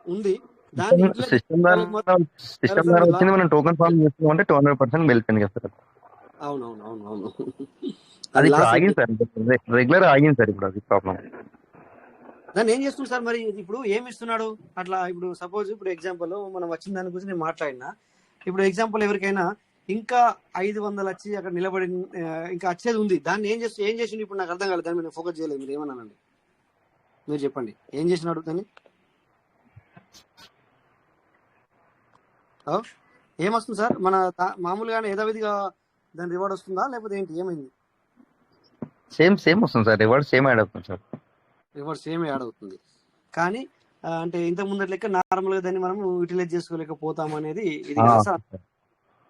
ఉంది దాన్ని సిస్టమ్ ద్వారా వచ్చింది. మనం టోకెన్ ఫార్మ్ చేసుకుంటే 200% వెళ్ళిపోయింది కదా సార్. అవును అది ఆగింది సార్, రెగ్యులర్ ఆగింది సార్. ఇప్పుడు అది ప్రాబ్లం. దాన్ని ఏం చేస్తుంది సార్ మరి? ఇప్పుడు ఏమి ఇస్తున్నాడు అట్లా? ఇప్పుడు సపోజ్ ఇప్పుడు ఎగ్జాంపుల్ మనం వచ్చిన దాని గురించి నేను మాట్లాడినా, ఇప్పుడు ఎగ్జాంపుల్ ఎవరికైనా ఇంకా 500 వచ్చి అక్కడ నిలబడి ఇంకా వచ్చేది ఉంది, దాన్ని ఏం చేసిండు ఇప్పుడు నాకు అర్థం కాలేదు. దాన్ని నేను ఫోకస్ చేయలేదు. మీరు ఏమన్నానండి, మీరు చెప్పండి ఏం చేసినాడు దాన్ని? ఏమొస్తుంది సార్? మన మామూలుగానే యథావిధిగా దాని రివార్డ్ వస్తుందా లేకపోతే ఏంటి, ఏమైంది? సేమ్ వస్తుంది సార్, రివార్డ్ సేమ్ యాడ్ అవుతుంది సార్. రివార్డ్ సేమ్ యాడ్ అవుతుంది కానీ అంటే ఇంత ముందర లెక్క నార్మల్ గా దాన్ని మనం యూటిలైజ్ చేసుకోలేకపోతాం అనేది ఇది కదా సార్.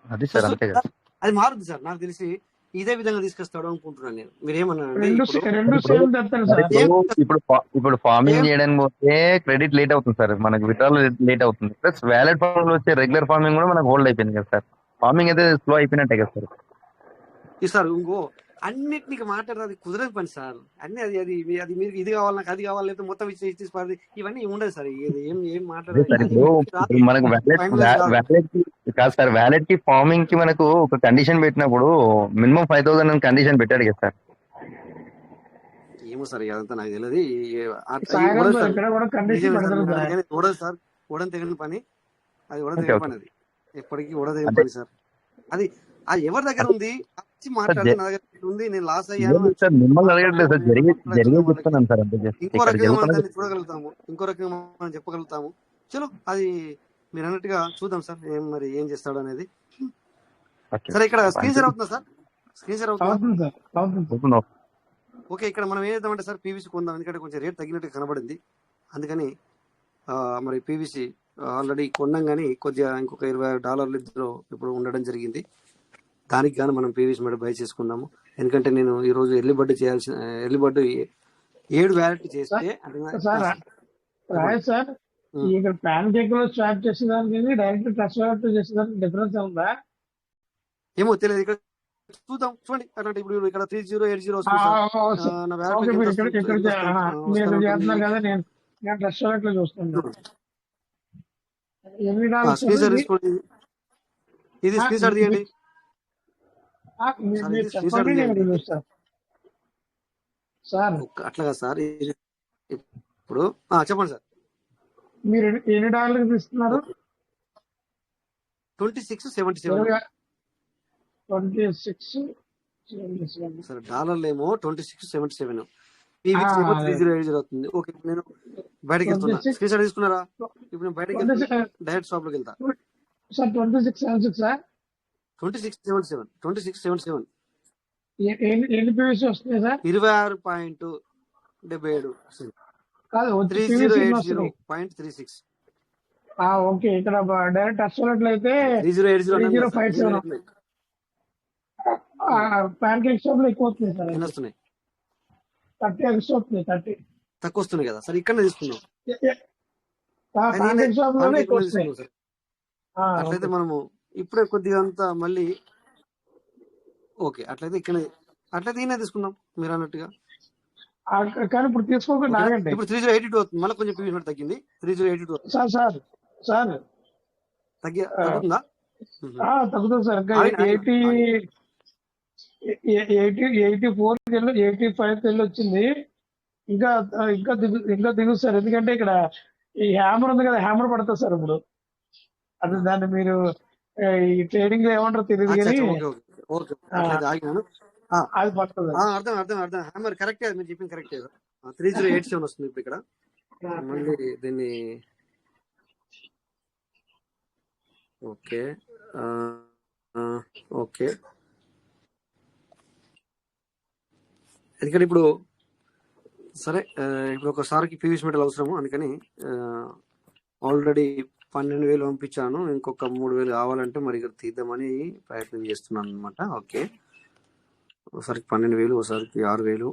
అది సార్ అంతే కదా, అది మారుద్ది సార్. నాకు తెలిసి ఇదే విధంగా తీసుకొస్తాడు అనుకుంటున్నాను నేను. మీరేమన్నారంటే ఇప్పుడు ఫార్మింగ్ చేయడానికి పోతే క్రెడిట్ లేట్ అవుతుంది సార్, మనకి విత్డ్రాల్ లేట్ అవుతుంది. ప్లస్ వ్యాలెట్ ఫార్మింగ్ లో వచ్చే రెగ్యులర్ ఫార్మింగ్ కూడా మనకు హోల్డ్ అయిపోయింది కదా సార్. ఫార్మింగ్ అయితే స్లో అయిపోయినట్టే కదా సార్. సార్ ఇంకో అన్నిటికి మాట్లాడేది కుదరదు పని సార్. అన్ని అది మీరు ఇది కావాలి, నాకు అది కావాలి, లేకపోతే మొత్తం ఇచ్చి పడింది, ఇవన్నీ ఉండదు సార్. ఏం మాట్లాడాలి మనకు కాదు సార్. వ్యాలెట్ కి ఫార్మింగ్ కి మనకు ఒక కండిషన్ పెట్టినప్పుడు మినిమం 5000 అని కండిషన్ పెట్టాడు కదా సార్. ఏమో సార్ అదంతా నాకు తెలియదు. సార్ ఓడని తెగిన పని, అది ఓడ తెగిన పని, అది ఎప్పటికీ ఓడ తెగిన పని సార్. అది ఎవరి దగ్గర ఉంది మాట్లాడితే నా దగ్గర ఉంది, నేను లాస్ అయ్యాను. ఇంకో రకంగా మనం దాన్ని చూడగలుగుతాము, ఇంకో రకంగా మనం చెప్పగలుగుతాము. చలో అది మీరు అన్నట్టుగా చూద్దాం సార్, మరి ఏం చేస్తాడు అనేది. సరే ఇక్కడ స్క్రీన్ షేర్ అవుతుందా సార్? స్క్రీన్ షేర్ అవుతుందా? ఓకే, ఇక్కడ మనం ఏం చేద్దామంటే సార్ పీవీసీ కొందాం, ఎందుకంటే కొంచెం రేట్ తగ్గినట్టు కనబడింది. అందుకని మరి పీవీసీ ఆల్రెడీ కొన్నాం, కానీ కొద్దిగా ఇంకొక $20 ఇందులో ఇప్పుడు ఉండడం జరిగింది. దానికి కానీ మనం పీవీసీ మీద బై చేసుకుందాము. ఎందుకంటే నేను ఈ రోజు ఎర్లీ బర్డ్ 7 వ్యాలెట్ చేస్తే సార్ ఇక్కడ ప్యాన్ కేక్ లో స్వాప్ చేసేదానికి డైరెక్ట్ ట్రస్ట్ వ్యాలెట్ చేసేదానికి డిఫరెన్స్ ఉందా? ఏమో తెలియదు. ఇక్కడ చూద్దాం, చూడండి. అంటే ఇప్పుడు ఇక్కడ 3080 వస్తుంది. ట్రస్ట్ వ్యాలెట్ లో చూస్తున్నాను. ఎన్ని డాలర్స్ స్క్రీన్ షాట్ తీసుకోండి, ఇది స్క్రీన్ షాట్ తీయండి సార్, మీరు ఇది స్క్రీన్ షాట్ చెప్పండి, నేను తీయండి. చూస్తాను సార్. అట్లాగా సార్, ఇప్పుడు చెప్పండి సార్. మీరు ఎన్ని డాలర్లు తీస్తున్నారు? 26.77 26.77 సార్. డాలర్లు ఏమో 26.77, పీవీసీ ఏమో 3080 అవుతుంది. ఓకే, ఇప్పుడు నేను బయటకి వెళ్తున్నా. స్క్రీన్ షాట్ తీసుకున్నారా? ఇప్పుడు నేను బయటకి వెళ్తున్నా, డైరెక్ట్ షాప్ లోకి వెళ్తా. Sir 26.76 sir. 26.77 ఎన్ని పీవీసీ వస్తున్నాయి సార్? 26.77 కాదు, 3080.36. ఓకే. ఇక్కడ డైరెక్ట్ అసలట్లయితే 3057 ప్యాన్ కేక్ షాప్ లో ఎక్కువ వస్తుంది సార్. ఎన్ని వస్తున్నాయి? 30 ఎక్స్ట్రా వస్తుంది. 30 తక్కువ వస్తున్నాయి కదా సార్, ఇక్కడ తీసుకున్నాం. ప్యాన్ కేక్ షాప్ లోనే ఎక్కువ వస్తున్నాయి. సార్ అట్లయితే మనము ఇప్పుడే కొద్దిగా అంతా మళ్ళీ ఓకే, అట్లయితే ఇక్కడ అట్లయితే ఈయన తీసుకుందాం మీరు అన్నట్టుగా. కానీ ఇప్పుడు తీసుకోకుండా ఆగండి. ఇప్పుడు 3082 అవుతుంది, మళ్ళీ కొంచెం పీవీ తగ్గింది. 3082 సార్ సార్ సార్ తగ్గుతుందా? తగ్గుతుంది సార్. ఇంకా 84 85 వెళ్ళి వచ్చింది. ఇంకా ఇంకా దిగుతుంది సార్. ఎందుకంటే ఇక్కడ ఈ హ్యామర్ ఉంది కదా, హ్యామర్ పడుతుంది సార్ ఇప్పుడు. అది దాన్ని మీరు ఈ ట్రేడింగ్ లో ఏమంటారో తెలియదు కానీ అది పడుతుంది. అర్థం హ్యామర్ కరెక్టే, మీరు చెప్పింది కరెక్టే. 3087 వస్తుంది ఇప్పుడు ఇక్కడ. మళ్ళీ దీన్ని ఓకే ఓకే, ఎందుకంటే ఇప్పుడు సరే, ఇప్పుడు ఒకసారికి పీవీసీ మెటల్ అవసరము, అందుకని ఆల్రెడీ 12,000 పంపించాను. ఇంకొక 3,000 కావాలంటే మరి ఇక్కడ తీద్దామని ప్రయత్నం చేస్తున్నాను అనమాట. ఓకే, ఒకసారికి 12,000, ఒకసారికి 6,000.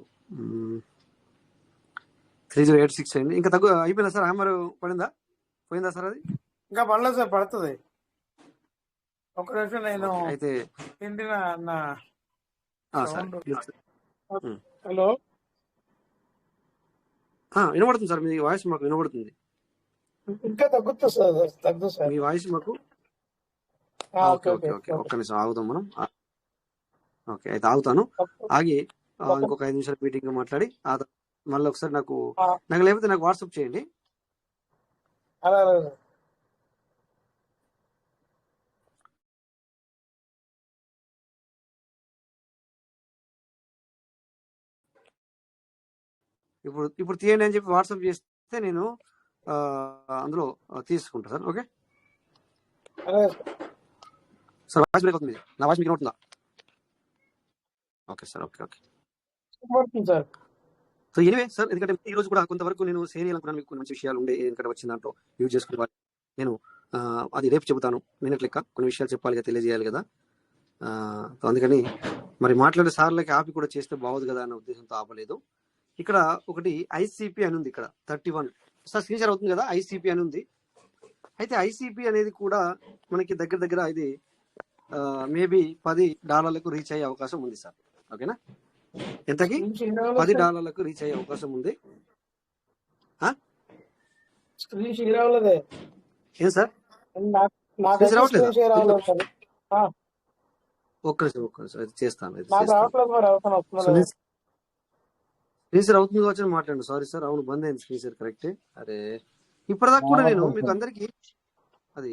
3086 అయింది. ఇంకా అయిపోయిందా సార్? హ్యామర్ పోయిందా సార్? అది ఇంకా పడలేదు సార్, పడుతుంది. ఒక నిమిషం నేను అయితే హలో వినబడుతుంది సార్, మీ వాయిస్ మాకు వినబడుతుంది. ఇంకా తగ్గుతుంది సార్, మీ వాయిస్ మాకు. ఓకే ఓకే ఓకే, ఒక్క నిమిషం ఆగుతాం మనం. ఓకే, అయితే ఆగుతాను. ఆగి ఇంకొక 5 నిమిషాలు మీటింగ్ మాట్లాడి మళ్ళీ ఒకసారి నాకు లేకపోతే నాకు వాట్సాప్ చేయండి. ఇప్పుడు తీయండి అని చెప్పి వాట్సాప్ చేస్తే నేను అందులో తీసుకుంటా sir. Okay sir, voice break అవుతుంది. నా వాయిస్ మీకు వినవుతుందా? Okay sir, okay okay sir. So anyway sir, ఎందుకంటే ఈ రోజు కూడా కొంతవరకు నేను షేర్ చేయాలనుకున్నాను. మీకు మంచి విషయాలు ఉండే ఎందుకంటే వచ్చిన దాంట్లో యూజ్ చేసుకునేవాళ్ళు. నేను అది రేపు చెబుతాను. నిన్నటి లెక్క కొన్ని విషయాలు చెప్పాలి కదా, తెలియజేయాలి కదా. అందుకని మరి మాట్లాడే సార్లకి ఆపి కూడా చేస్తే బాగుంది కదా అన్న ఉద్దేశంతో ఆపలేదు. ఇక్కడ ఒకటి ఐసీపీ అని ఉంది, ఇక్కడ 31 సార్ స్క్రీన్ షాట్ అవుతుంది కదా, ఐసీపీ అని ఉంది. అయితే ఐసీపీ అనేది కూడా మనకి దగ్గర ఇది మేబీ $10 రీచ్ అయ్యే అవకాశం ఉంది సార్. ఓకేనా? ఎంతకి? $10 రీచ్ అయ్యే అవకాశం ఉంది. ఏం సార్ రావట్లేదు? ఒక్క నిమిషం అయితే చేస్తాను. స్క్రీన్ షేర్ అవుతుంది కావచ్చు మాట్లాడండి. సారీ సార్, అవును బంద్ అయింది స్క్రీన్ షేర్, కరెక్టే. అరే ఇప్పటిదాకా కూడా నేను మీకు అందరికి అది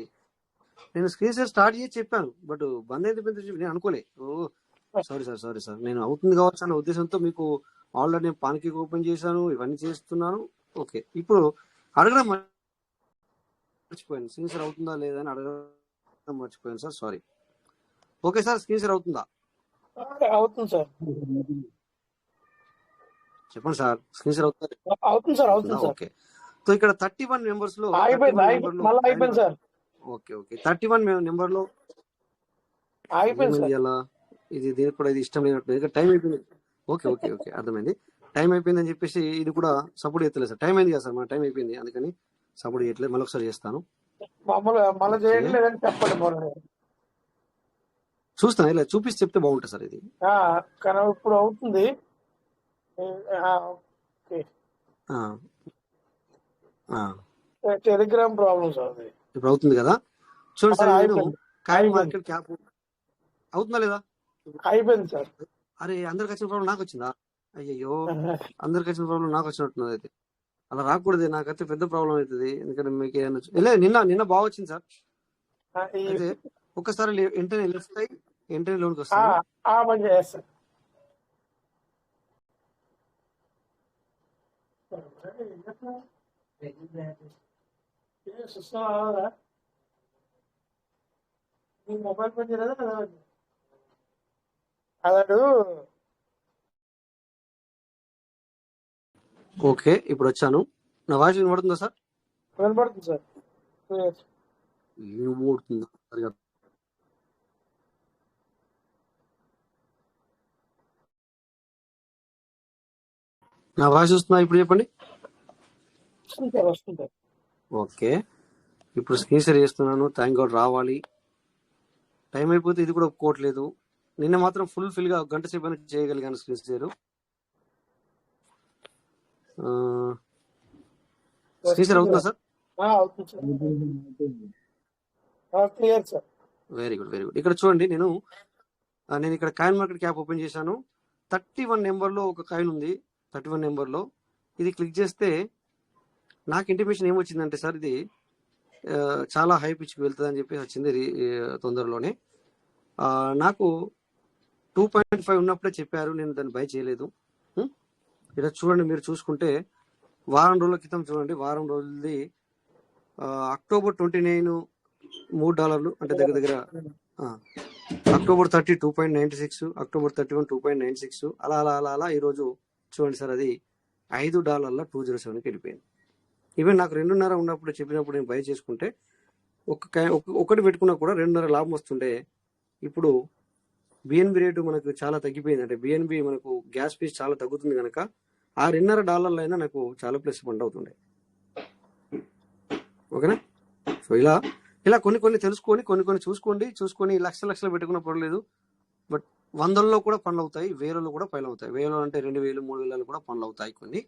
నేను స్క్రీన్ షేర్ స్టార్ట్ చేసి చెప్పాను, బట్ బంద్ అయింది నేను అనుకోలే. సారీ సార్, నేను అవుతుంది కావచ్చు అన్న ఉద్దేశంతో మీకు ఆల్రెడీ నేను పాన్ కేక్ ఓపెన్ చేశాను, ఇవన్నీ చేస్తున్నాను. ఓకే, ఇప్పుడు అడగడం మర్చిపోయాను, స్క్రీన్ షేర్ అవుతుందా లేదా అని అడగడం మర్చిపోయాను sir, sorry. Okay sir, screen share అవుతుందా? అవుతుంది సార్, చెప్పండి సార్. స్క్రీన్ షేర్ అవుతుంది సార్. ఓకే, సో ఇక్కడ 31 మెంబర్స్ లో ఓకే 31 నెంబర్ లో ఇది దీనికి కూడా ఇది ఇష్టం లేనట్టు టైం అయిపోయింది. ఓకే అర్థమైంది. టైం అయిపోయింది అని చెప్పేసి ఇది కూడా సపోర్ట్ చేయట్లేదు సార్. టైం అయింది కదా సార్, మన టైం అయిపోయింది, అందుకని సపోర్ట్ చేయట్లేదు. మళ్ళీ ఒకసారి చేస్తాను, చూస్తాను. ఇలా చూపిస్తే చెప్తే బాగుంటుంది సార్. ఇది ఇప్పుడు అవుతుంది. Telegram problem sir. ఇప్పుడు అవుతుంది కదా. చూడండి సార్, నేను అయిపోయింది కాయిన్ అయిపోయింది మార్కెట్ క్యాప్ అవుతుందా లేదా? అయిపోయింది సార్. అరే, అందరికి వచ్చిన ప్రాబ్లం నాకు వచ్చిందా? అయ్యయ్యో, అందరికి వచ్చిన ప్రాబ్లం నాకు వచ్చినట్టున్నది. అయితే అలా రాకూడదు, నాకైతే పెద్ద ప్రాబ్లం అవుతుంది. ఎందుకంటే మీకు ఏమన్నా నిన్న బాగా వచ్చింది సార్. అయితే ఒక్కసారి వెంటనే లెఫ్ట్ అయ్యి వెంటనే లోన్కి వస్తాను. పని చేస్తాను. మొబైల్ పని చేయలేదా అదాడు? ఓకే, ఇప్పుడు వచ్చాను. నా వాయిస్ వినబడుతుందా సార్? వినపడుతుంది సార్. వినబడుతుందా సరిగా? నా వాయిస్ వస్తుందా ఇప్పుడు? చెప్పండి. వస్తుంది. ఓకే, ఇప్పుడు స్క్రీన్ షేర్ చేస్తున్నాను. థ్యాంక్ గాడ్ రావాలి. టైం అయిపోతే ఇది కూడా ఒప్పుకోవట్లేదు. నిన్న మాత్రం ఫుల్ గా గంట సేపు అయినా చేయగలిగాను స్క్రీన్ షేర్. స్క్రీన్ షేర్ అవుతుందా sir? Very good, very good. ఇక్కడ చూడండి, నేను ఇక్కడ కాయిన్ మార్కెట్ క్యాప్ ఓపెన్ చేశాను. 31 నెంబర్లో ఒక కాయిన్ ఉంది. 31 నెంబర్లో ఇది క్లిక్ చేస్తే నాకు ఇంటిమేషన్ ఏమొచ్చిందంటే సార్, ఇది చాలా హై పిచ్కి వెళ్తుంది అని చెప్పి వచ్చింది తొందరలోనే. నాకు 2.5 ఉన్నప్పుడే చెప్పారు, నేను దాన్ని బై చేయలేదు. ఇక్కడ చూడండి, మీరు చూసుకుంటే వారం రోజుల క్రితం చూడండి, వారం రోజులది అక్టోబర్ 29 $3, అంటే దగ్గర దగ్గర అక్టోబర్ 30 2.96, అక్టోబర్ 31 2.96, అలా అలా అలా అలా ఈరోజు చూడండి సార్, అది $5 207కి వెళ్ళిపోయింది. ఈవెన్ నాకు 2.5 ఉన్నప్పుడు చెప్పినప్పుడు నేను బై చేసుకుంటే ఒకటి పెట్టుకున్నా కూడా 2.5 లాభం వస్తుండే. ఇప్పుడు బిఎన్బి రేటు మనకు చాలా తగ్గిపోయింది. అంటే బిఎన్బి మనకు గ్యాస్ ఫీజ్ చాలా తగ్గుతుంది కనుక ఆ $2.5 అయినా నాకు చాలా ప్లస్ ఫండ్ అవుతుండే. ఓకేనా? సో ఇలా కొన్ని తెలుసుకొని కొన్ని చూసుకొని లక్షలు పెట్టుకున్న పర్లేదు. బట్ 100లో కూడా పనులు అవుతాయి, 1000లో కూడా పనులు అవుతాయి. 1000 అంటే 2000 3000 కూడా పనులు అవుతాయి కొన్ని.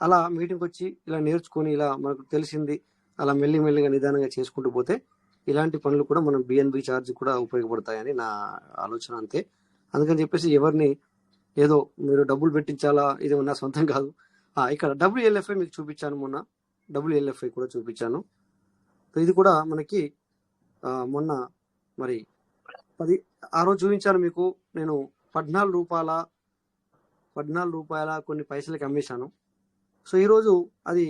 అలా మీటింగ్కి వచ్చి ఇలా నేర్చుకొని ఇలా మనకు తెలిసింది అలా మెల్లిగా నిదానంగా చేసుకుంటూ పోతే ఇలాంటి పనులు కూడా మనం బిఎన్బి ఛార్జ్ కూడా ఉపయోగపడతాయని నా ఆలోచన. అంతే. అందుకని చెప్పేసి ఎవరిని ఏదో మీరు డబ్బులు పెట్టించాలా, ఇది నా సొంతం కాదు. ఇక్కడ WLFI మీకు చూపించాను, మొన్న WLFI కూడా చూపించాను. ఇది కూడా మనకి మొన్న మరి ఆ రోజు చూపించాను మీకు. నేను $14 కొన్ని పైసలకి అమ్మేశాను. సో ఈరోజు అది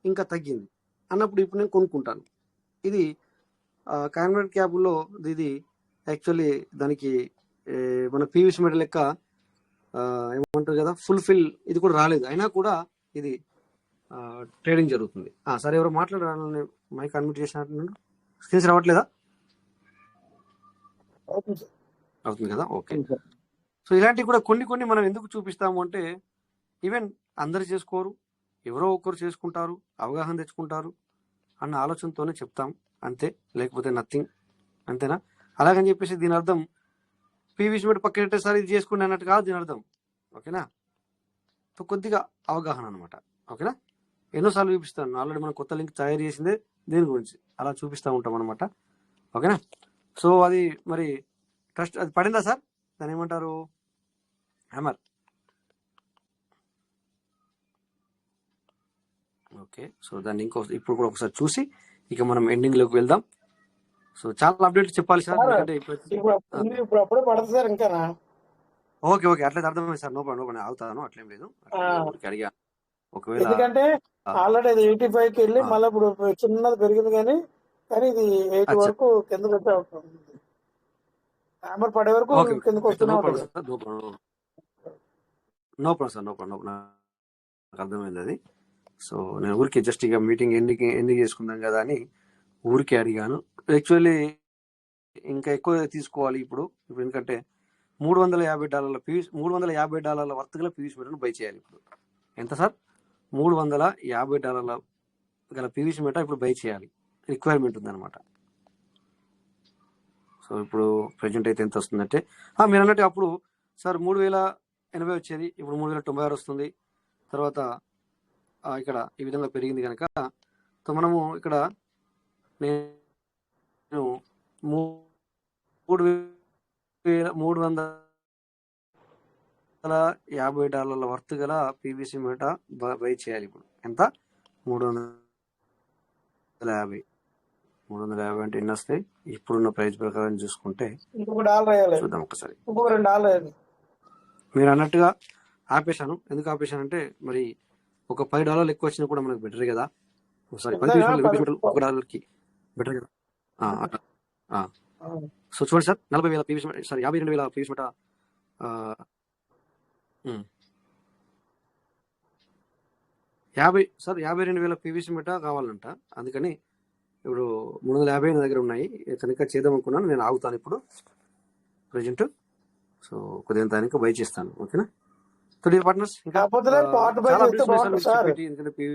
ఇంకా తగ్గింది అన్నప్పుడు ఇప్పుడు నేను కొనుక్కుంటాను. ఇది కాన్వర్ట్ క్యాబ్లో ఇది యాక్చువల్లీ దానికి మన పీవీసీ మెటల్ లెక్క ఏమంటారు కదా, ఫుల్ఫిల్ ఇది కూడా రాలేదు. అయినా కూడా ఇది ట్రేడింగ్ జరుగుతుంది. సరే, ఎవరు మాట్లాడాలని మైక్ అన్మ్యూట్ చేసినట్టు స్క్రీన్స్ రావట్లేదా? అవుతుంది కదా, ఓకే. సో ఇలాంటివి కూడా కొన్ని మనం ఎందుకు చూపిస్తాము అంటే, ఈవెన్ అందరు చేసుకోరు, ఎవరో ఒకరు చేసుకుంటారు, అవగాహన తెచ్చుకుంటారు అన్న ఆలోచనతోనే చెప్తాం అంతే, లేకపోతే నథింగ్. అంతేనా? అలాగని చెప్పేసి దీని అర్థం పీవీసీ మీద పక్కనట్టేసారి ఇది చేసుకుని అన్నట్టు కాదు దీని అర్థం. ఓకేనా? సో కొద్దిగా అవగాహన అనమాట. ఓకేనా? ఎన్నోసార్లు చూపిస్తాను, ఆల్రెడీ మనం కొత్త లింక్ తయారు చేసిందే దీని గురించి, అలా చూపిస్తూ ఉంటాం అనమాట. ఓకేనా? సో అది మరి ట్రస్ట్ అది పడిందా సార్? దాని ఏమంటారు, హ్యామర్. ఓకే, సో దాన్ని ఇప్పుడు కూడా ఒకసారి చూసి ఇక మనం ఎండింగ్ లోకి వెళ్దాం. సో చాలా అప్డేట్ చెప్పాలి సార్, ఎందుకంటే ఇప్పుడు అప్పుడే పడదు సార్ ఇంకా. ఓకే అట్లయితే అర్థమైంది సార్. నో ప్రాబ్లం, ఆగుతాను, అట్లేం లేదు. అడిగా ఒకవేళ ఎందుకంటే ఆల్రెడీ అది 85కి వెళ్ళి మళ్ళీ ఇప్పుడు చిన్నది పెరిగింది, కానీ ఇది 80 వరకు కిందకి వచ్చే హ్యామర్ పడే వరకు కిందకి వస్తూనే ఉంటుంది. No problem sir, no problem, నాకు అర్థమైంది అది. సో నేను ఊరికే జస్ట్ ఇక మీటింగ్ ఎందుకు చేసుకుందాం కదా అని ఊరికే అడిగాను. యాక్చువల్లీ ఇంకా ఎక్కువ తీసుకోవాలి ఇప్పుడు, ఎందుకంటే $350 వర్త్ పీవీసీ మీటర్ను బై చేయాలి. ఇప్పుడు ఎంత సార్? $350 గల పీవీసీ మీటర్ ఇప్పుడు బై చేయాలి, రిక్వైర్మెంట్ ఉందన్నమాట. సో ఇప్పుడు ప్రజెంట్ అయితే ఎంత వస్తుందంటే, మీరు అన్నట్టు అప్పుడు సార్ 3080 వచ్చేది, ఇప్పుడు 3096 వస్తుంది. తర్వాత ఇక్కడ ఈ విధంగా పెరిగింది కనుక మనము ఇక్కడ నేను $350 వర్త్ గల పీవీసీ మీట బై చేయాలి. ఇప్పుడు ఎంత? 350. 350 అంటే ఎన్ని వస్తాయి ఇప్పుడున్న ప్రైస్ ప్రకారం చూసుకుంటే? చూద్దాం ఒకసారి. మీరు అన్నట్టుగా ఆపేశాను. ఎందుకు ఆపేశానంటే మరి ఒక $5 ఎక్కువ వచ్చినా కూడా మనకు బెటర్ కదా. ఒకసారి $10 $1కి బెటర్ కదా. సో చూడండి సార్, 40,000 పీవీసీ సారీ 52,000 పీవీసీ మీట 52,000 పీవీసీ మీట కావాలంట. అందుకని ఇప్పుడు 350 నా దగ్గర ఉన్నాయి. కనుక చేద్దాం అనుకున్నాను. నేను ఆగుతాను ఇప్పుడు ప్రజెంట్. సో కొద్దిగా దానికి బై చేస్తాను. ఓకేనా పార్ట్నర్స్? ఇంకా ఎందుకంటే ఇప్పుడు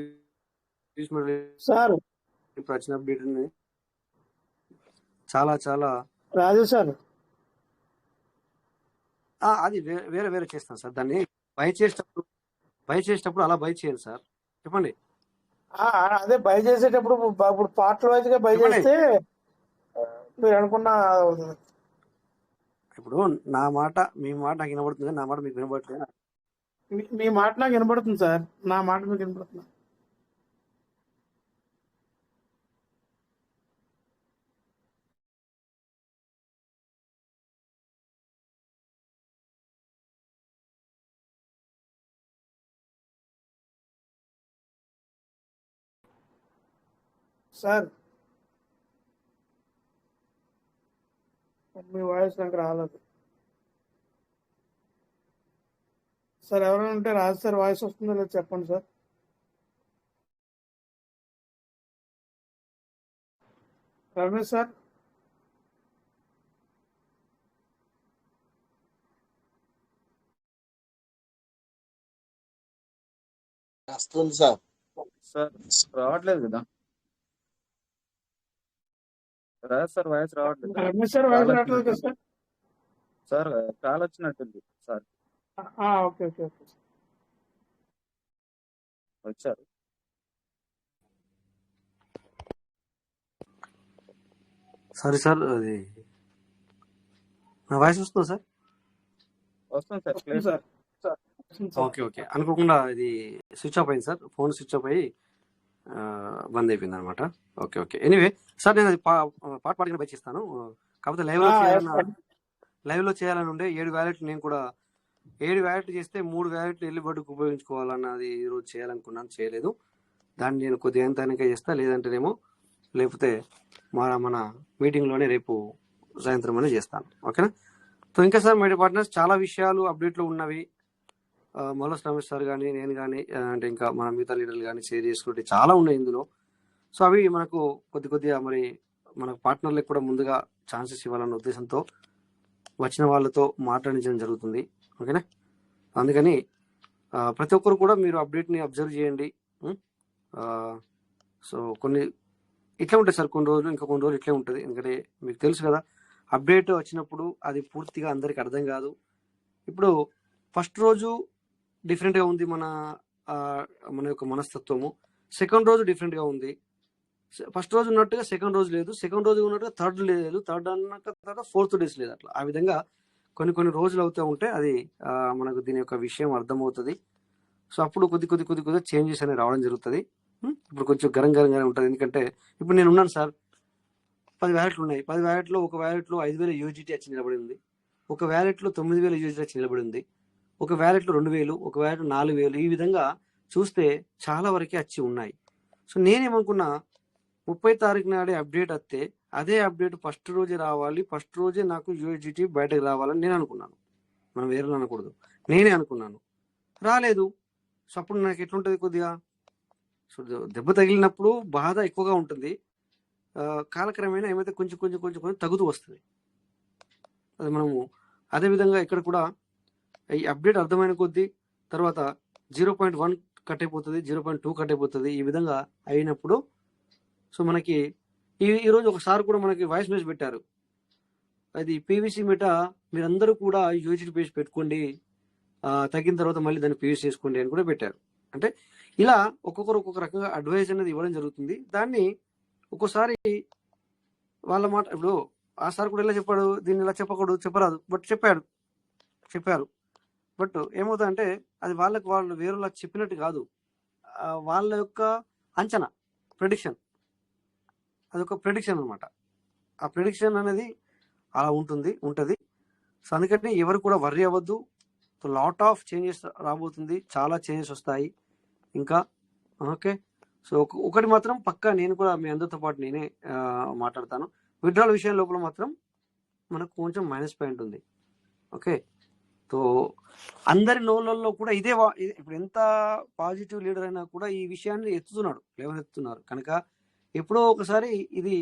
వచ్చిన అప్డేట్ చాలా చాలా రాజు సార్ అది వేరే వేరే చేస్తాను సార్. దాన్ని బై చేసేటప్పుడు అలా బై చేయండి సార్. చెప్పండి. అదే బై చేసేటప్పుడు ఇప్పుడు పార్ట్ వైజ్ గా బై చేస్తే మీరు అనుకున్న ఇప్పుడు నా మాట మీ మాట నాకు వినబడుతుంది, నా మాట మీకు వినబడట్లేదు. మీ మాట నాకు వినబడుతుంది సార్, నా మాట మీకు వినబడుతుంది. సార్ మీ వాయిస్ నాకు రాలేదు సార్. ఎవరైనా ఉంటే రాజు సార్ వాయిస్ వస్తుందో లేదో చెప్పండి సార్. రమేష్ సార్ వస్తుంది సార్. రావట్లేదు కదా సార్, వాయిస్ రావట్లేదు. రమేష్ సార్ వాయిస్ రావట్లేదు కదా సార్? సార్ కాల్ వచ్చినట్టుంది సార్. ఓకే ఓకే ఓకే వచ్చారు. సారీ సార్, అది నా వాయిస్ వస్తుందా సార్? వస్తుంది సార్. Okay okay. అనుకోకుండా ఇది స్విచ్ ఆఫ్ అయింది సార్. ఫోన్ స్విచ్ ఆఫ్ అయ్యి బంద్ అయిపోయింది అనమాట. Okay okay. ఎనీవే సార్, నేను అది పాట పాడిన బై చేస్తాను. కాకపోతే లైవ్ లో చేయాలని ఉండే 7 వ్యాలెట్లు. నేను కూడా 7 వ్యాలెట్లు చేస్తే 3 వ్యాలెట్లు ఎల్లిబడ్డుకు ఉపయోగించుకోవాలన్నది ఈరోజు చేయాలనుకున్నాను, చేయలేదు. దాన్ని నేను కొద్దిగా ఎంత చేస్తా, లేదంటేనేమో లేకపోతే మన మీటింగ్లోనే రేపు సాయంత్రం అనే చేస్తాను. ఓకేనా? సో ఇంకా సార్ మై పార్ట్నర్స్, చాలా విషయాలు అప్డేట్లో ఉన్నవి. మొలస్ రమేష్ సార్ కానీ నేను కానీ అంటే ఇంకా మన మిగతా లీడర్లు కానీ షేర్ చేసుకుంటే చాలా ఉన్నాయి ఇందులో. సో అవి మనకు కొద్దిగా మరి మన పార్ట్నర్లకు కూడా ముందుగా ఛాన్సెస్ ఇవ్వాలన్న ఉద్దేశంతో వచ్చిన వాళ్ళతో మాట్లాడించడం జరుగుతుంది. ఓకేనా? అందుకని ప్రతి ఒక్కరు కూడా మీరు అప్డేట్ని అబ్జర్వ్ చేయండి. సో కొన్ని ఇట్లా ఉంటాయి సార్, కొన్ని రోజులు ఇంకా కొన్ని రోజులు ఇట్లే ఉంటుంది. ఎందుకంటే మీకు తెలుసు కదా, అప్డేట్ వచ్చినప్పుడు అది పూర్తిగా అందరికి అర్థం కాదు. ఇప్పుడు ఫస్ట్ రోజు డిఫరెంట్గా ఉంది మన యొక్క మనస్తత్వము, సెకండ్ రోజు డిఫరెంట్గా ఉంది. ఫస్ట్ రోజు ఉన్నట్టుగా సెకండ్ రోజు లేదు, సెకండ్ రోజు ఉన్నట్టుగా థర్డ్ లేదు, థర్డ్ అన్నాక తర్వాత 4th డేస్ లేదు. అట్లా ఆ విధంగా కొన్ని రోజులు అవుతూ ఉంటే అది మనకు దీని యొక్క విషయం అర్థమవుతుంది. సో అప్పుడు కొద్దిగా చేంజెస్ అనేవి రావడం జరుగుతుంది. ఇప్పుడు కొంచెం గరంగానే ఉంటుంది. ఎందుకంటే ఇప్పుడు నేను ఉన్నాను సార్, 10 వ్యాలెట్లు ఉన్నాయి. 10 వ్యాలెట్లో ఒక వ్యాలెట్లో 5,000 యూజిటీ వచ్చి నిలబడి ఉంది, ఒక వ్యాలెట్లో 9,000 యూజిటీ వచ్చి నిలబడి ఉంది, ఒక వ్యాలెట్లో 2,000, ఒక వ్యాలెట్లో 4,000. ఈ విధంగా చూస్తే చాలా వరకే వచ్చి ఉన్నాయి. సో నేనేమనుకున్నా, 30 తారీఖు నాడే అప్డేట్ వస్తే అదే అప్డేట్ ఫస్ట్ రోజే రావాలి, ఫస్ట్ రోజే నాకు యూజిటీ బయటకు రావాలని నేను అనుకున్నాను. మనం వేరే అనకూడదు, నేనే అనుకున్నాను. రాలేదు. సో అప్పుడు నాకు ఎట్లుంటుంది, కొద్దిగా సో దెబ్బ తగిలినప్పుడు బాధ ఎక్కువగా ఉంటుంది. కాలక్రమేణా ఏమైతే కొంచెం తగ్గుతూ వస్తుంది. అది మనము అదేవిధంగా ఇక్కడ కూడా ఈ అప్డేట్ అర్థమైన కొద్దీ తర్వాత 0.1 కట్ అయిపోతుంది, 0.2 కట్ అయిపోతుంది. ఈ విధంగా అయినప్పుడు సో మనకి ఈరోజు ఒకసారి కూడా మనకి వాయిస్ మెసేజ్ పెట్టారు, అది పీవీసీ మీట మీరందరూ కూడా యూజిటీ పేజ్ పెట్టుకోండి, తగ్గిన తర్వాత మళ్ళీ దాన్ని పీవీసీ చేసుకోండి అని కూడా పెట్టారు. అంటే ఇలా ఒక్కొక్క రకంగా అడ్వైస్ అనేది ఇవ్వడం జరుగుతుంది. దాన్ని ఒక్కోసారి వాళ్ళ మాట ఇప్పుడు ఆ సార్ కూడా ఇలా చెప్పాడు, దీన్ని ఇలా చెప్పకూడదు, చెప్పరాదు, బట్ చెప్పారు. బట్ ఏమవుతుందంటే అది వాళ్ళకి వాళ్ళు వేరేలా చెప్పినట్టు కాదు, వాళ్ళ యొక్క అంచనా, ప్రెడిక్షన్, అదొక ప్రెడిక్షన్ అనమాట. ఆ ప్రెడిక్షన్ అనేది అలా ఉంటుంది. సో అందుకని ఎవరు కూడా వర్రీ అవ్వద్దు. సో లాట్ ఆఫ్ చేంజెస్ రాబోతుంది, చాలా చేంజెస్ వస్తాయి ఇంకా. ఓకే, సో ఒకటి మాత్రం పక్కా నేను కూడా మీ అందరితో పాటు నేనే మాట్లాడతాను. విత్డ్రాల్ విషయం లోపల మాత్రం మనకు కొంచెం మైనస్ పాయింట్ ఉంది. ఓకే, సో అందరి నోళ్ళల్లో కూడా ఇదే ఇప్పుడు ఎంత పాజిటివ్ లీడర్ అయినా కూడా ఈ విషయాన్ని లేవనెత్తుతున్నారు కనుక ఎప్పుడో ఒకసారి ఇది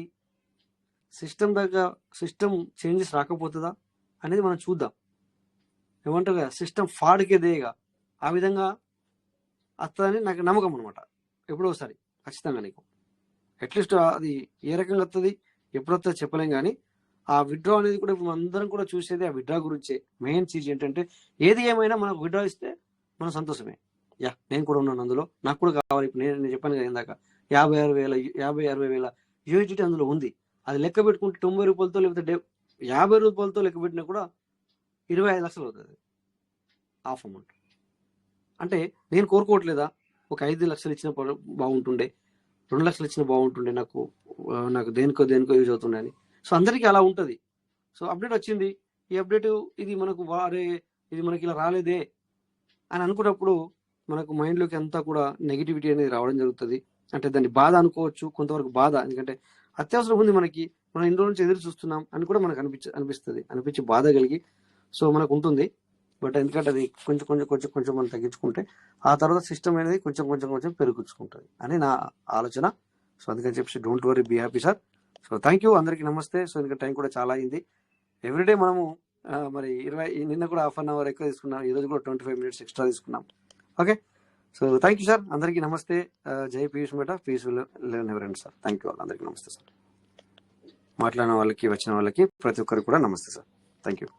సిస్టమ్ చేంజెస్ రాకపోతుందా అనేది మనం చూద్దాం. ఏమంటారు కదా, సిస్టమ్ ఫాడ్కేదేగా ఆ విధంగా వస్తుందని నాకు నమ్మకం అనమాట. ఎప్పుడో ఒకసారి ఖచ్చితంగా నీకు అట్లీస్ట్ అది ఏ రకంగా వస్తుంది, ఎప్పుడు వస్తుందో చెప్పలేం. కానీ ఆ విత్డ్రా అనేది కూడా ఇప్పుడు అందరం కూడా చూసేది ఆ విత్డ్రా గురించే. మెయిన్ చీజ్ ఏంటంటే ఏది ఏమైనా మనకు విత్డ్రా ఇస్తే మనం సంతోషమే. నేను కూడా ఉన్నాను అందులో, నాకు కూడా కావాలి. ఇప్పుడు నేను చెప్పాను కదా ఇందాక 50,000 యూజిటీ అందులో ఉంది. అది లెక్క పెట్టుకుంటే 90 రూపాయలతో లేకపోతే 50 రూపాయలతో లెక్క పెట్టినా కూడా 25 లక్షలు అవుతుంది హాఫ్ అమౌంట్. అంటే నేను కోరుకోవట్లేదా, ఒక 5 లక్షలు ఇచ్చిన బాగుంటుండే, 2 లక్షలు ఇచ్చిన బాగుంటుండే, నాకు దేనికో యూజ్ అవుతుండే అని. సో అందరికీ అలా ఉంటుంది. సో అప్డేట్ వచ్చింది, ఈ అప్డేట్ ఇది మనకి ఇలా రాలేదే అని అనుకున్నప్పుడు మనకు మైండ్లోకి అంతా కూడా నెగిటివిటీ అనేది రావడం జరుగుతుంది. అంటే దాన్ని బాధ అనుకోవచ్చు, కొంతవరకు బాధ, ఎందుకంటే అత్యవసరం ఉంది మనకి, మనం ఇన్ని రోజుల నుంచి ఎదురు చూస్తున్నాం అని కూడా మనకు అనిపించి బాధ కలిగి సో మనకు ఉంటుంది. బట్ ఎందుకంటే అది కొంచెం మనం తగ్గించుకుంటే ఆ తర్వాత సిస్టమ్ అనేది కొంచెం పెరుగుచ్చుకుంటుంది అని నా ఆలోచన. సో అందుకని చెప్పి don't worry, be happy sir. So thank you, అందరికీ నమస్తే. సో ఎందుకంటే టైం కూడా చాలా అయింది. ఎవ్రీడే మనము మరి నిన్న కూడా హాఫ్ అన్ అవర్ ఎక్కువ తీసుకున్నాం, ఈరోజు కూడా 25 minutes ఎక్స్ట్రా తీసుకున్నాం. Okay, so thank you sir, అందరికీ నమస్తే. జై Piyush Mehta, peace will never end sir. Thank you all, అందరికీ నమస్తే సార్. మాట్లాడిన వాళ్ళకి, వచ్చిన వాళ్ళకి, ప్రతి ఒక్కరికి కూడా నమస్తే సార్. Thank you.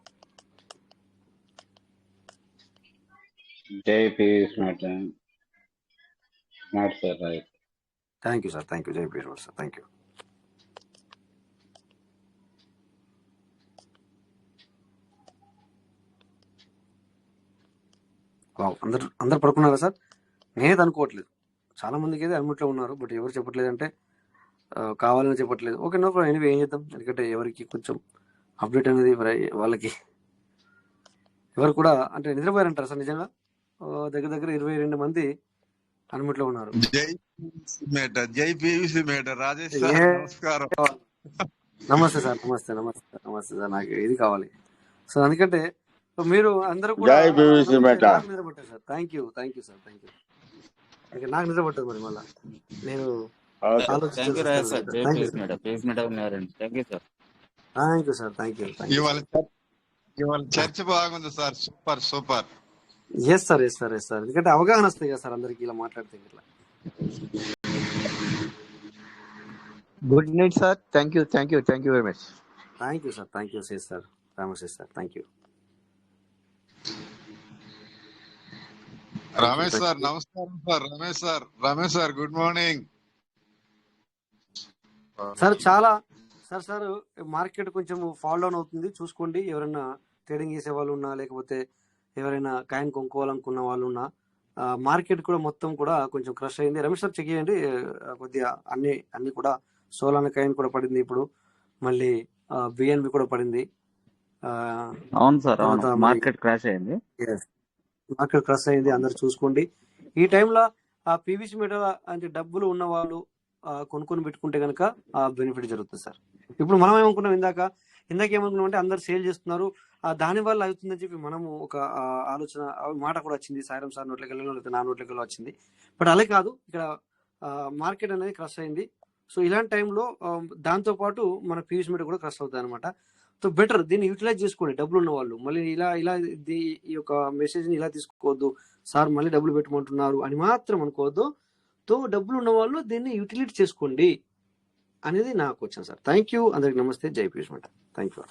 జై Piyush Mehta sir. Thank you sir, thank you. జై Piyush Mehta sir, thank you. అందరు పడుకున్నారా సార్? నేనైతే అనుకోవట్లేదు, చాలా మందికి అయితే అన్ముట్లో ఉన్నారు, బట్ ఎవరు చెప్పట్లేదు అంటే కావాలని చెప్పట్లేదు. Okay, no problem. ఎనీవే ఏం చేద్దాం, ఎందుకంటే ఎవరికి కొంచెం అప్డేట్ అనేది వాళ్ళకి ఎవరు కూడా అంటే నిద్రపోయారంటారు సార్. నిజంగా దగ్గర 22 మంది అన్ముట్లో ఉన్నారు. నమస్తే సార్, నమస్తే సార్. నాకు ఇది కావాలి. సో అందుకంటే మీరు అందరూ కూడా నిద్రపట్టారు sir. Thank you sir, thank you. నాకు నిద్రపట్టదు మరి మళ్ళీ నేను thank you sir, thank you. చర్చ బాగుంది సార్, సూపర్. Yes sir. ఎందుకంటే అవగాహన వస్తుంది కదా సార్ అందరికి ఇలా మాట్లాడితే. ఇట్లా good night sir. Thank you very much. Thank you sir, thank you sir. Ramesh sir, thank you. Ramesh sir, నమస్కారం sir. Ramesh sir, good morning sir. చాలా సార్ మార్కెట్ కొంచెం ఫాల్ డౌన్ అవుతుంది, చూసుకోండి. ఎవరైనా ట్రేడింగ్ చేసే వాళ్ళు ఉన్నా, లేకపోతే ఎవరైనా కాయిన్ కొనుక్కోవాలనుకున్న వాళ్ళు ఉన్నా, మార్కెట్ కూడా మొత్తం కూడా కొంచెం క్రష్ అయింది. రమేష్ సార్ చెక్ చేయండి కొద్దిగా అన్ని కూడా. సోలానా కాయిన్ కూడా పడింది ఇప్పుడు, మళ్ళీ బిఎన్బి కూడా పడింది. అవును సార్, మార్కెట్ క్రాష్ అయింది. అందరు చూసుకోండి. ఈ టైంలో ఆ పీవీసీ మీటర్ అంటే డబ్బులు ఉన్న వాళ్ళు కొనుక్కొని పెట్టుకుంటే కనుక ఆ బెనిఫిట్ జరుగుతుంది సార్. ఇప్పుడు మనం ఏమనుకున్నాం, ఇందాక ఏమనుకున్నాం అంటే అందరు సేల్ చేస్తున్నారు, దాని వల్ల అవుతుందని చెప్పి మనము ఒక ఆలోచన మాట కూడా వచ్చింది. సాయిరం సార్ నోట్లకి వెళ్ళిన, లేకపోతే నా నోట్లకి వచ్చింది. బట్ అలా కాదు, ఇక్కడ మార్కెట్ అనేది క్రష్ అయింది. సో ఇలాంటి టైంలో దాంతో పాటు మన పీవీసీ మీటర్ కూడా క్రష్ అవుతుంది అనమాట. సో బెటర్ దీన్ని యూటిలైజ్ చేసుకోండి డబ్బులు ఉన్న వాళ్ళు. మళ్ళీ ఇలా ఈ యొక్క మెసేజ్ని ఇలా తీసుకోవద్దు, సార్ మళ్ళీ డబ్బులు పెట్టమంటున్నారు అని మాత్రం అనుకోవద్దు. తో డబ్బులు ఉన్న వాళ్ళు దీన్ని యూటిలైజ్ చేసుకోండి అనేది నాకు వచ్చింది సార్. థ్యాంక్ యూ, అందరికి నమస్తే. జై పీయూష్ మేట. Thank you.